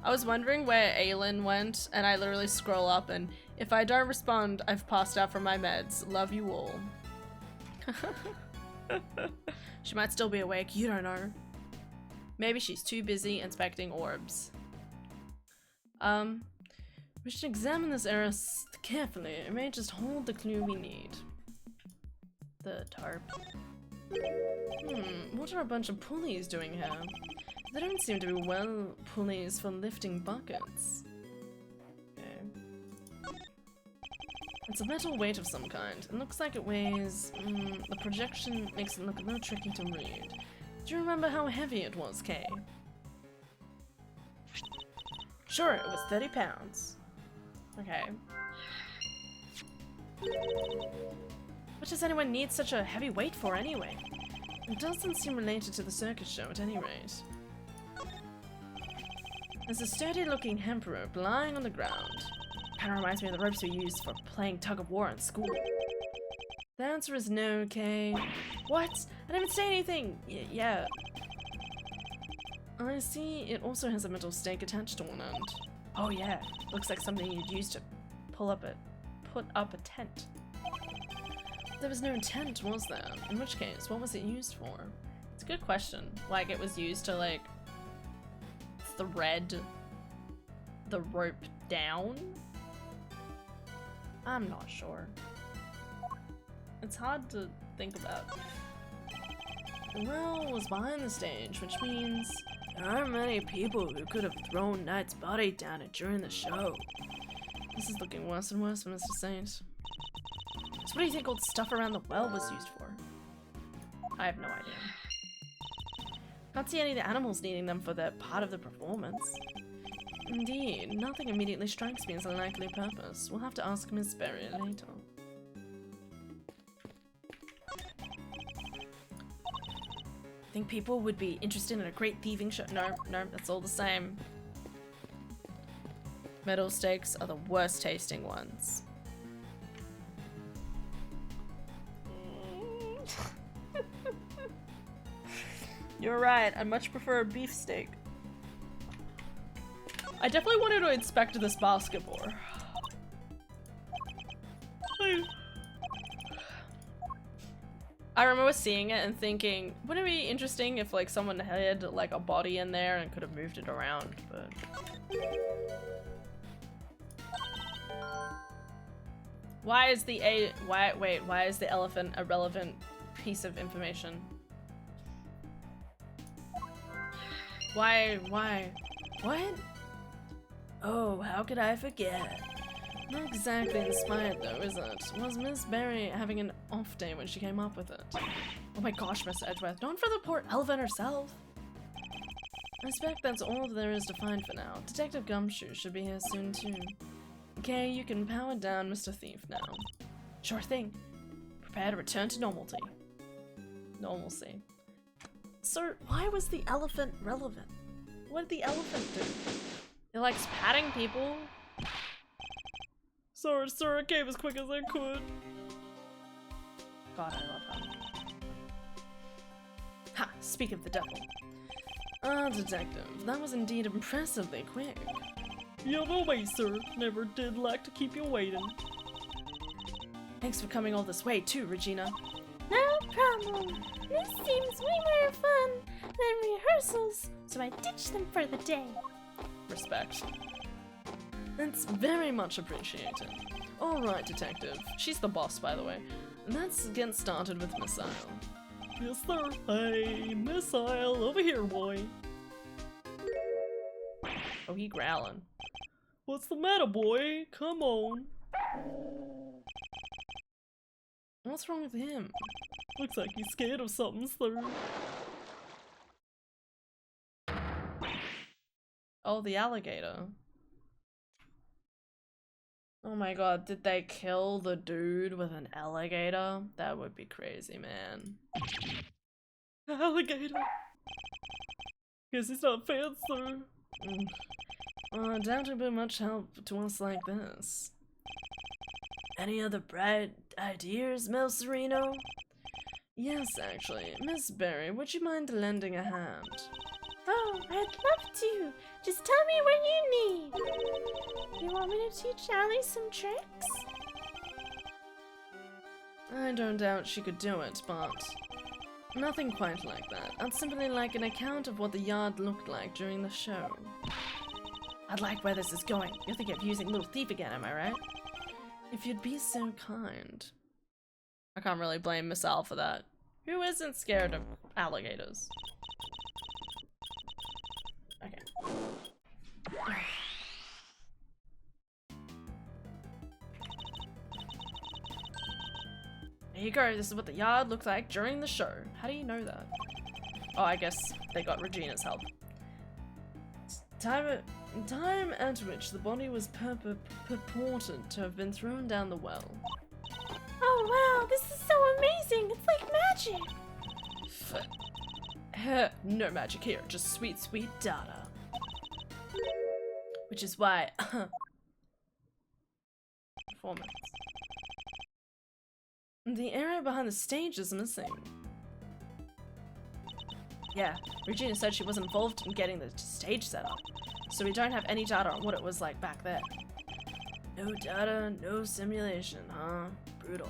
S1: I was wondering where Aylin went, and I literally scroll up, and if I don't respond, I've passed out from my meds. Love you all. She might still be awake, you don't know. Maybe she's too busy inspecting orbs. We should examine this area carefully. It may just hold the clue we need. The tarp. What are a bunch of pulleys doing here? They don't seem to be pulleys for lifting buckets. Okay. It's a metal weight of some kind. It looks like it weighs... the projection makes it look a little tricky to read. Do you remember how heavy it was, Kay? Sure, it was 30 pounds. Okay. What does anyone need such a heavy weight for anyway? It doesn't seem related to the circus show at any rate. There's a sturdy-looking hemp rope lying on the ground. Kinda reminds me of the ropes we used for playing tug-of-war in school. The answer is no, Kay. What? I didn't say anything! Yeah. I see it also has a metal stake attached to one end. Oh yeah, looks like something you'd use to put up a tent. There was no tent, was there? In which case, what was it used for? It's a good question. Like, it was used to, like, thread the rope down? I'm not sure. It's hard to think about. The well was behind the stage, which means there aren't many people who could have thrown Knight's body down it during the show. This is looking worse and worse for Mr. Saint. So what do you think all the stuff around the well was used for? I have no idea. Can't see any of the animals needing them for their part of the performance. Indeed, nothing immediately strikes me as a likely purpose. We'll have to ask Miss Berry later. Think people would be interested in a great thieving show? No, that's all the same. Metal stakes are the worst tasting ones. You're right, I much prefer a beef steak. I definitely wanted to inspect this basketball. I remember seeing it and thinking, wouldn't it be interesting if like someone had like a body in there and could have moved it around, but... Why is the why is the elephant a relevant piece of information? Why? What? Oh, how could I forget? Not exactly inspired though, is it? Was Miss Berry having an off day when she came up with it? Oh my gosh, Miss Edgeworth, not for the poor elephant herself! I suspect that's all there is to find for now. Detective Gumshoe should be here soon too. Okay, you can power down Mr. Thief now. Sure thing. Prepare to return to normalcy. So why was the elephant relevant? What did the elephant do? It likes patting people.
S4: Sorry, sir, I came as quick as I could.
S1: God, I love her. Ha! Speak of the devil. Ah, detective, that was indeed impressively quick.
S4: Yeah, no way, sir. Never did like to keep you waiting.
S1: Thanks for coming all this way too, Regina.
S3: No problem. This seems way more fun than rehearsals, so I ditched them for the day.
S1: Respect. That's very much appreciated. Alright, detective. She's the boss, by the way. Let's get started with Missile.
S4: Yes, sir. Hey, missile, over here, boy.
S1: Oh, he growling.
S4: What's the matter, boy? Come on.
S1: What's wrong with him?
S4: Looks like he's scared of something, sir.
S1: Oh, the alligator. Oh my god, did they kill the dude with an alligator? That would be crazy, man.
S4: Alligator. Guess he's not fair, sir.
S1: I doubt it'd be much help to us like this. Any other bright ideas, Mel Sereno? Yes, actually. Miss Berry, would you mind lending a hand?
S3: Oh, I'd love to. Just tell me what you need. You want me to teach Allie some tricks?
S1: I don't doubt she could do it, but nothing quite like that. I'd simply like an account of what the yard looked like during the show. I'd like where this is going. You're thinking of using Little Thief again, am I right? If you'd be so kind. I can't really blame Miss Al for that. Who isn't scared of alligators? Okay. There you go, this is what the yard looked like during the show. How do you know that? Oh, I guess they got Regina's help. Time at which the body was purported to have been thrown down the well.
S3: Oh wow, this is so amazing. It's like magic.
S1: No magic here, just sweet, sweet data. Which is why... Performance. The area behind the stage is missing. Yeah, Regina said she wasn't involved in getting the stage set up, so we don't have any data on what it was like back there. No data, no simulation, huh? Brutal.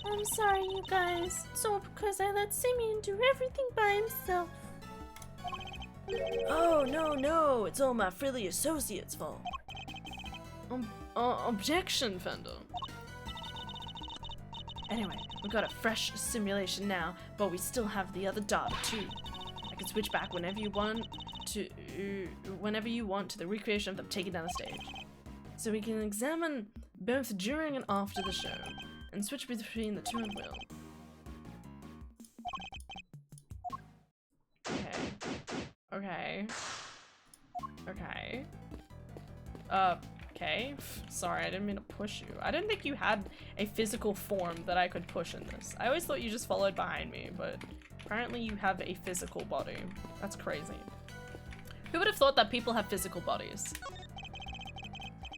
S3: I'm sorry, you guys. It's all because I let Simeon do everything by himself.
S1: Oh, no, it's all my frilly associates' fault. Objection, Fender. Anyway, we've got a fresh simulation now, but we still have the other data too. I can switch back whenever you want to the recreation of them taking down the stage. So we can examine both during and after the show, and switch between the two at will. Okay. Okay. Sorry, I didn't mean to push you. I didn't think you had a physical form that I could push in this. I always thought you just followed behind me, but apparently you have a physical body. That's crazy. Who would have thought that people have physical bodies?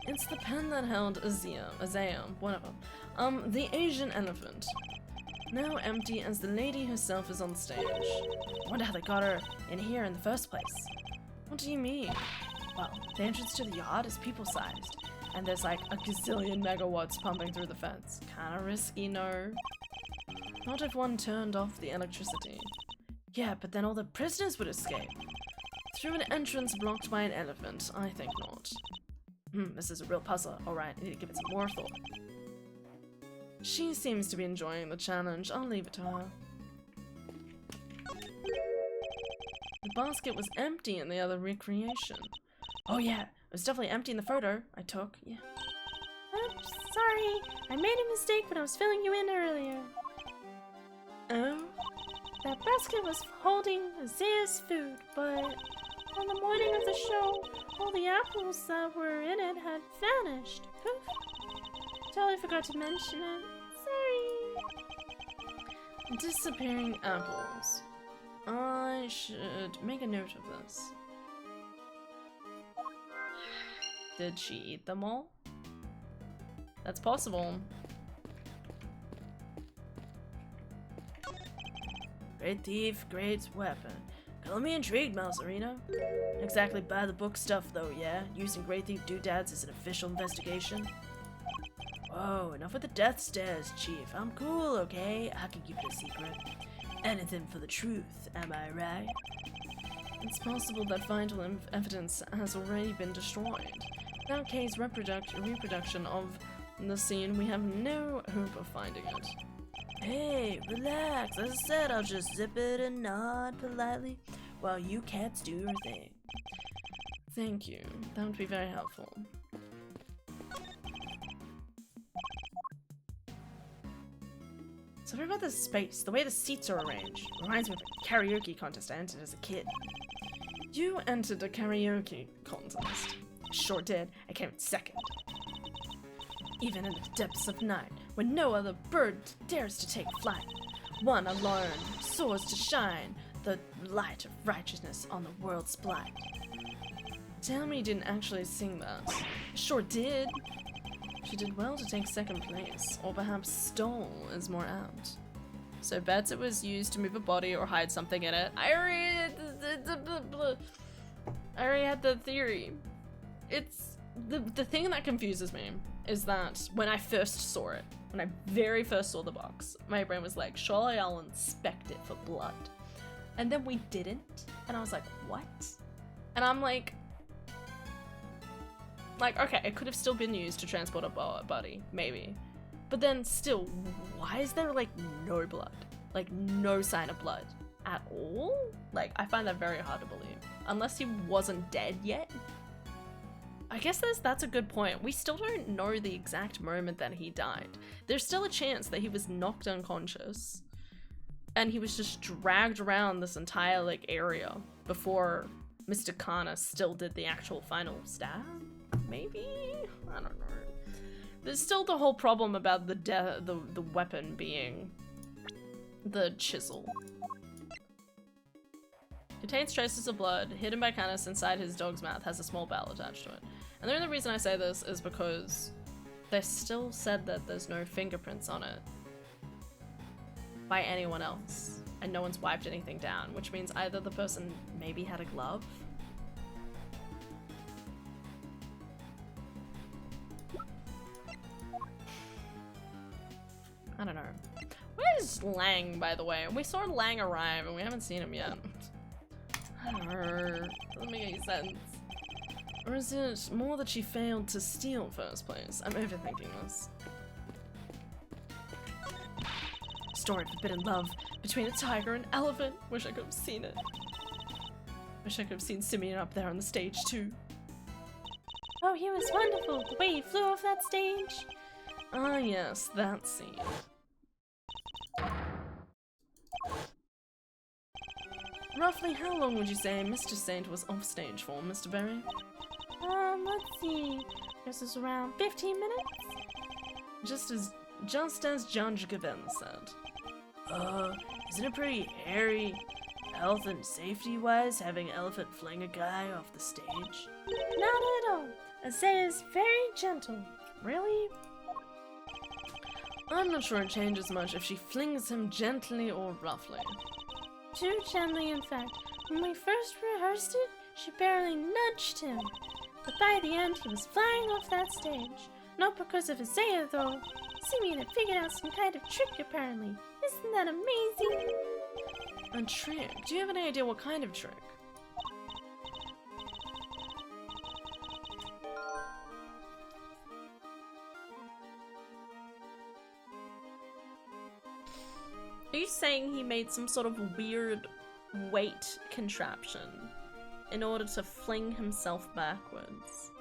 S1: It's the pen that held Azam, one of them. The Asian elephant. Now empty as the lady herself is on stage. Wonder how they got her in here in the first place. What do you mean? Well, the entrance to the yard is people-sized, and there's like a gazillion megawatts pumping through the fence. Kinda risky, no? Not if one turned off the electricity. Yeah, but then all the prisoners would escape. Through an entrance blocked by an elephant, I think not. This is a real puzzler. Alright, I need to give it some more thought. She seems to be enjoying the challenge. I'll leave it to her. The basket was empty in the other recreation. Oh yeah, it was definitely empty in the photo I took. Yeah.
S3: Oops, sorry. I made a mistake when I was filling you in earlier.
S1: Oh?
S3: That basket was holding Isaiah's food, but on the morning of the show, all the apples that were in it had vanished. Poof. Totally forgot to mention it. Sorry.
S1: Disappearing apples. I should make a note of this. Did she eat them all? That's possible. Great thief, great weapon. Color me intrigued, Mouserino. Exactly by the book stuff though, yeah? Using great thief doodads as an official investigation? Whoa, enough with the death stares, Chief. I'm cool, okay? I can keep it a secret. Anything for the truth, am I right? It's possible that vital evidence has already been destroyed. In that case, reproduction of the scene, we have no hope of finding it. Hey, relax. As I said, I'll just zip it and nod politely while you cats do your thing. Thank you. That would be very helpful. Something about this space, the way the seats are arranged, reminds me of a karaoke contest I entered as a kid. You entered a karaoke contest. Sure did. I came in second. Even in the depths of night, when no other bird dares to take flight, one alone soars to shine the light of righteousness on the world's blight. Tell me you didn't actually sing that. Sure did. She did well to take second place, or perhaps stole is more apt. So bets it was used to move a body or hide something in it. I already had the theory. It's the thing that confuses me is that when I first saw it, when I very first saw the box, my brain was like, surely I'll inspect it for blood. And then we didn't, and I was like, what? And I'm like, okay, it could have still been used to transport a body, maybe. But then still, why is there like no blood? Like no sign of blood at all? Like, I find that very hard to believe. Unless he wasn't dead yet. I guess that's a good point. We still don't know the exact moment that he died. There's still a chance that he was knocked unconscious and he was just dragged around this entire like area before Mr. Kana still did the actual final stab. Maybe? I don't know. There's still the whole problem about the weapon being the chisel. Contains traces of blood, hidden by Canis inside his dog's mouth, has a small bell attached to it. And the only reason I say this is because they still said that there's no fingerprints on it by anyone else, and no one's wiped anything down, which means either the person maybe had a glove. I don't know. Where's Lang, by the way? We saw Lang arrive and we haven't seen him yet. I don't know. Doesn't make any sense. Or is it more that she failed to steal first place? I'm overthinking this. Story of forbidden love between a tiger and elephant. Wish I could have seen it. Wish I could have seen Simeon up there on the stage too.
S3: Oh, he was wonderful. The way he flew off that stage.
S1: Ah yes, that scene. Roughly how long would you say Mr. Saint was off stage for, Mr. Berry?
S3: Let's see. This is around 15 minutes?
S1: Just as John Jacobin said. Isn't it pretty hairy, health and safety-wise, having an elephant fling a guy off the stage?
S3: Not at all. Isaiah's very gentle.
S1: Really? I'm not sure it changes much if she flings him gently or roughly.
S3: Too gently, in fact. When we first rehearsed it, she barely nudged him. But by the end, he was flying off that stage. Not because of Isaiah, though. Simeon had figured out some kind of trick, apparently. Isn't that amazing?
S1: A trick? Do you have any idea what kind of trick? Are you saying he made some sort of weird weight contraption in order to fling himself backwards?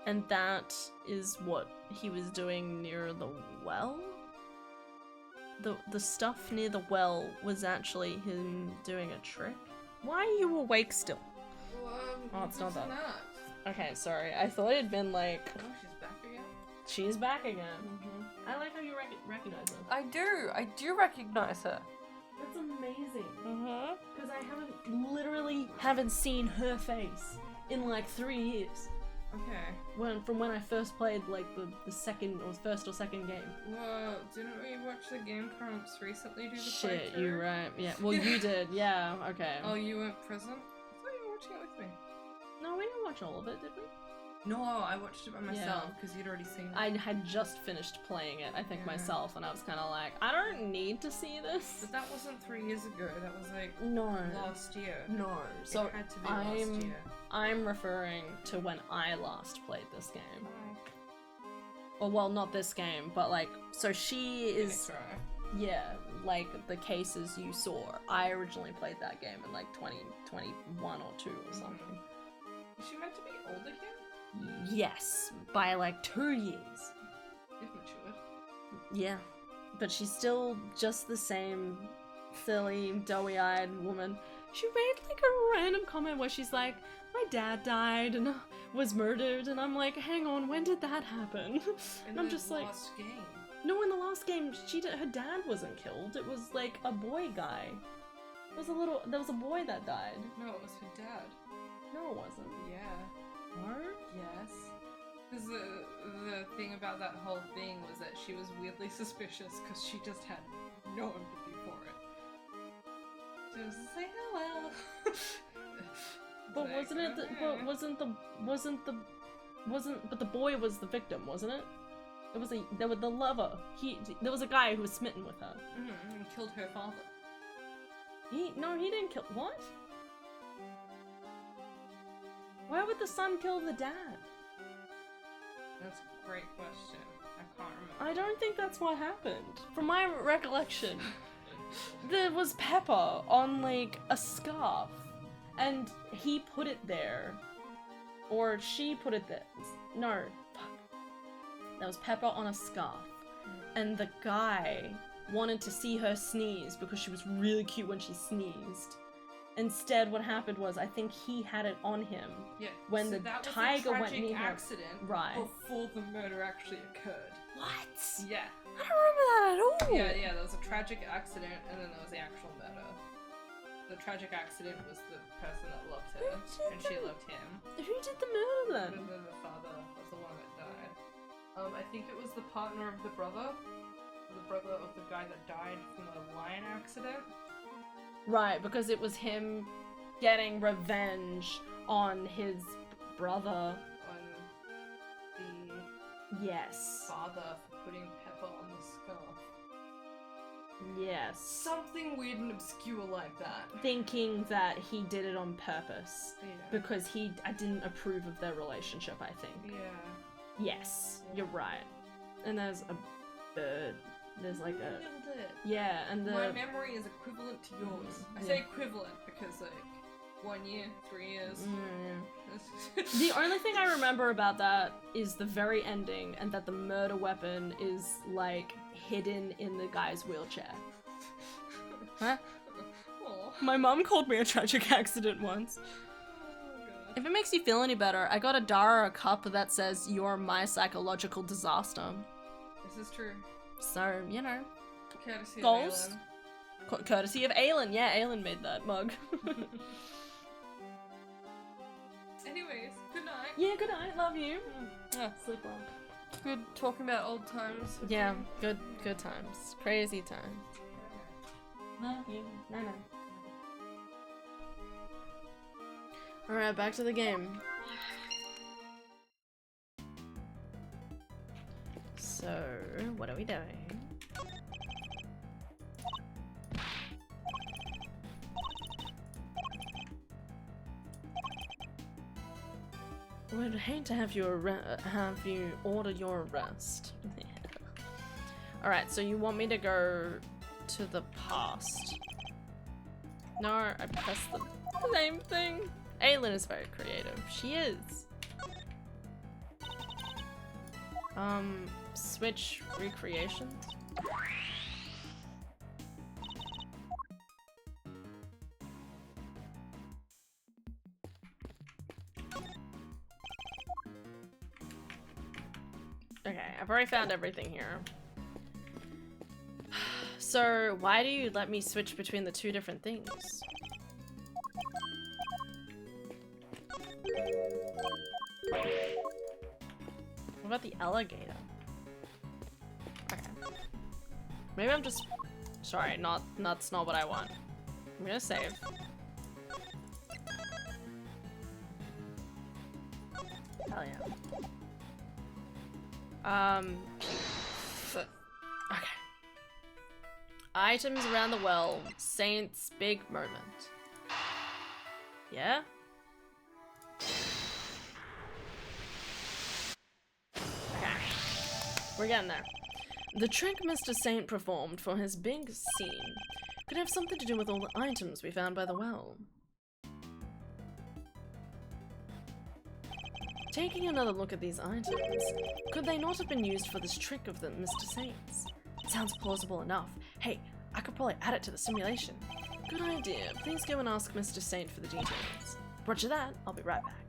S1: And that is what he was doing near the well? The stuff near the well was actually him doing a trick? Why are you awake still? Oh, it's not that. Okay, sorry. I thought it had been like...
S5: Oh, she's back again?
S1: She's back again. I like how you recognize her.
S5: I do recognize her.
S1: That's amazing.
S4: Uh-huh.
S1: Because I literally haven't seen her face in like 3 years.
S3: Okay.
S1: From when I first played like the second or first or second game.
S3: Well, didn't we watch the Game Grumps recently do the
S1: Shit,
S3: playthrough?
S1: you're right. Yeah. Well, you did. Yeah. Okay.
S3: Oh, you weren't present? I thought you were watching it with me.
S1: No, we didn't watch all of it, did we?
S3: No, I watched it by myself because you'd already seen it.
S1: I had just finished playing it, I think,
S3: Yeah.
S1: myself, and I was kind of like, I don't need to see this.
S3: But that wasn't 3 years ago. That was like
S1: No.
S3: last year.
S1: No. So
S3: it had to be last year.
S1: I'm referring to when I last played this game.
S3: Oh.
S1: Or well, not this game, but like, so she is,
S3: Try.
S1: yeah, like the cases you saw. I originally played that game in like 2021 or 2 or something.
S3: Is she meant to be older here?
S1: Yes, by like 2 years.
S3: If matured.
S1: Yeah, but she's still just the same silly, doughy-eyed woman. She made like a random comment where she's like, my dad died and was murdered, and I'm like, hang on, when did that happen? And I'm just like,
S3: last game.
S1: no, in the last game, her dad wasn't killed. It was like a boy guy. There was a boy that died.
S3: No, it was her dad.
S1: No, it wasn't.
S3: Yeah.
S1: What?
S3: Yes. Because the thing about that whole thing was that she was weirdly suspicious because she just had no empathy for it. She was just like, oh well.
S1: But
S3: Like,
S1: wasn't it? But the boy was the victim, wasn't it? There was the lover. There was a guy who was smitten with her.
S3: And killed her father.
S1: He didn't kill. What? Why would the son kill the dad?
S3: That's a great question. I can't remember.
S1: I don't think that's what happened. From my recollection, there was pepper on like a scarf, and he put it there, or she put it there. No, fuck. There was pepper on a scarf, and the guy wanted to see her sneeze because she was really cute when she sneezed. Instead, what happened was, I think he had it on him.
S3: Yeah.
S1: When
S3: so
S1: the
S3: that was
S1: tiger
S3: a
S1: went
S3: tragic
S1: near her.
S3: accident
S1: Right.
S3: before the murder actually occurred.
S1: What?
S3: Yeah.
S1: I don't remember that at all.
S3: Yeah, there was a tragic accident and then there was the actual murder. The tragic accident was the person that loved her, and she loved him.
S1: Who did the murder
S3: And
S1: then?
S3: then the father was the one that died. I think it was the partner of the brother of the guy that died from the lion accident.
S1: Right, because it was him getting revenge on his brother.
S3: On the
S1: Yes.
S3: father for putting pepper on the scarf.
S1: Yes.
S3: Something weird and obscure like that.
S1: Thinking that he did it on purpose.
S3: Yeah.
S1: Because I didn't approve of their relationship, I think.
S3: Yeah.
S1: Yes, you're right. And there's a bird. There's like a...
S3: Nailed it.
S1: Yeah, and
S3: My
S1: the...
S3: memory is equivalent to yours. I
S1: Yeah.
S3: say equivalent because, like, 1 year, 3 years.
S1: The only thing I remember about that is the very ending, and that the murder weapon is, like, hidden in the guy's wheelchair. Huh?
S3: Aw.
S1: My mom called me a tragic accident once.
S3: Oh, God.
S1: If it makes you feel any better, I got a Dara cup that says, "You're my psychological disaster."
S3: This is true.
S1: So, you know.
S3: Courtesy
S1: Goals?
S3: of Aelin.
S1: Courtesy of Aelin. Yeah, Aelin made that mug.
S3: Anyways, good night.
S1: Yeah, good night. Love you. Sleep well.
S3: Good talking about old times.
S1: Yeah, good times. Crazy times. Love you. No. Alright, back to the game. So, what are we doing? Would hate to have you order your arrest. Alright, so you want me to go to the past? No, I pressed the same thing. Aelin is very creative. She is. Switch recreations? Okay, I've already found everything here. So why do you let me switch between the two different things? What about the alligator? Okay. Maybe I'm just... Sorry, that's not what I want. I'm gonna save. Hell yeah. Okay. Items around the well. Saint's big moment. Yeah? Okay. We're getting there. The trick Mr. Saint performed for his big scene could have something to do with all the items we found by the well. Taking another look at these items, could they not have been used for this trick of the Mr. Saint's? It sounds plausible enough. Hey, I could probably add it to the simulation. Good idea. Please go and ask Mr. Saint for the details. Roger that. I'll be right back.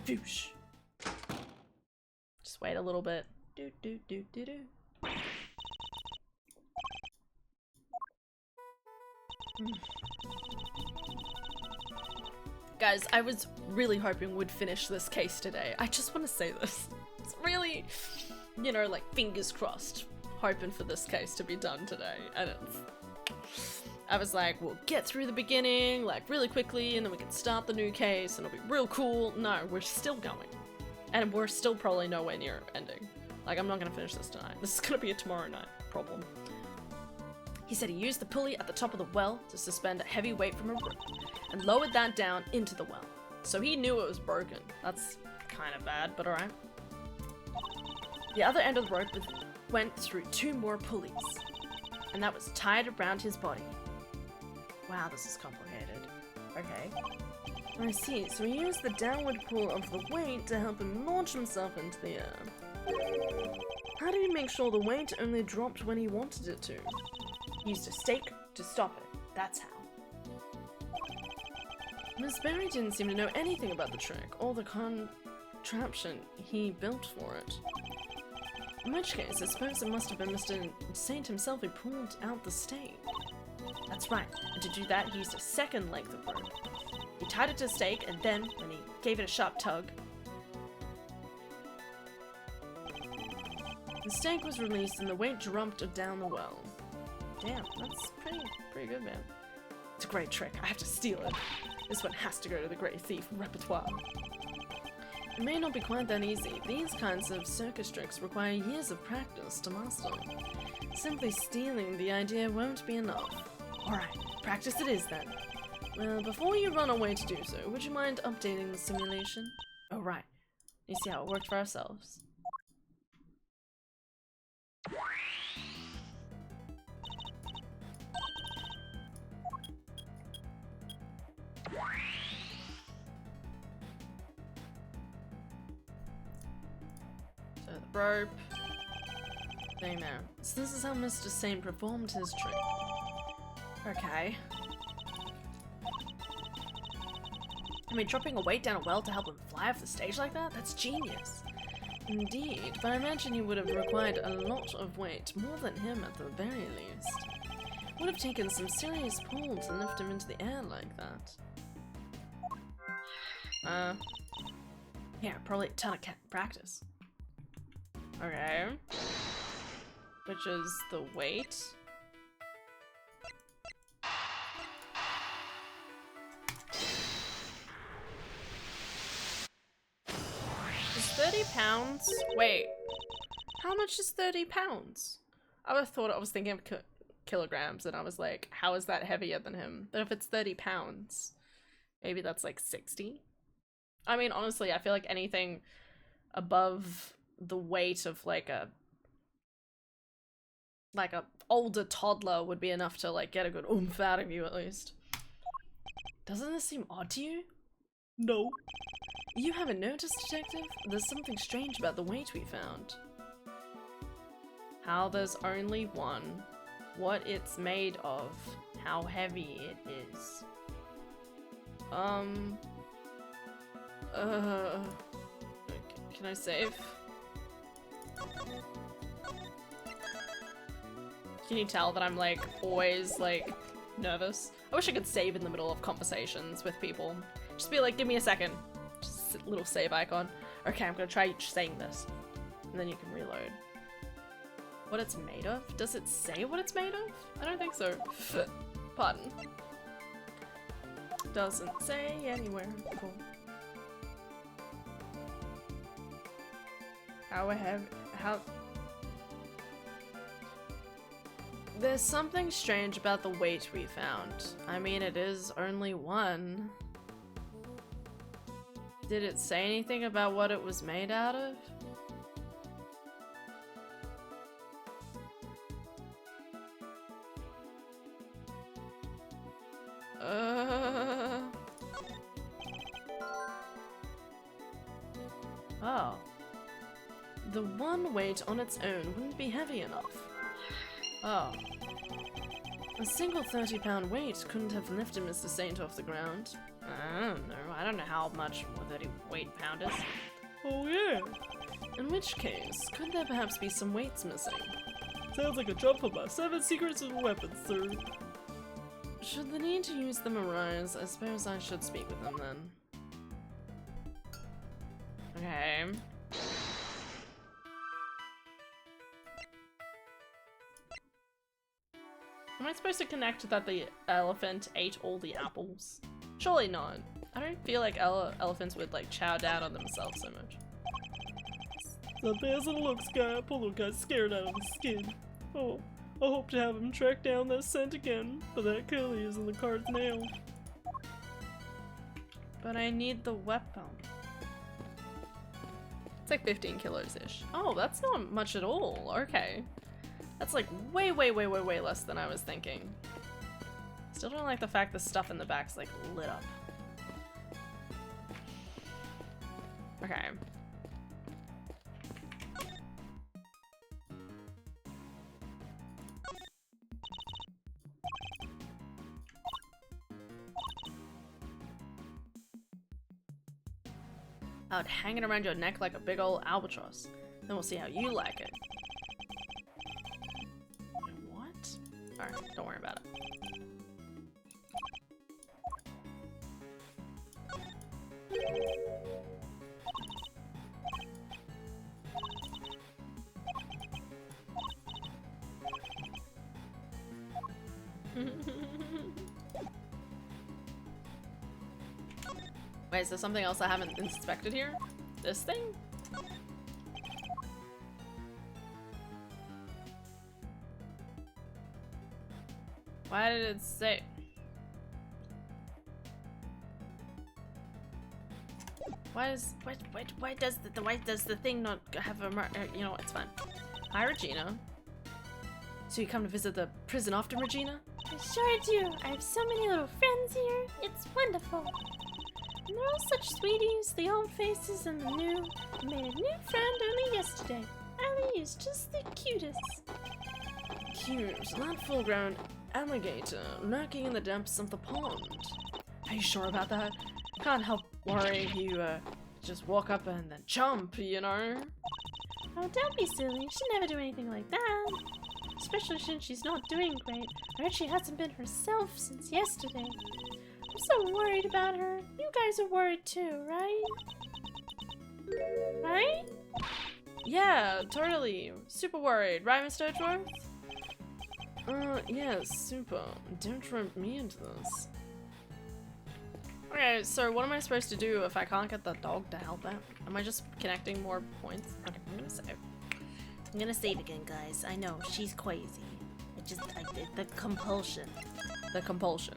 S1: Whoosh. Just wait a little bit. Do do do do do. Guys, I was really hoping we'd finish this case today. I just want to say this. It's really, you know, like fingers crossed, hoping for this case to be done today. And I was like, we'll get through the beginning, like really quickly, and then we can start the new case and it'll be real cool. No, we're still going. And we're still probably nowhere near ending. Like, I'm not gonna finish this tonight. This is gonna be a tomorrow night problem. He said he used the pulley at the top of the well to suspend a heavy weight from a rope and lowered that down into the well. So he knew it was broken. That's kind of bad, but alright. The other end of the rope went through 2 more pulleys, and that was tied around his body. Wow, this is complicated. Okay. I see, so he used the downward pull of the weight to help him launch himself into the air. How did he make sure the weight only dropped when he wanted it to? He used a stake to stop it. That's how. Miss Berry didn't seem to know anything about the trick or the contraption he built for it. In which case, I suppose it must have been Mr. Saint himself who pulled out the stake. That's right, and to do that he used a second length of rope. He tied it to a stake, and then, when he gave it a sharp tug, the stake was released and the weight dropped down the well. Damn, that's pretty good, man. It's a great trick. I have to steal it. This one has to go to the Great Thief repertoire. It may not be quite that easy. These kinds of circus tricks require years of practice to master. Simply stealing the idea won't be enough. Alright, practice it is then. Well, before you run away to do so, would you mind updating the simulation? Oh, right. You see how it worked for ourselves. So the rope. Thing there. So this is how Mr. Saint performed his trick. Okay. I mean, dropping a weight down a well to help him fly off the stage like that? That's genius. Indeed, but I imagine you would have required a lot of weight, more than him at the very least. Would have taken some serious pull to lift him into the air like that. Yeah, probably a ton of practice. Okay. Which is the weight. Is 30 pounds? Wait. How much is 30 pounds? I was thinking of kilograms and I was like, how is that heavier than him? But if it's 30 pounds, maybe that's like 60? I mean, honestly, I feel like anything above the weight of like a older toddler would be enough to like get a good oomph out of you at least. Doesn't this seem odd to you?
S4: No.
S1: You haven't noticed, Detective? There's something strange about the weight we found. How there's only one. What it's made of. How heavy it is. Can I save? Can you tell that I'm like always like nervous? I wish I could save in the middle of conversations with people. Just be like, give me a second. Just a little save icon. Okay, I'm gonna try saying this. And then you can reload. What it's made of? Does it say what it's made of? I don't think so. Pardon. Doesn't say anywhere. Cool. How There's something strange about the weight we found. I mean, it is only one. Did it say anything about what it was made out of? Oh. The one weight on its own wouldn't be heavy enough. Oh. A single 30-pound weight couldn't have lifted Mr. Saint off the ground. I don't know. I don't know how much more 30 weight pound is.
S4: Oh yeah.
S1: In which case, could there perhaps be some weights missing?
S4: Sounds like a job for my 7 secrets of weapons, sir.
S1: Should the need to use them arise, I suppose I should speak with them then. Okay. Am I supposed to connect that the elephant ate all the apples? Surely not. I don't feel like elephants would like chow down on themselves so much.
S4: That doesn't look guy. Poor little guy's scared out of his skin. Oh, I hope to have him track down that scent again, but that clearly isn't the cards now.
S1: But I need the weapon. It's like 15 kilos-ish. Oh, that's not much at all. Okay. That's like way less than I was thinking. Still don't like the fact the stuff in the back's like lit up. Okay. I'd hang it around your neck like a big old albatross. Then we'll see how you like it. What? Alright, don't worry about it. Wait, is there something else I haven't inspected here? This thing? Why did it say? Why does the thing not have a you know, it's fine. Hi, Regina. So you come to visit the prison often, Regina?
S3: I sure do. I have so many little friends here. It's wonderful. And they're all such sweeties, the old faces and the new. I made a new friend only yesterday. Allie is just the cutest.
S1: Cute. That full-grown alligator lurking in the depths of the pond. Are you sure about that? Can't help worrying you just walk up and then jump, you know?
S3: Oh, don't be silly. She'd never do anything like that. Especially since she's not doing great. I heard she hasn't been herself since yesterday. I'm so worried about her. You guys are worried too, right? Right?
S1: Yeah, totally. Super worried, right, Mr. Edgeworth? Yeah, super. Don't rope me into this. Okay, so what am I supposed to do if I can't get the dog to help out? Am I just connecting more points? Okay, I'm gonna save.
S3: I'm gonna save again, guys. I know, she's crazy. The compulsion.
S1: The compulsion.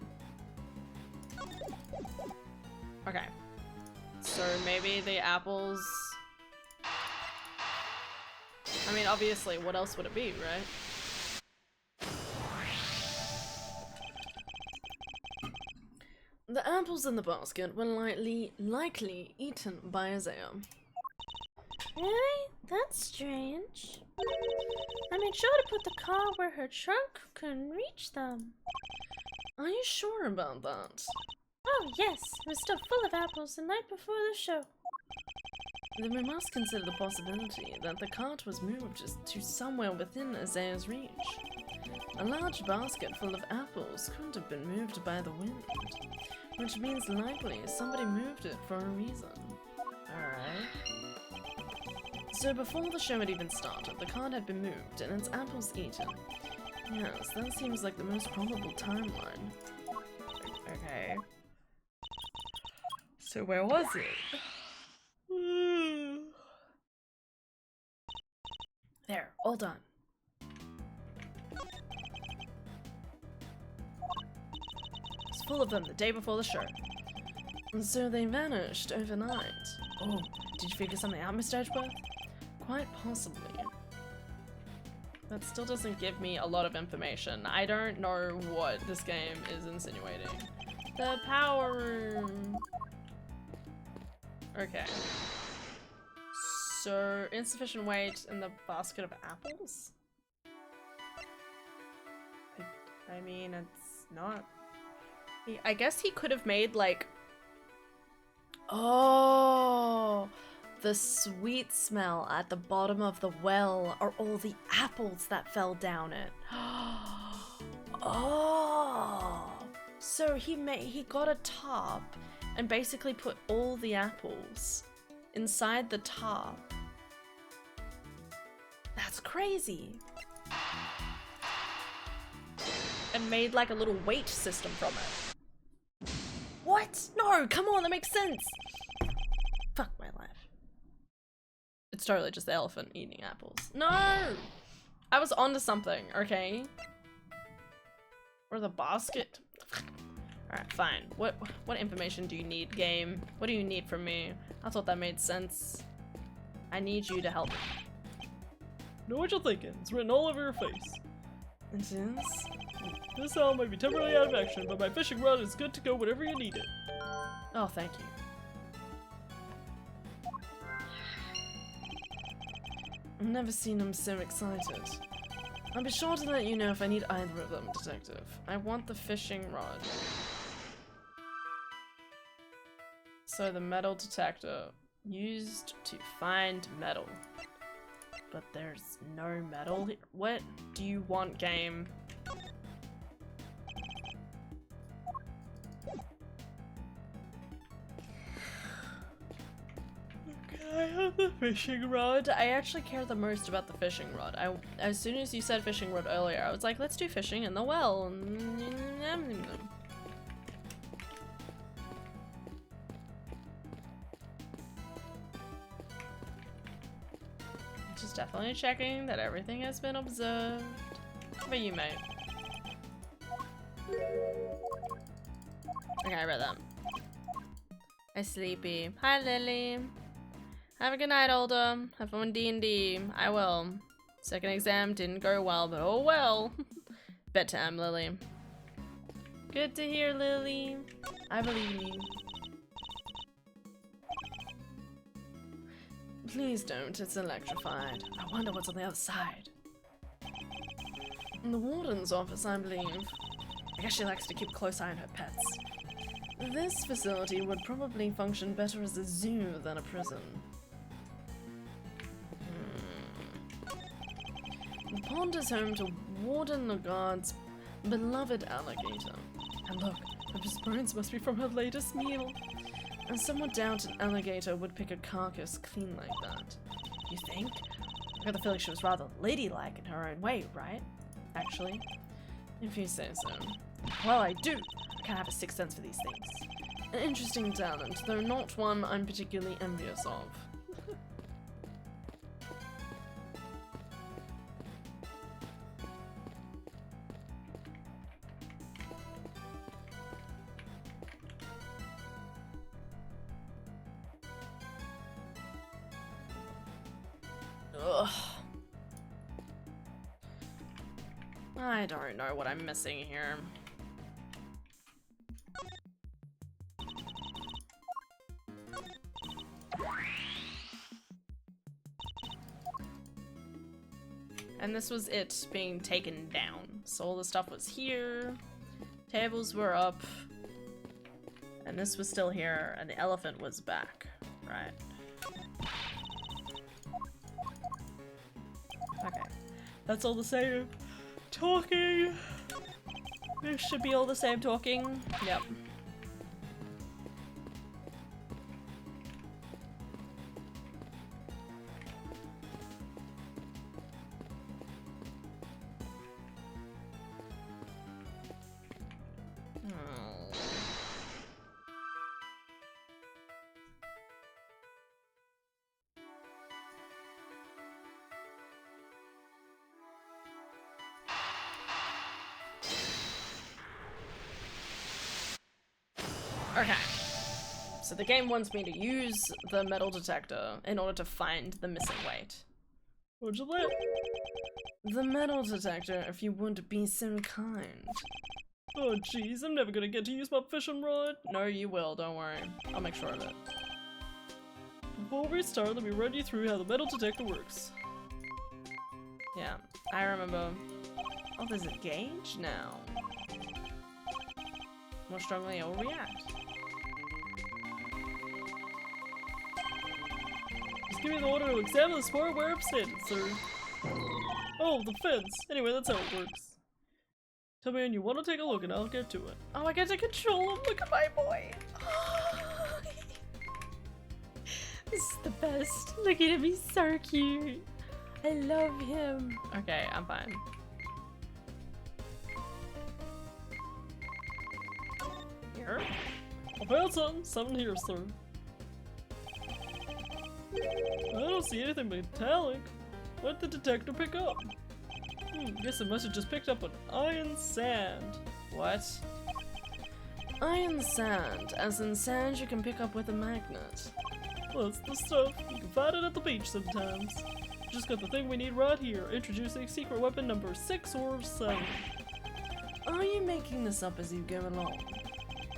S1: Okay. So maybe the apples... I mean, obviously, what else would it be, right? The apples in the basket were likely eaten by Isaiah.
S3: Really? That's strange. I made sure to put the car where her trunk couldn't reach them.
S1: Are you sure about that?
S3: Oh yes, it was still full of apples the night before the show.
S1: Then we must consider the possibility that the cart was moved to somewhere within Isaiah's reach.
S3: A large basket full of apples couldn't have been moved by the wind, which means likely somebody moved it for a reason. Alright. So before the show had even started, the card had been moved and its apples eaten. Yes, that seems like the most probable timeline. Okay. So where was it? There, all done. It's full of them the day before the show. And so they vanished overnight. Oh, did you figure something out, Mr. Edgeworth? Quite possibly. That still doesn't give me a lot of information. I don't know what this game is insinuating. The power room. Okay. So, insufficient weight in the basket of apples? I mean, it's not... I guess he could have made, like... Oh! The sweet smell at the bottom of the well are all the apples that fell down it. Oh! So he got a top and basically put all the apples inside the top. That's crazy. And made like a little weight system from it. What? No, come on, that makes sense. Fuck my life. It's totally just the elephant eating apples. No! I was onto something, okay? Or the basket. Alright, fine. What information do you need, game? What do you need from me? I thought that made sense. I need you to help me.
S4: Know what you're thinking. It's written all over your face.
S3: It is?
S4: This cell might be temporarily out of action, but my fishing rod is good to go whenever you need it.
S3: Oh, thank you. I've never seen him so excited. I'll be sure to let you know if I need either of them, Detective. I want the fishing rod. So the metal detector used to find metal. But there's no metal here. What do you want, game?
S4: I have the fishing rod.
S3: I actually care the most about the fishing rod. As soon as you said fishing rod earlier, I was like, let's do fishing in the well. Just definitely checking that everything has been observed. How about you, mate? Okay, I read that. Hi, Sleepy. Hi, Lily. Have a good night, Older. Have fun with D&D. I will. Second exam didn't go well, but oh well. Bedtime, Lily. Good to hear, Lily. I believe in you. Please don't, it's electrified. I wonder what's on the other side. In the warden's office, I believe. I guess she likes to keep a close eye on her pets. This facility would probably function better as a zoo than a prison. The pond is home to Warden Lagarde's beloved alligator. And look, those bones must be from her latest meal. I somewhat doubt an alligator would pick a carcass clean like that. You think? I got the feeling she was rather ladylike in her own way, right? Actually, if you say so. Well, I do. I kind of have a sixth sense for these things. An interesting talent, though not one I'm particularly envious of. Ugh. I don't know what I'm missing here. And this was it being taken down. So all the stuff was here, tables were up, and this was still here, and the elephant was back, right?
S4: Okay. That's all the save. Talking.
S1: It should be all the same talking. Yep. Okay. So the game wants me to use the metal detector in order to find the missing weight.
S4: What'd you let?
S1: The metal detector, if you would be so kind.
S4: Oh jeez, I'm never gonna get to use my fishing rod.
S1: No, you will, don't worry. I'll make sure of it.
S4: Before we start, let me run you through how the metal detector works.
S1: Yeah, I remember. Oh, there's a gauge now. More strongly it will react.
S4: Just give me the order to examine the sport where I'm standing, sir. Oh, the fence. Anyway, that's how it works. Tell me when you want to take a look and I'll get to it.
S1: Oh, I get to control him. Look at my boy. This is the best. Look at him, he's so cute. I love him. Okay, I'm fine. Here?
S4: I found something here, sir. I don't see anything metallic. What did the detector pick up? Guess it must have just picked up an iron sand.
S1: What? Iron sand, as in sand you can pick up with a magnet.
S4: Well, that's the stuff. You can find it at the beach sometimes. Just got the thing we need right here. Introducing secret weapon number 6 or 7.
S1: Are you making this up as you go along?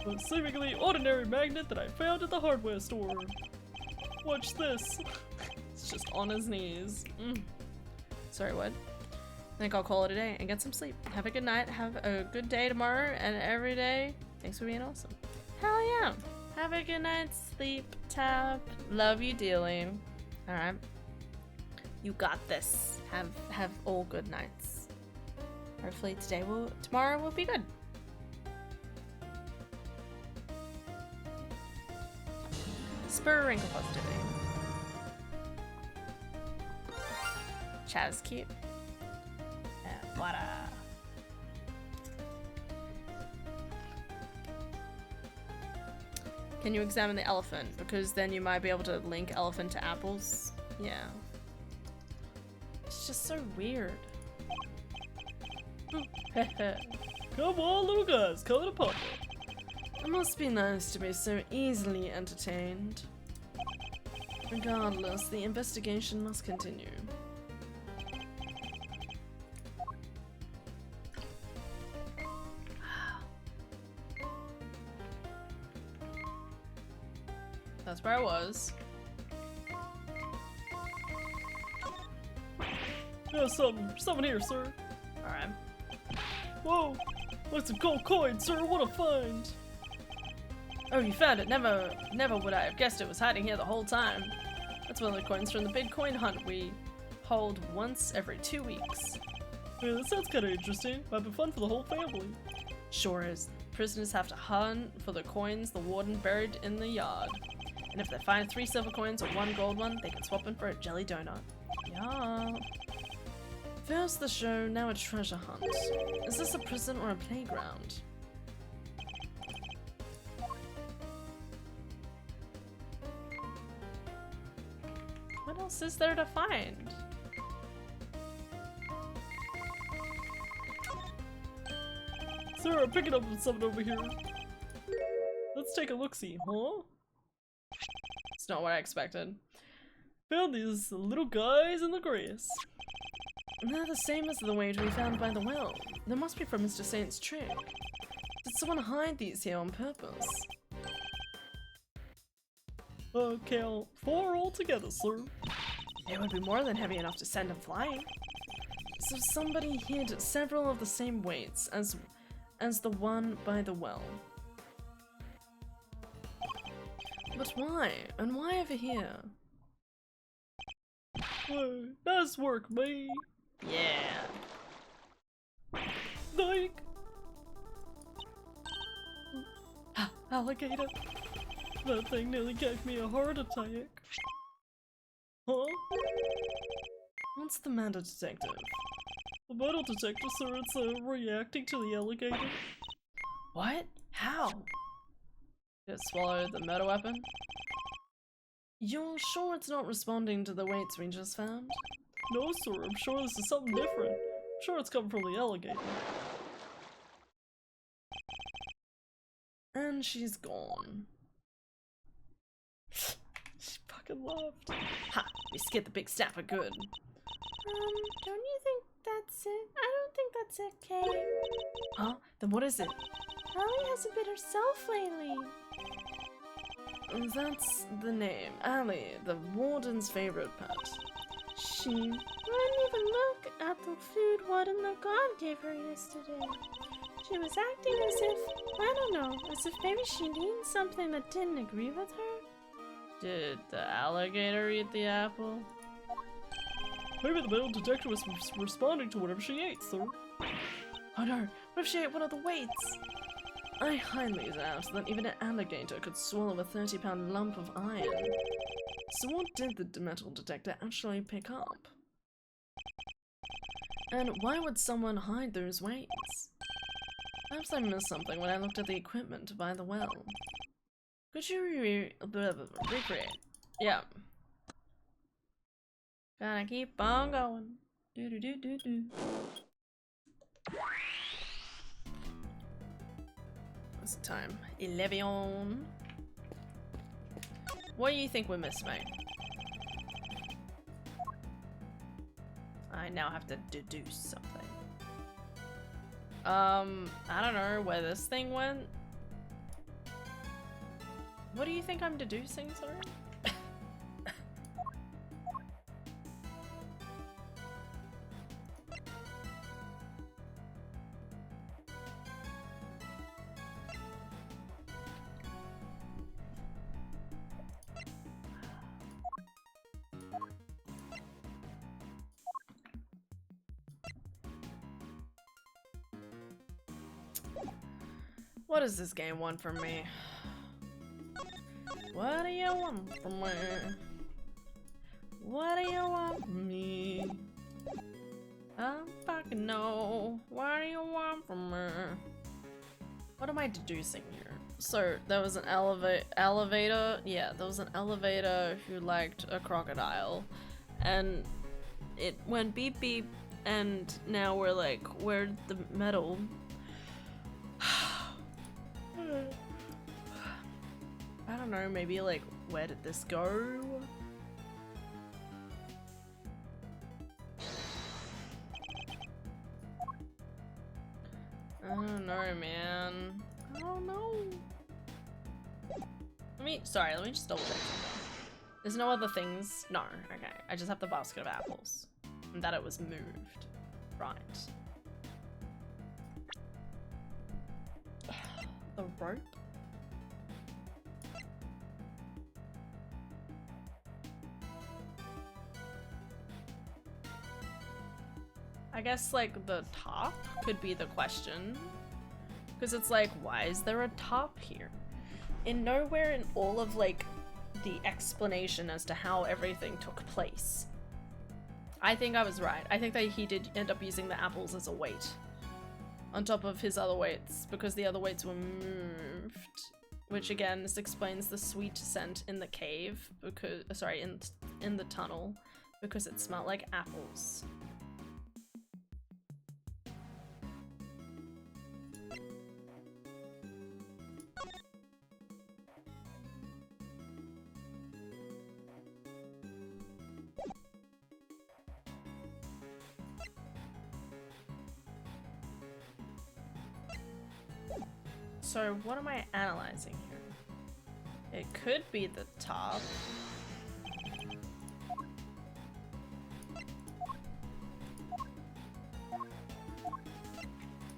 S4: A seemingly ordinary magnet that I found at the hardware store. Watch this.
S1: It's just on his knees. Sorry, what? I think I'll call it a day and get some sleep. Have a good night, have a good day tomorrow, and every day. Thanks for being awesome. Hell yeah. Have a good night, sleep, tap. Love you dearly. Alright. You got this. Have all good nights. Hopefully tomorrow will be good. Spur wrinkle positivity. Chat is cute. And what Can you examine the elephant? Because then you might be able to link elephant to apples. Yeah. It's just so weird.
S4: Come on, little guys, come to Papa.
S1: It must be nice to be so easily entertained. Regardless, the investigation must continue. That's where I was.
S4: There's something here, sir.
S1: Alright.
S4: Whoa, what's a gold coin, sir? What a find!
S1: Oh, you found it. Never would I have guessed it was hiding here the whole time. That's one of the coins from the big coin hunt we hold once every 2 weeks.
S4: Yeah, that sounds kinda interesting. Might be fun for the whole family.
S1: Sure is. Prisoners have to hunt for the coins the warden buried in the yard. And if they find 3 silver coins or 1 gold one, they can swap them for a jelly donut. Yeah. First the show, now a treasure hunt. Is this a prison or a playground? What else is there to find?
S4: Sir, I'm picking up something over here. Let's take a look-see, huh?
S1: It's not what I expected.
S4: Found these little guys in the grass.
S1: They're the same as the weight we found by the well. They must be from Mr. Saint's trick. Did someone hide these here on purpose?
S4: Count 4 altogether, sir.
S1: It would be more than heavy enough to send them flying. So somebody hid several of the same weights as the one by the well. But why? And why over here?
S4: Nice work, me.
S1: Yeah.
S4: alligator. That thing nearly gave me a heart attack. Huh?
S3: What's the matter, detective?
S4: The metal detector, sir, it's reacting to the alligator.
S3: What? How?
S1: Did it swallow the murder weapon?
S3: You're sure it's not responding to the weights we just found?
S4: No, sir, I'm sure this is something different. I'm sure it's coming from the alligator.
S3: And she's gone.
S4: She fucking left.
S3: Ha! We scared the big snapper good.
S1: Don't you think that's it? I don't think that's it, Kay.
S3: Huh? Then what is it?
S1: Allie hasn't been herself lately.
S3: That's the name. Allie, the warden's favorite pet.
S1: She wouldn't even look at the food Warden the God gave her yesterday. She was acting as if, I don't know, as if maybe she means something that didn't agree with her.
S3: Did the alligator eat the apple?
S4: Maybe the metal detector was responding to whatever she ate, sir.
S3: Oh no, what if she ate one of the weights? I highly doubt that even an alligator could swallow a 30-pound lump of iron. So what did the metal detector actually pick up? And why would someone hide those weights? Perhaps I missed something when I looked at the equipment by the well. Could you recreate? Yeah. Gotta keep on going. Do do do do do. What's the time? 11. What do you think we missed, mate? I now have to deduce something. I don't know where this thing went. What do you think I'm deducing, sorry? What does this game want from me? What do you want from me? What do you want from me? I don't fucking know. What do you want from me? What am I deducing here? So, there was an elevator. Yeah, there was an elevator who liked a crocodile. And it went beep beep, and now we're like, where'd the metal? I don't know, maybe like, where did this go? I don't know, man. I don't know. Let me just double check something. There's no other things? No, okay. I just have the basket of apples. And that it was moved. Right. The rope? I guess like the top could be the question. Because it's like, why is there a top here? In nowhere in all of like the explanation as to how everything took place. I think I was right. I think that he did end up using the apples as a weight. On top of his other weights, because the other weights were moved. Which again, this explains the sweet scent in the cave, because, sorry, in the tunnel, because it smelled like apples. So what am I analyzing here? It could be the top.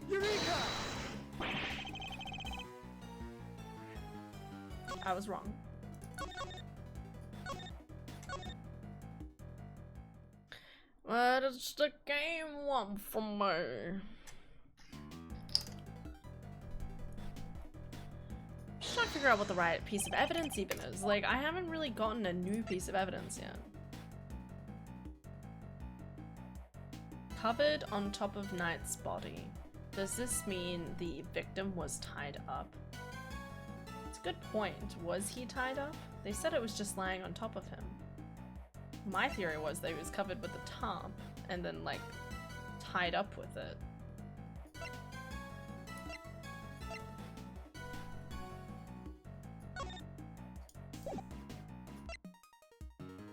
S2: Eureka!
S3: I was wrong. What does the game want from me?
S1: trying to figure out what the right piece of evidence even is. Like, I haven't really gotten a new piece of evidence yet. Covered on top of Knight's body. Does this mean the victim was tied up? It's a good point. Was he tied up? They said it was just lying on top of him. My theory was that he was covered with a tarp and then, like, tied up with it.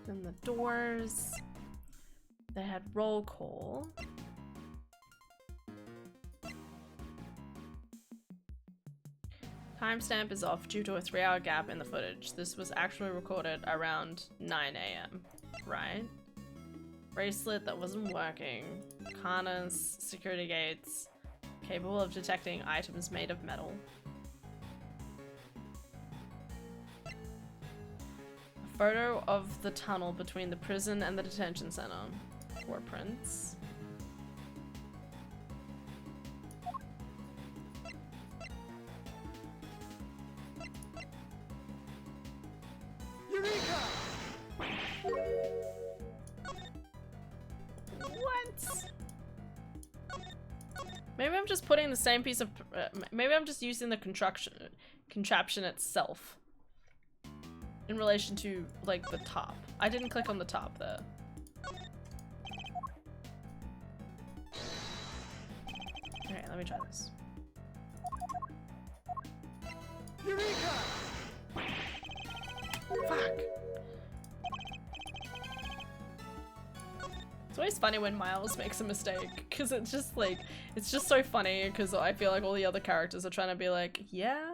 S1: Then the doors. They had roll call. Timestamp is off due to a 3-hour gap in the footage. This was actually recorded around 9 AM, right? Bracelet that wasn't working. Harness, security gates, capable of detecting items made of metal. A photo of the tunnel between the prison and the detention center. Footprints.
S2: Eureka!
S1: What? Maybe I'm just putting the same piece of. Maybe I'm just using the contraption itself in relation to like the top. I didn't click on the top there. Okay, let me try this.
S2: Eureka!
S1: Fuck. It's always funny when Miles makes a mistake, because it's just like, it's just so funny, because I feel like all the other characters are trying to be like, yeah,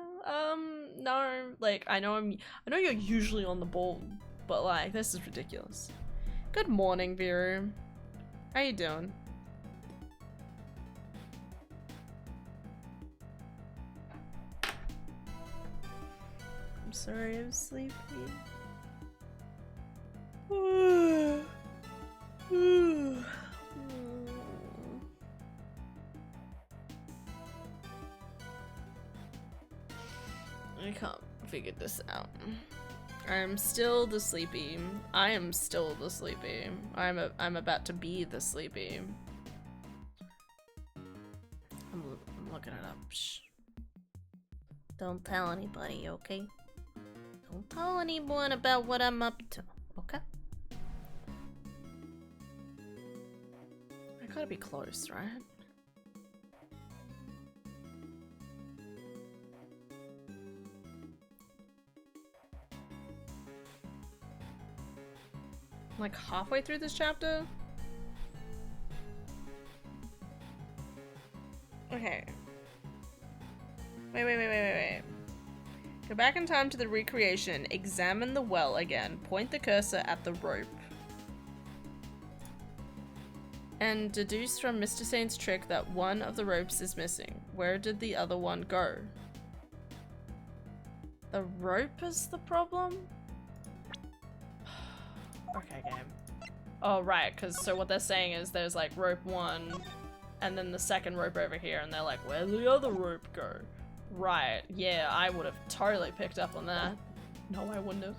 S1: no, like, I know you're usually on the ball, but like, this is ridiculous. Good morning, Viru. How you doing? I'm sorry, I'm sleepy. I can't figure this out. I'm still the sleepy. I am still the sleepy. I'm about to be the sleepy. I'm looking it up. Shh. Don't tell anybody, okay? Don't tell anyone about what I'm up to, okay? I gotta be close, right? I'm like halfway through this chapter? Okay. Wait. Go back in time to the recreation, examine the well again, point the cursor at the rope. And deduce from Mr. Saint's trick that one of the ropes is missing. Where did the other one go? The rope is the problem? Okay, game. Oh, right, because so what they're saying is there's like rope 1 and then the second rope over here, and they're like, where'd the other rope go? Right, yeah, I would have totally picked up on that. No, I wouldn't have.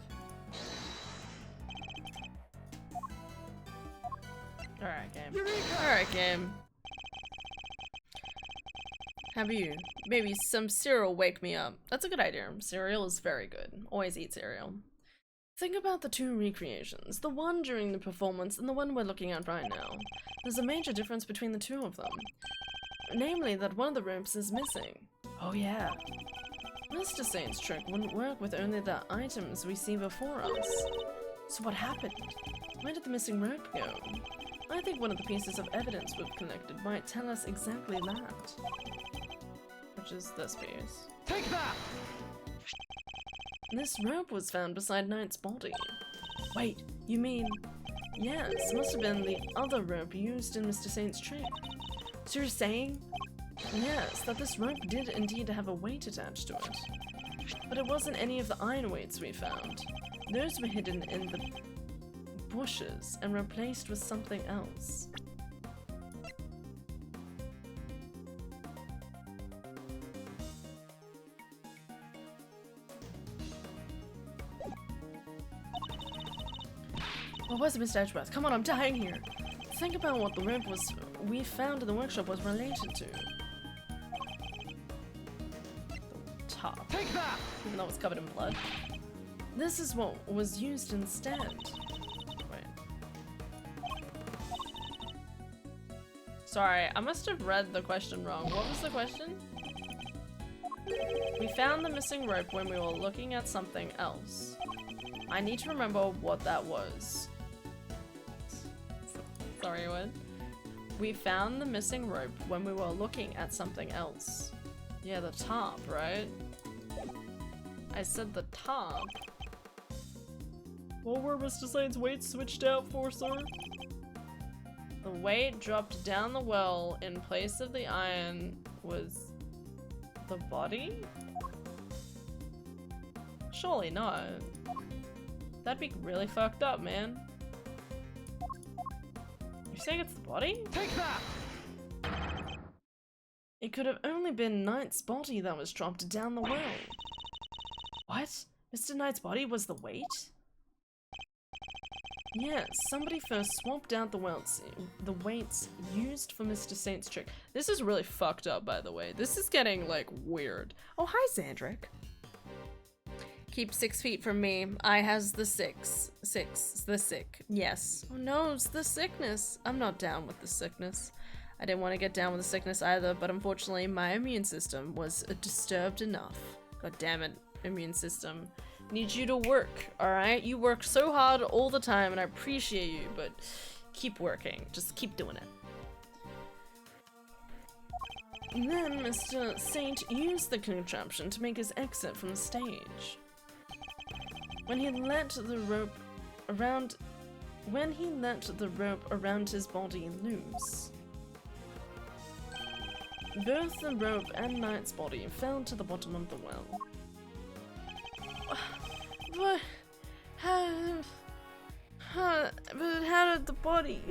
S1: Alright, game. Alright, game. Have you? Maybe some cereal wake me up. That's a good idea. Cereal is very good. Always eat cereal. Think about the two recreations, the one during the performance and the one we're looking at right now. There's a major difference between the two of them. Namely that one of the ropes is missing. Oh yeah. Mr. Saint's trick wouldn't work with only the items we see before us. So what happened? Where did the missing rope go? I think one of the pieces of evidence we've collected might tell us exactly that. Which is this piece.
S2: Take that!
S1: This rope was found beside Knight's body. Wait, you mean... Yes, must have been the other rope used in Mr. Saint's trick. So you're saying? Yes, that this rope did indeed have a weight attached to it. But it wasn't any of the iron weights we found. Those were hidden in the bushes and replaced with something else.
S3: What was it, Mr. Edgeworth? Come on, I'm dying here. Think about what the rope we found in the workshop was related to.
S1: The top.
S2: Take that!
S1: Even though it's covered in blood.
S3: This is what was used instead.
S1: Wait. Sorry, I must have read the question wrong. What was the question? We found the missing rope when we were looking at something else. I need to remember what that was. Sorry, what? We found the missing rope when we were looking at something else. Yeah, the top, right? I said the top.
S4: What were Mr. Saint's weights switched out for, sir?
S1: The weight dropped down the well in place of the iron was the body? Surely not. That'd be really fucked up, man. You're saying it's the body?
S2: Take that!
S3: It could have only been Knight's body that was dropped down the well. What? Mr. Knight's body was the weight? Yes, somebody first swapped out the weights used for Mr. Saint's trick.
S1: This is really fucked up, by the way. This is getting, like, weird. Oh, hi, Xandric. Keep 6 feet from me. I has the the sick. Yes. Oh no, it's the sickness. I'm not down with the sickness. I didn't want to get down with the sickness either, but unfortunately my immune system was disturbed enough. God damn it, immune system. Need you to work, alright? You work so hard all the time and I appreciate you, but keep working. Just keep doing it.
S3: And then Mr. Saint used the contraption to make his exit from the stage. When he let the rope around his body loose, both the rope and Knight's body fell to the bottom of the well. But how did the body?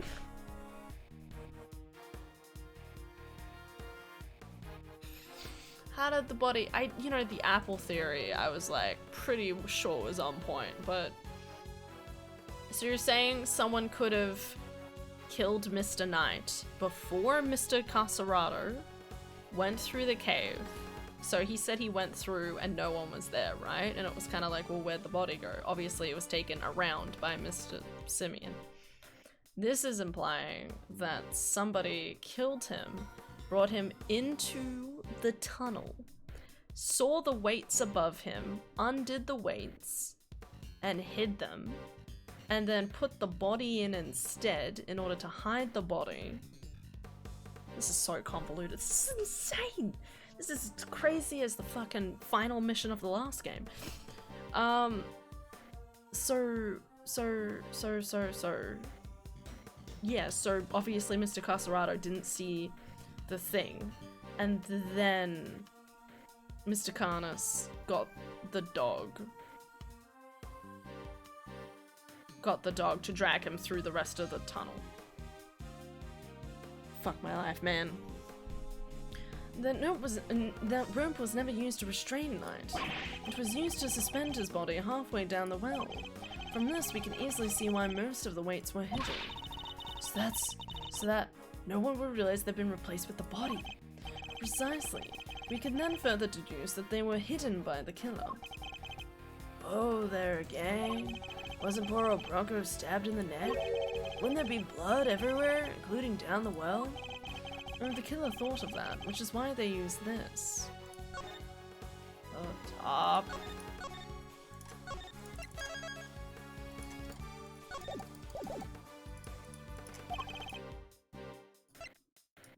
S1: How did the body, you know, the apple theory, I was like pretty sure was on point, but so you're saying someone could have killed Mr. Knight before Mr. Caserato went through the cave. So he said he went through and no one was there, right? And it was kind of like, well, where'd the body go? Obviously it was taken around by Mr. Simeon. This is implying that somebody killed him, brought him into the tunnel, saw the weights above him, undid the weights, and hid them, and then put the body in instead in order to hide the body. This is so convoluted. This is insane. This is crazy as the fucking final mission of the last game. Yeah, so obviously Mr. Caserato didn't see the thing, and then Mr. Carnus got the dog. Got the dog to drag him through the rest of the tunnel. Fuck my life, man.
S3: That rope was never used to restrain Knight. It was used to suspend his body halfway down the well. From this, we can easily see why most of the weights were hidden. So that no one would realize they'd been replaced with the body. Precisely. We can then further deduce that they were hidden by the killer. Oh, there again. Wasn't poor old Bronco stabbed in the neck? Wouldn't there be blood everywhere, including down the well? The killer thought of that, which is why they used this.
S1: The top.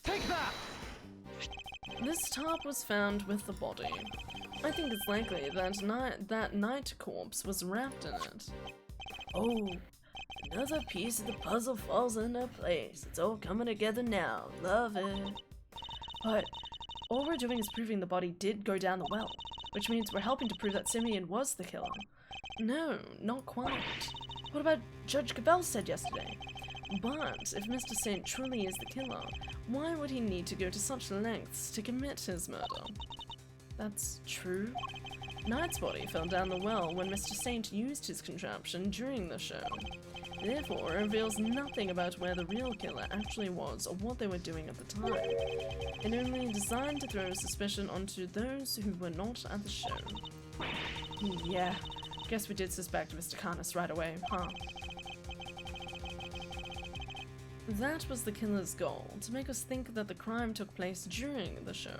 S2: Take that!
S3: This top was found with the body. I think it's likely that Knight corpse was wrapped in it. Oh, another piece of the puzzle falls into place. It's all coming together now. Love it. But all we're doing is proving the body did go down the well, which means we're helping to prove that Simeon was the killer. No, not quite. What about Judge Cabell said yesterday? But if Mr. Saint truly is the killer, why would he need to go to such lengths to commit his murder? That's true. Knight's body fell down the well when Mr. Saint used his contraption during the show.
S1: Therefore, it reveals nothing about where the real killer actually was or what they were doing at the time. It only designed to throw suspicion onto those who were not at the show. Yeah, guess we did suspect Mr. Karnas right away, huh? That was the killer's goal, to make us think that the crime took place during the show.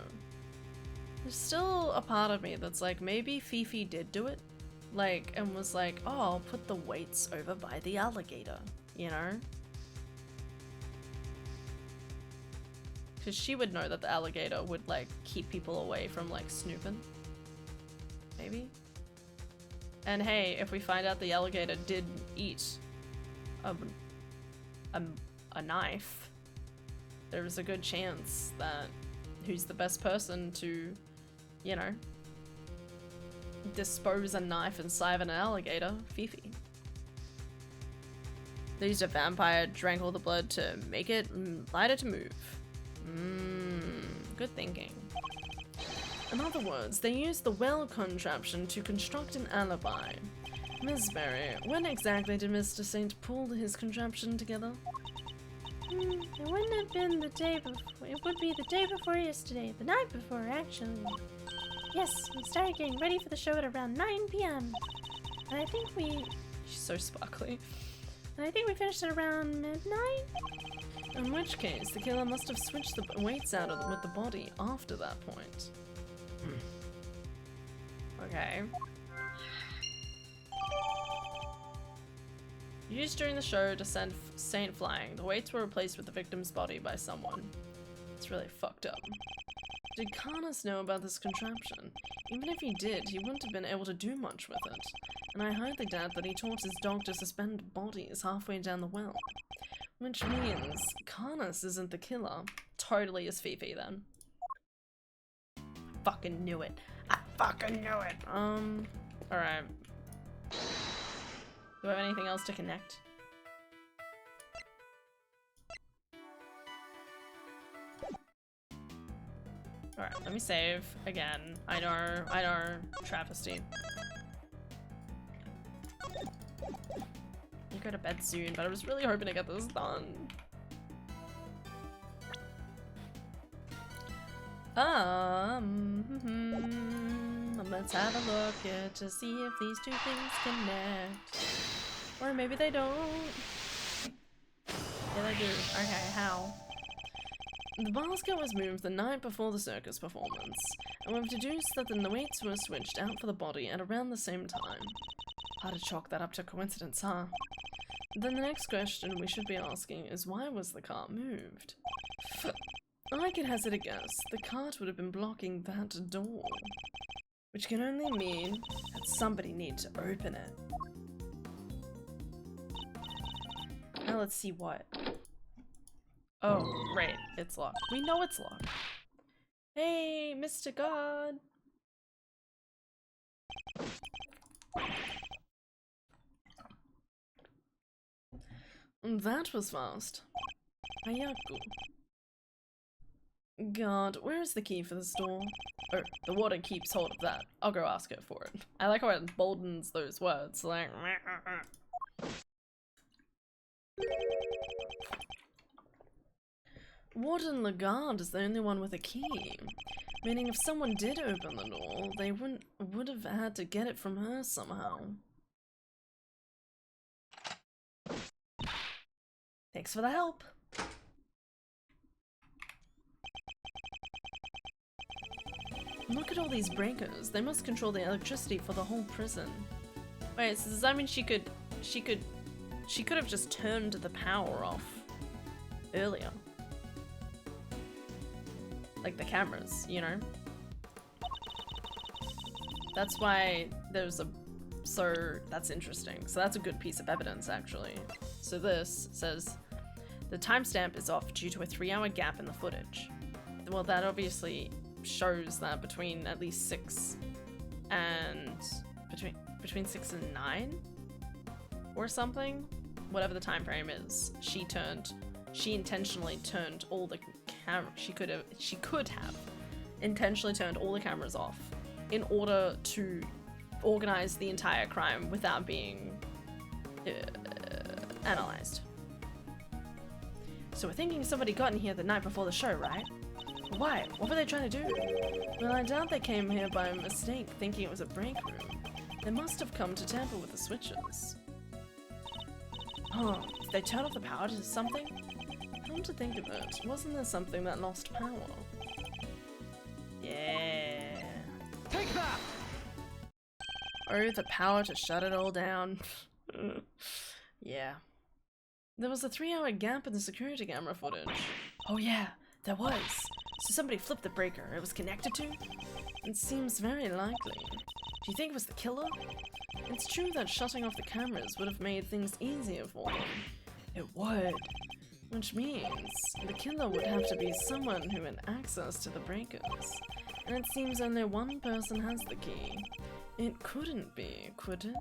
S1: There's still a part of me that's like, maybe Fifi did do it? Like, and was like, oh, I'll put the weights over by the alligator, you know? Because she would know that the alligator would, like, keep people away from, like, snooping. Maybe? And hey, if we find out the alligator did eat a knife, there's a good chance that who's the best person to, you know, dispose a knife inside of an alligator? Fifi. They used a vampire, drank all the blood to make it lighter to move. Good thinking. In other words, they used the well contraption to construct an alibi. Miss Berry, when exactly did Mr. Saint pull his contraption together?
S3: It wouldn't have been the day before. It would be the day before yesterday. The night before, actually. Yes, we started getting ready for the show at around 9 p.m. And I think we...
S1: She's so sparkly.
S3: And I think we finished at around midnight?
S1: In which case, the killer must have switched the weights out with the body after that point. Okay. Used during the show to send Saint flying, the weights were replaced with the victim's body by someone. It's really fucked up. Did Karnas know about this contraption? Even if he did, he wouldn't have been able to do much with it. And I highly doubt that he taught his dog to suspend bodies halfway down the well. Which means Karnas isn't the killer. Totally is Fifi then. Fucking knew it. I fucking knew it. Alright. Do I have anything else to connect? Alright, let me save again. I know, travesty. You go to bed soon, but I was really hoping to get this done. Let's have a look here to see if these two things connect. Or maybe they don't. Yeah, they do. Okay, how? The basket was moved the night before the circus performance, and we've deduced that the weights were switched out for the body at around the same time. Hard to chalk that up to coincidence, huh? Then the next question we should be asking is, why was the car moved? I could hazard a guess. The cart would have been blocking that door, which can only mean that somebody needed to open it. Now let's see what. Oh, right, it's locked. We know it's locked. Hey, Mr. God. That was fast. Ayaku. God, where is the key for this door? Oh, the warden keeps hold of that. I'll go ask her for it. I like how it emboldens those words, like... Warden Lagarde is the only one with a key. Meaning if someone did open the door, they would have had to get it from her somehow. Thanks for the help. Look at all these breakers. They must control the electricity for the whole prison. Wait, so does that mean she could have just turned the power off earlier? Like the cameras, you know? That's why there's a... So, that's interesting. So that's a good piece of evidence, actually. So this says, the timestamp is off due to a 3-hour gap in the footage. Well, that obviously shows that between at least 6 and... Between 6 and 9? Or something? Whatever the time frame is, she intentionally turned all the she could have intentionally turned all the cameras off in order to organize the entire crime without being Analyzed. So we're thinking somebody got in here the night before the show, right? Why? What were they trying to do? Well, I doubt they came here by mistake thinking it was a break room. They must have come to tamper with the switches. Huh, did they turn off the power to something? Come to think of it, wasn't there something that lost power? Yeah.
S2: Take that!
S1: Oh, the power to shut it all down. Yeah. There was a 3-hour gap in the security camera footage. Oh yeah, there was. So somebody flipped the breaker it was connected to? It seems very likely. Do you think it was the killer? It's true that shutting off the cameras would have made things easier for them. It would. Which means the killer would have to be someone who had access to the breakers. And it seems only one person has the key. It couldn't be, could it?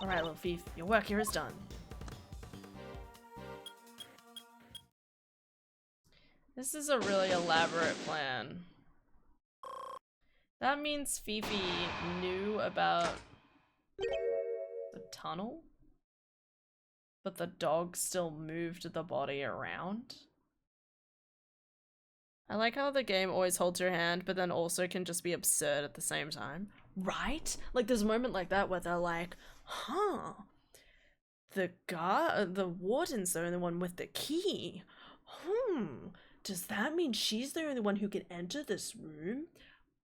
S1: Alright, little thief, your work here is done. This is a really elaborate plan. That means Fifi knew about the tunnel, but the dog still moved the body around. I like how the game always holds your hand, but then also can just be absurd at the same time. Right? Like there's a moment like that where they're like, huh, the warden's the only one with the key. Does that mean she's the only one who can enter this room?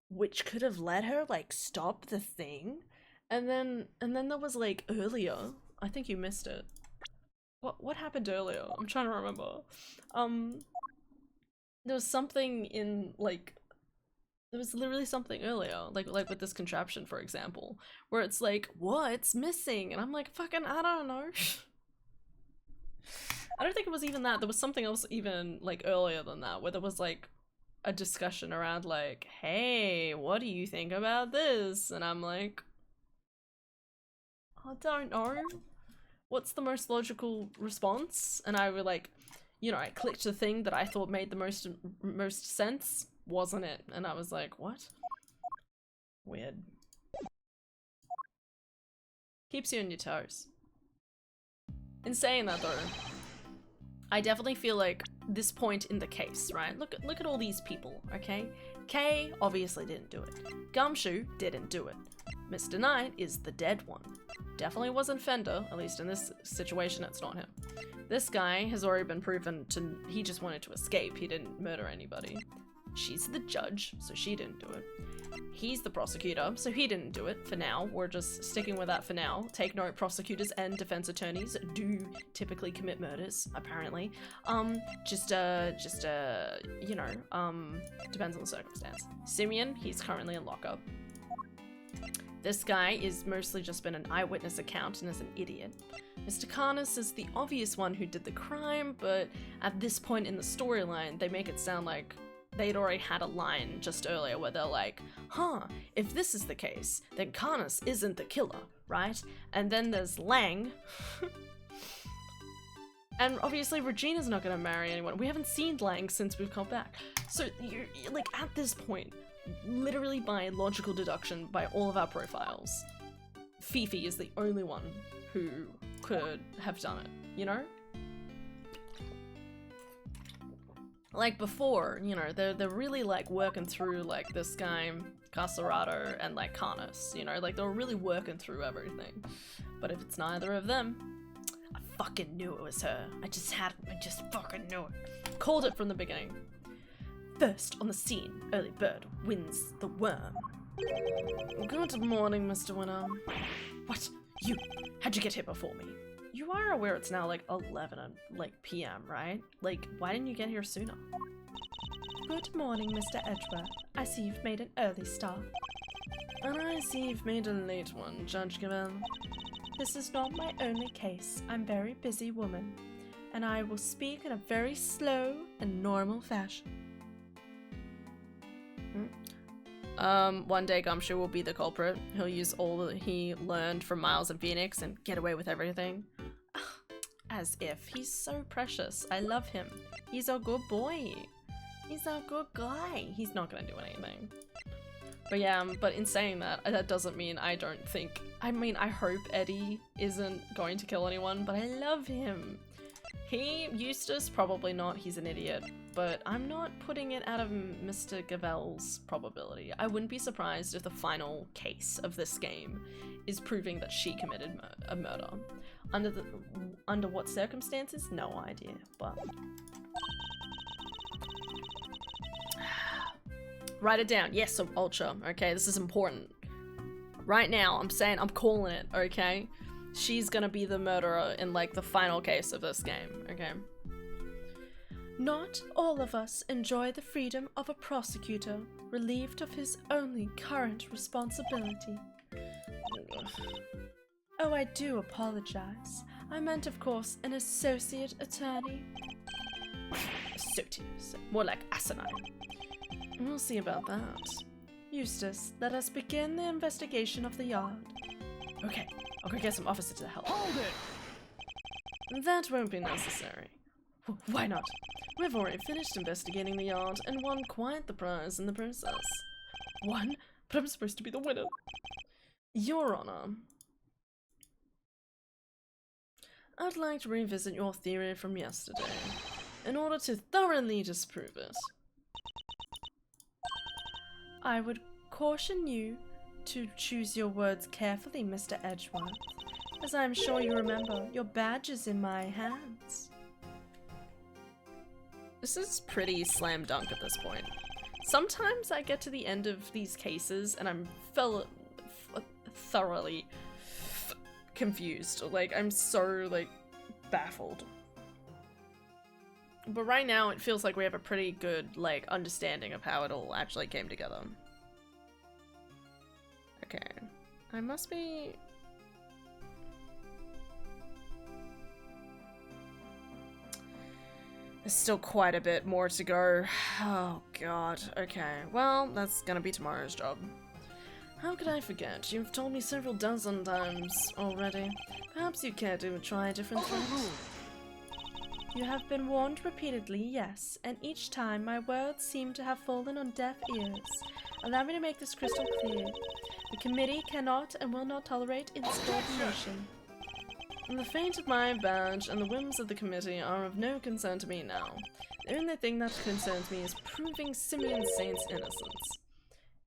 S1: Which could have let her like stop the thing? And then there was like earlier, I think you missed it. What happened earlier? I'm trying to remember. There was something in like there was literally something earlier, like with this contraption, for example, where it's like, what's missing? And I'm like, fucking, I don't know. I don't think it was even that. There was something else even like earlier than that, where there was like a discussion around like, hey, what do you think about this? And I'm like, I don't know. What's the most logical response? And I would like, you know, I clicked the thing that I thought made the most sense. Wasn't it? And I was like, what? Weird. Keeps you on your toes. In saying that though, I definitely feel like this point in the case, right? Look at all these people, okay? Kay obviously didn't do it. Gumshoe didn't do it. Mr. Knight is the dead one. Definitely wasn't Fender, at least in this situation it's not him. This guy has already been proven to, he just wanted to escape, he didn't murder anybody. She's the judge, so she didn't do it. He's the prosecutor, so he didn't do it for now. We're just sticking with that for now. Take note, prosecutors and defense attorneys do typically commit murders, apparently. Just you know, depends on the circumstance. Simeon, he's currently in lockup. This guy is mostly just been an eyewitness account and is an idiot. Mr. Carnus is the obvious one who did the crime, but at this point in the storyline, they make it sound like they'd already had a line just earlier where they're like, huh, if this is the case, then Carnus isn't the killer, right? And then there's Lang. And obviously Regina's not gonna marry anyone. We haven't seen Lang since we've come back. So you're like, at this point, literally by logical deduction, by all of our profiles, Fifi is the only one who could have done it, you know? Like before, you know, they're really like working through like this guy, Casarato, and like Carnus, you know, like they're really working through everything. But if it's neither of them, I fucking knew it was her. I just fucking knew it. Called it from the beginning. First on the scene, early bird wins the worm. Good morning, Mr. Winner. What? You? How'd you get here before me? You are aware it's now like 11 p.m., right? Like, why didn't you get here sooner? Good morning, Mr. Edgeworth. I see you've made an early start. And I see you've made a late one, Judge Gavin. This is not my only case. I'm a very busy woman. And I will speak in a very slow and normal fashion. One day Gumshoe will be the culprit. He'll use all that he learned from Miles and Phoenix and get away with everything. As if. He's so precious. I love him. He's a good boy. He's a good guy. He's not gonna do anything.
S4: But yeah, but in saying that, that doesn't mean I don't think... I mean, I hope Eddie isn't going to kill anyone, but I love him. Eustace, probably not, he's an idiot. But I'm not putting it out of Mr. Gavel's probability. I wouldn't be surprised if the final case of this game is proving that she committed a murder. Under what circumstances? No idea, but... Write it down. Yes, so Ultra, okay? This is important. Right now, I'm saying, I'm calling it, okay? She's gonna be the murderer in, like, the final case of this game, okay? Not all of us enjoy the freedom of a prosecutor, relieved of his only current responsibility. Oh, I do apologize. I meant, of course, an associate attorney. Associate, more like asinine.
S3: We'll see about that. Eustace, let us begin the investigation of the yard.
S4: Okay, I'll go get some officers to help.
S2: Hold it!
S3: That won't be necessary.
S4: Why not?
S3: We've already finished investigating the yard and won quite the prize in the process.
S4: Won? But I'm supposed to be the winner.
S3: Your Honor, I'd like to revisit your theory from yesterday, in order to thoroughly disprove it. I would caution you to choose your words carefully, Mr. Edgeworth, as I am sure you remember, your badge is in my hands.
S4: This is pretty slam dunk at this point. Sometimes I get to the end of these cases and I'm thoroughly confused. Like, I'm so, like, baffled. But right now it feels like we have a pretty good, like, understanding of how it all actually came together. Okay. I must be... There's still quite a bit more to go. Oh god. Okay. Well, that's gonna be tomorrow's job.
S3: How could I forget? You've told me several dozen times already. Perhaps you care to try a different threat? You have been warned repeatedly, yes, and each time my words seem to have fallen on deaf ears. Allow me to make this crystal clear. The committee cannot and will not tolerate insubordination. The fate of my badge and the whims of the committee are of no concern to me now. The only thing that concerns me is proving Simeon Saint's innocence.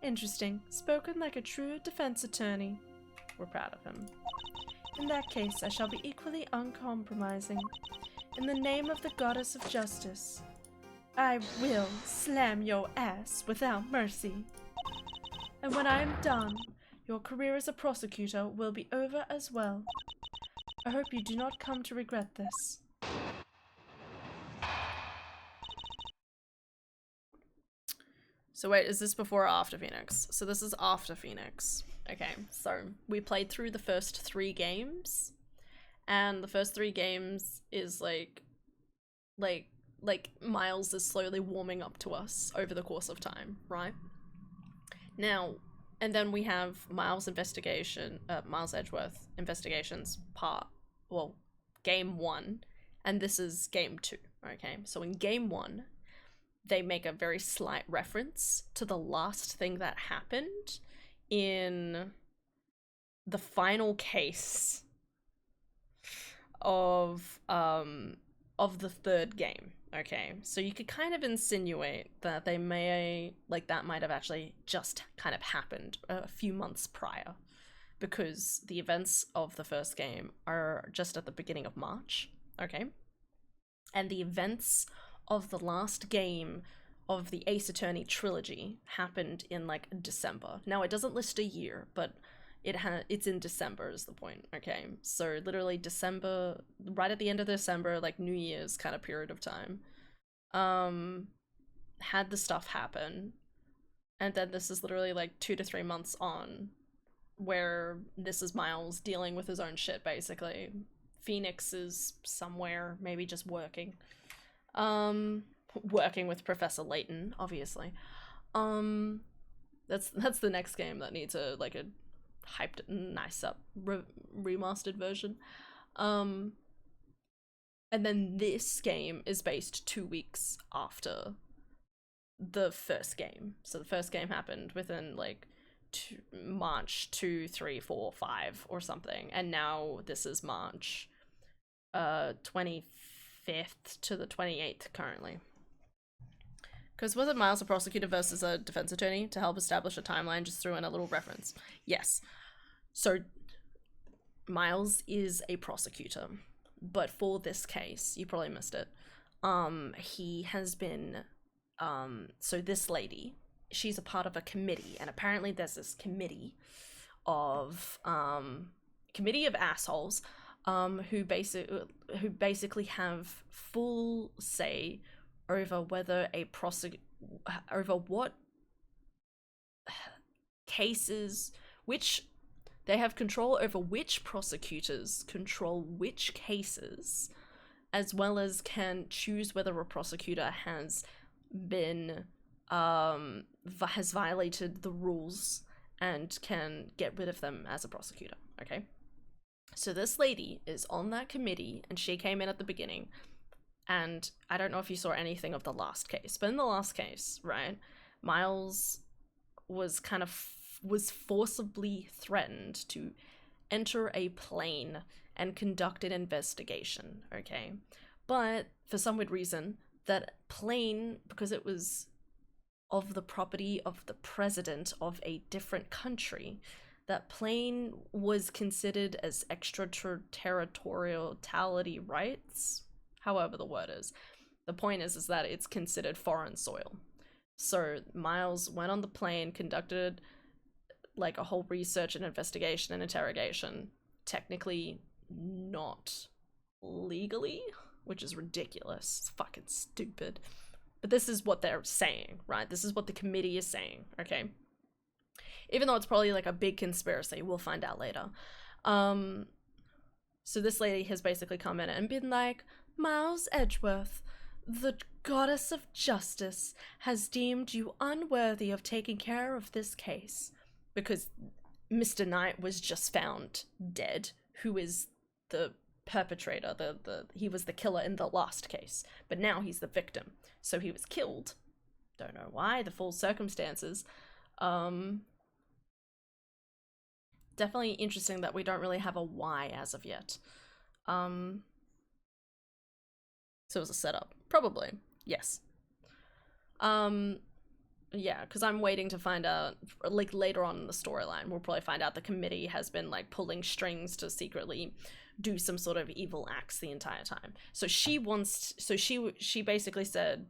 S3: Interesting. Spoken like a true defense attorney. We're proud of him. In that case, I shall be equally uncompromising. In the name of the goddess of justice, I will slam your ass without mercy. And when I am done, your career as a prosecutor will be over as well. I hope you do not come to regret this.
S4: So wait, is this before or after Phoenix? So this is after Phoenix. Okay, so we played through the first 3 games. And the first 3 games is like Miles is slowly warming up to us over the course of time, right? Now, and then we have Miles Edgeworth investigations game 1, and this is game 2, okay? So in game 1, they make a very slight reference to the last thing that happened in the final case of the 3rd game, okay? So you could kind of insinuate that they may, like, that might have actually just kind of happened a few months prior, because the events of the first game are just at the beginning of March, okay? And the events of the last game of the Ace Attorney trilogy happened in, like, December. Now, it doesn't list a year, but it's in December is the point, okay? So literally December, right at the end of December, like New Year's kind of period of time, had the stuff happen. And then this is literally like 2 to 3 months on, where this is Miles dealing with his own shit, basically. Phoenix is somewhere, maybe just working. Working with Professor Layton, obviously. That's the next game that needs a hyped, nice up, remastered version. And then this game is based 2 weeks after
S1: the first game. So the first game happened within like March 2, 3, 4, 5 or something, and now this is March 25th to the 28th currently. Because was it Miles a prosecutor versus a defense attorney to help establish a timeline? Just threw in a little reference. Yes. So Miles is a prosecutor, but for this case, you probably missed it. He has been so this lady, she's a part of a committee, and apparently there's this committee of assholes who basically have full say over whether over what cases, which they have control over which prosecutors control which cases, as well as can choose whether a prosecutor has been has violated the rules and can get rid of them as a prosecutor. Okay, so this lady is on that committee, and she came in at the beginning. And I don't know if you saw anything of the last case, but in the last case, right, Miles was was forcibly threatened to enter a plane and conduct an investigation, okay? But for some weird reason, that plane, because it was of the property of the president of a different country, that plane was considered as extraterritoriality rights, however the word is. The point is that it's considered foreign soil. So Miles went on the plane, conducted like a whole research and investigation and interrogation, technically not legally, which is ridiculous. It's fucking stupid. But this is what they're saying, right? This is what the committee is saying, okay? Even though it's probably like a big conspiracy, we'll find out later. So this lady has basically come in and been like, Miles Edgeworth, the goddess of justice has deemed you unworthy of taking care of this case. Because Mr. Knight was just found dead, who is the perpetrator, he was the killer in the last case, but now he's the victim. So he was killed. Don't know why, the full circumstances. Definitely interesting that we don't really have a why as of yet. So it was a setup. Probably. Yes. Yeah, because I'm waiting to find out, like, later on in the storyline, we'll probably find out the committee has been, like, pulling strings to secretly do some sort of evil acts the entire time. So she basically said,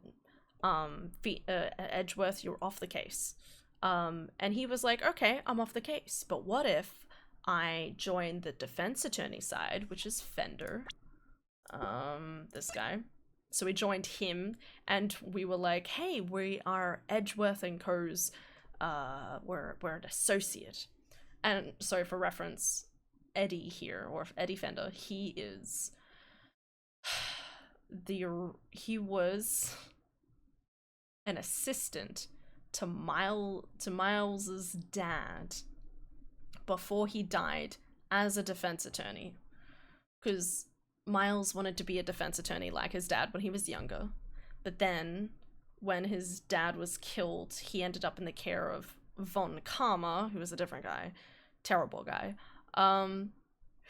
S1: Edgeworth, you're off the case. And he was like, okay, I'm off the case, but what if I join the defense attorney side, which is Fender, this guy. So we joined him, and we were like, hey, we are Edgeworth and Co.'s, we're an associate. And so for reference, Eddie here, or Eddie Fender, he was an assistant to Miles's dad before he died as a defense attorney. Because Miles wanted to be a defense attorney like his dad when he was younger, but then when his dad was killed, he ended up in the care of Von Karma, who was a different guy, terrible guy,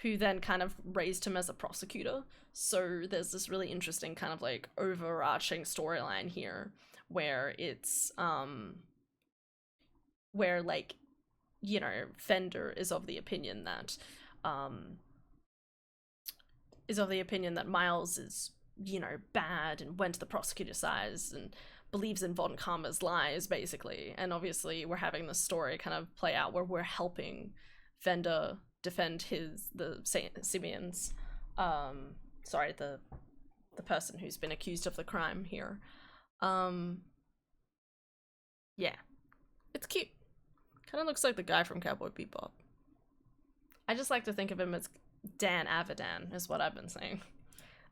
S1: who then kind of raised him as a prosecutor. So there's this really interesting kind of like overarching storyline here where it's where, like, you know, Fender is of the opinion that Miles is, you know, bad and went to the prosecutor's side and believes in Von Karma's lies, basically. And obviously we're having this story kind of play out where we're helping Fender defend the Simeon's, the person who's been accused of the crime here. Yeah, it's cute. Kind of looks like the guy from Cowboy Bebop. I just like to think of him as Dan Avidan, is what I've been saying.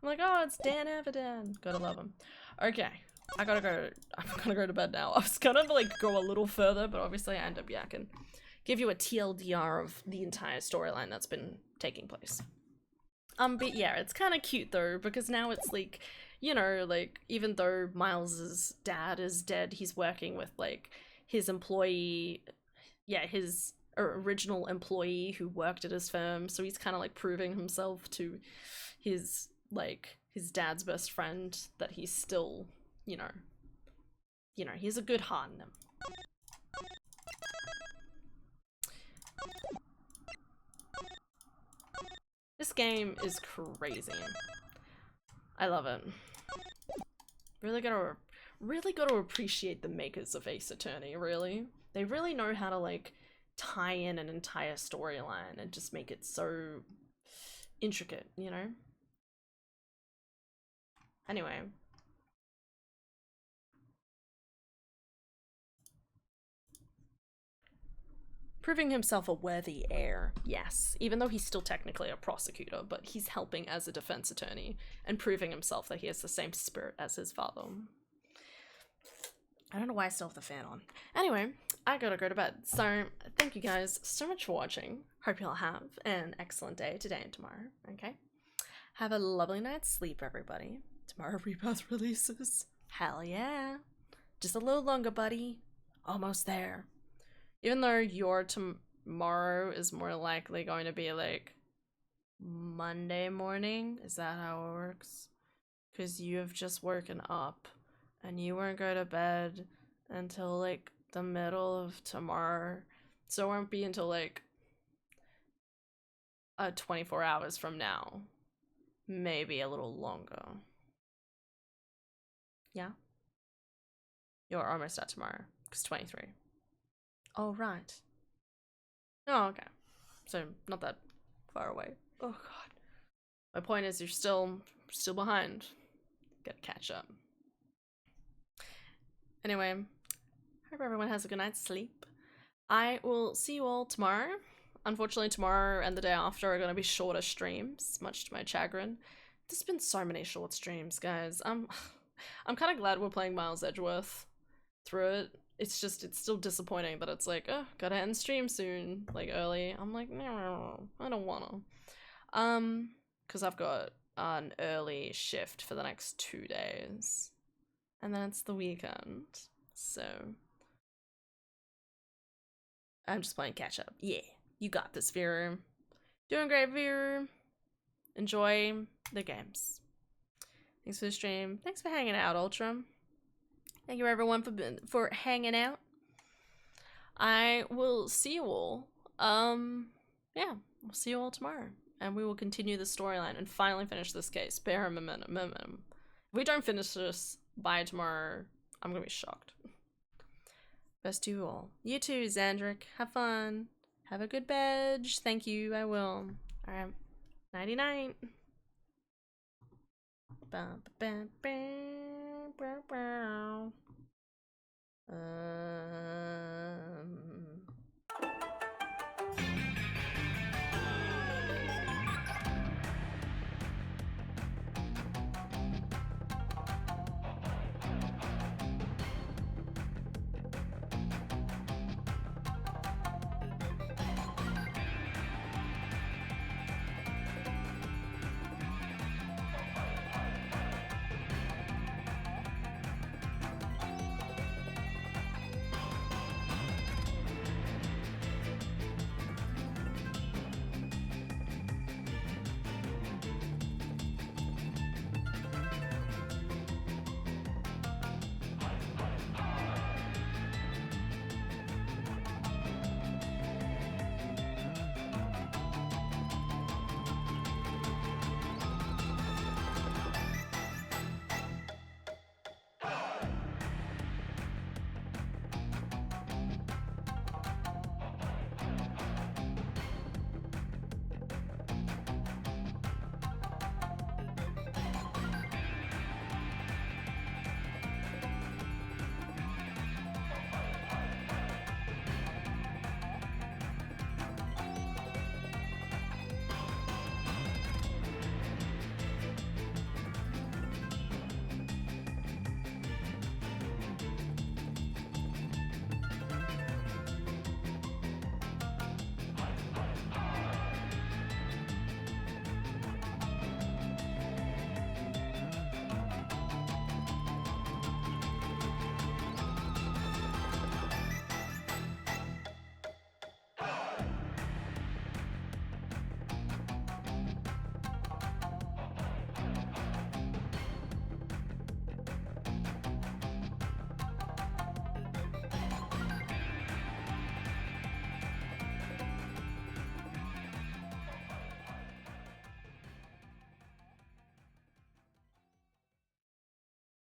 S1: I'm like, oh, it's Dan Avidan. Gotta love him. Okay, I'm gonna go to bed now. I was gonna like go a little further, but obviously I end up yakking. Give you a TLDR of the entire storyline that's been taking place. But yeah, it's kind of cute though, because now it's like, you know, like, even though Miles's dad is dead, he's working with, like, his employee, yeah, his original employee who worked at his firm, so he's kind of, like, proving himself to his, like, his dad's best friend that he's still, you know, he has a good heart in him. This game is crazy. I love it. Really gotta appreciate the makers of Ace Attorney, really. They really know how to, like, tie in an entire storyline and just make it so intricate, you know? Anyway. Proving himself a worthy heir, yes. Even though he's still technically a prosecutor, but he's helping as a defense attorney and proving himself that he has the same spirit as his father. I don't know why I still have the fan on. Anyway, I gotta go to bed. So, thank you guys so much for watching. Hope you'll have an excellent day today and tomorrow, okay? Have a lovely night's sleep, everybody. Tomorrow Rebirth releases. Hell yeah. Just a little longer, buddy. Almost there. Even though your tomorrow is more likely going to be like Monday morning, is that how it works? Because you have just woken up and you won't go to bed until like the middle of tomorrow, so it won't be until like 24 hours from now, maybe a little longer. Yeah, you're almost at tomorrow because 23. Oh, right. Oh, okay. So, not that far away. Oh, God. My point is, you're still behind. Gotta catch up. Anyway, hope everyone has a good night's sleep. I will see you all tomorrow. Unfortunately, tomorrow and the day after are going to be shorter streams, much to my chagrin. There's been so many short streams, guys. I'm kind of glad we're playing Miles Edgeworth through it. It's just, it's still disappointing that it's like, oh, gotta end stream soon, like early. I'm like, no, I don't wanna. Because I've got an early shift for the next 2 days. And then it's the weekend. So I'm just playing catch up. Yeah, you got this, viewer. Doing great, viewer. Enjoy the games. Thanks for the stream. Thanks for hanging out, Ultra. Thank you everyone for hanging out. I will see you all. Yeah, we'll see you all tomorrow. And we will continue the storyline and finally finish this case. Bare minimum. If we don't finish this by tomorrow, I'm gonna be shocked. Best to you all. You too, Xandric. Have fun. Have a good bed. Thank you, I will. Alright. Nighty night. Ba, ba, ba, ba, ba, ba.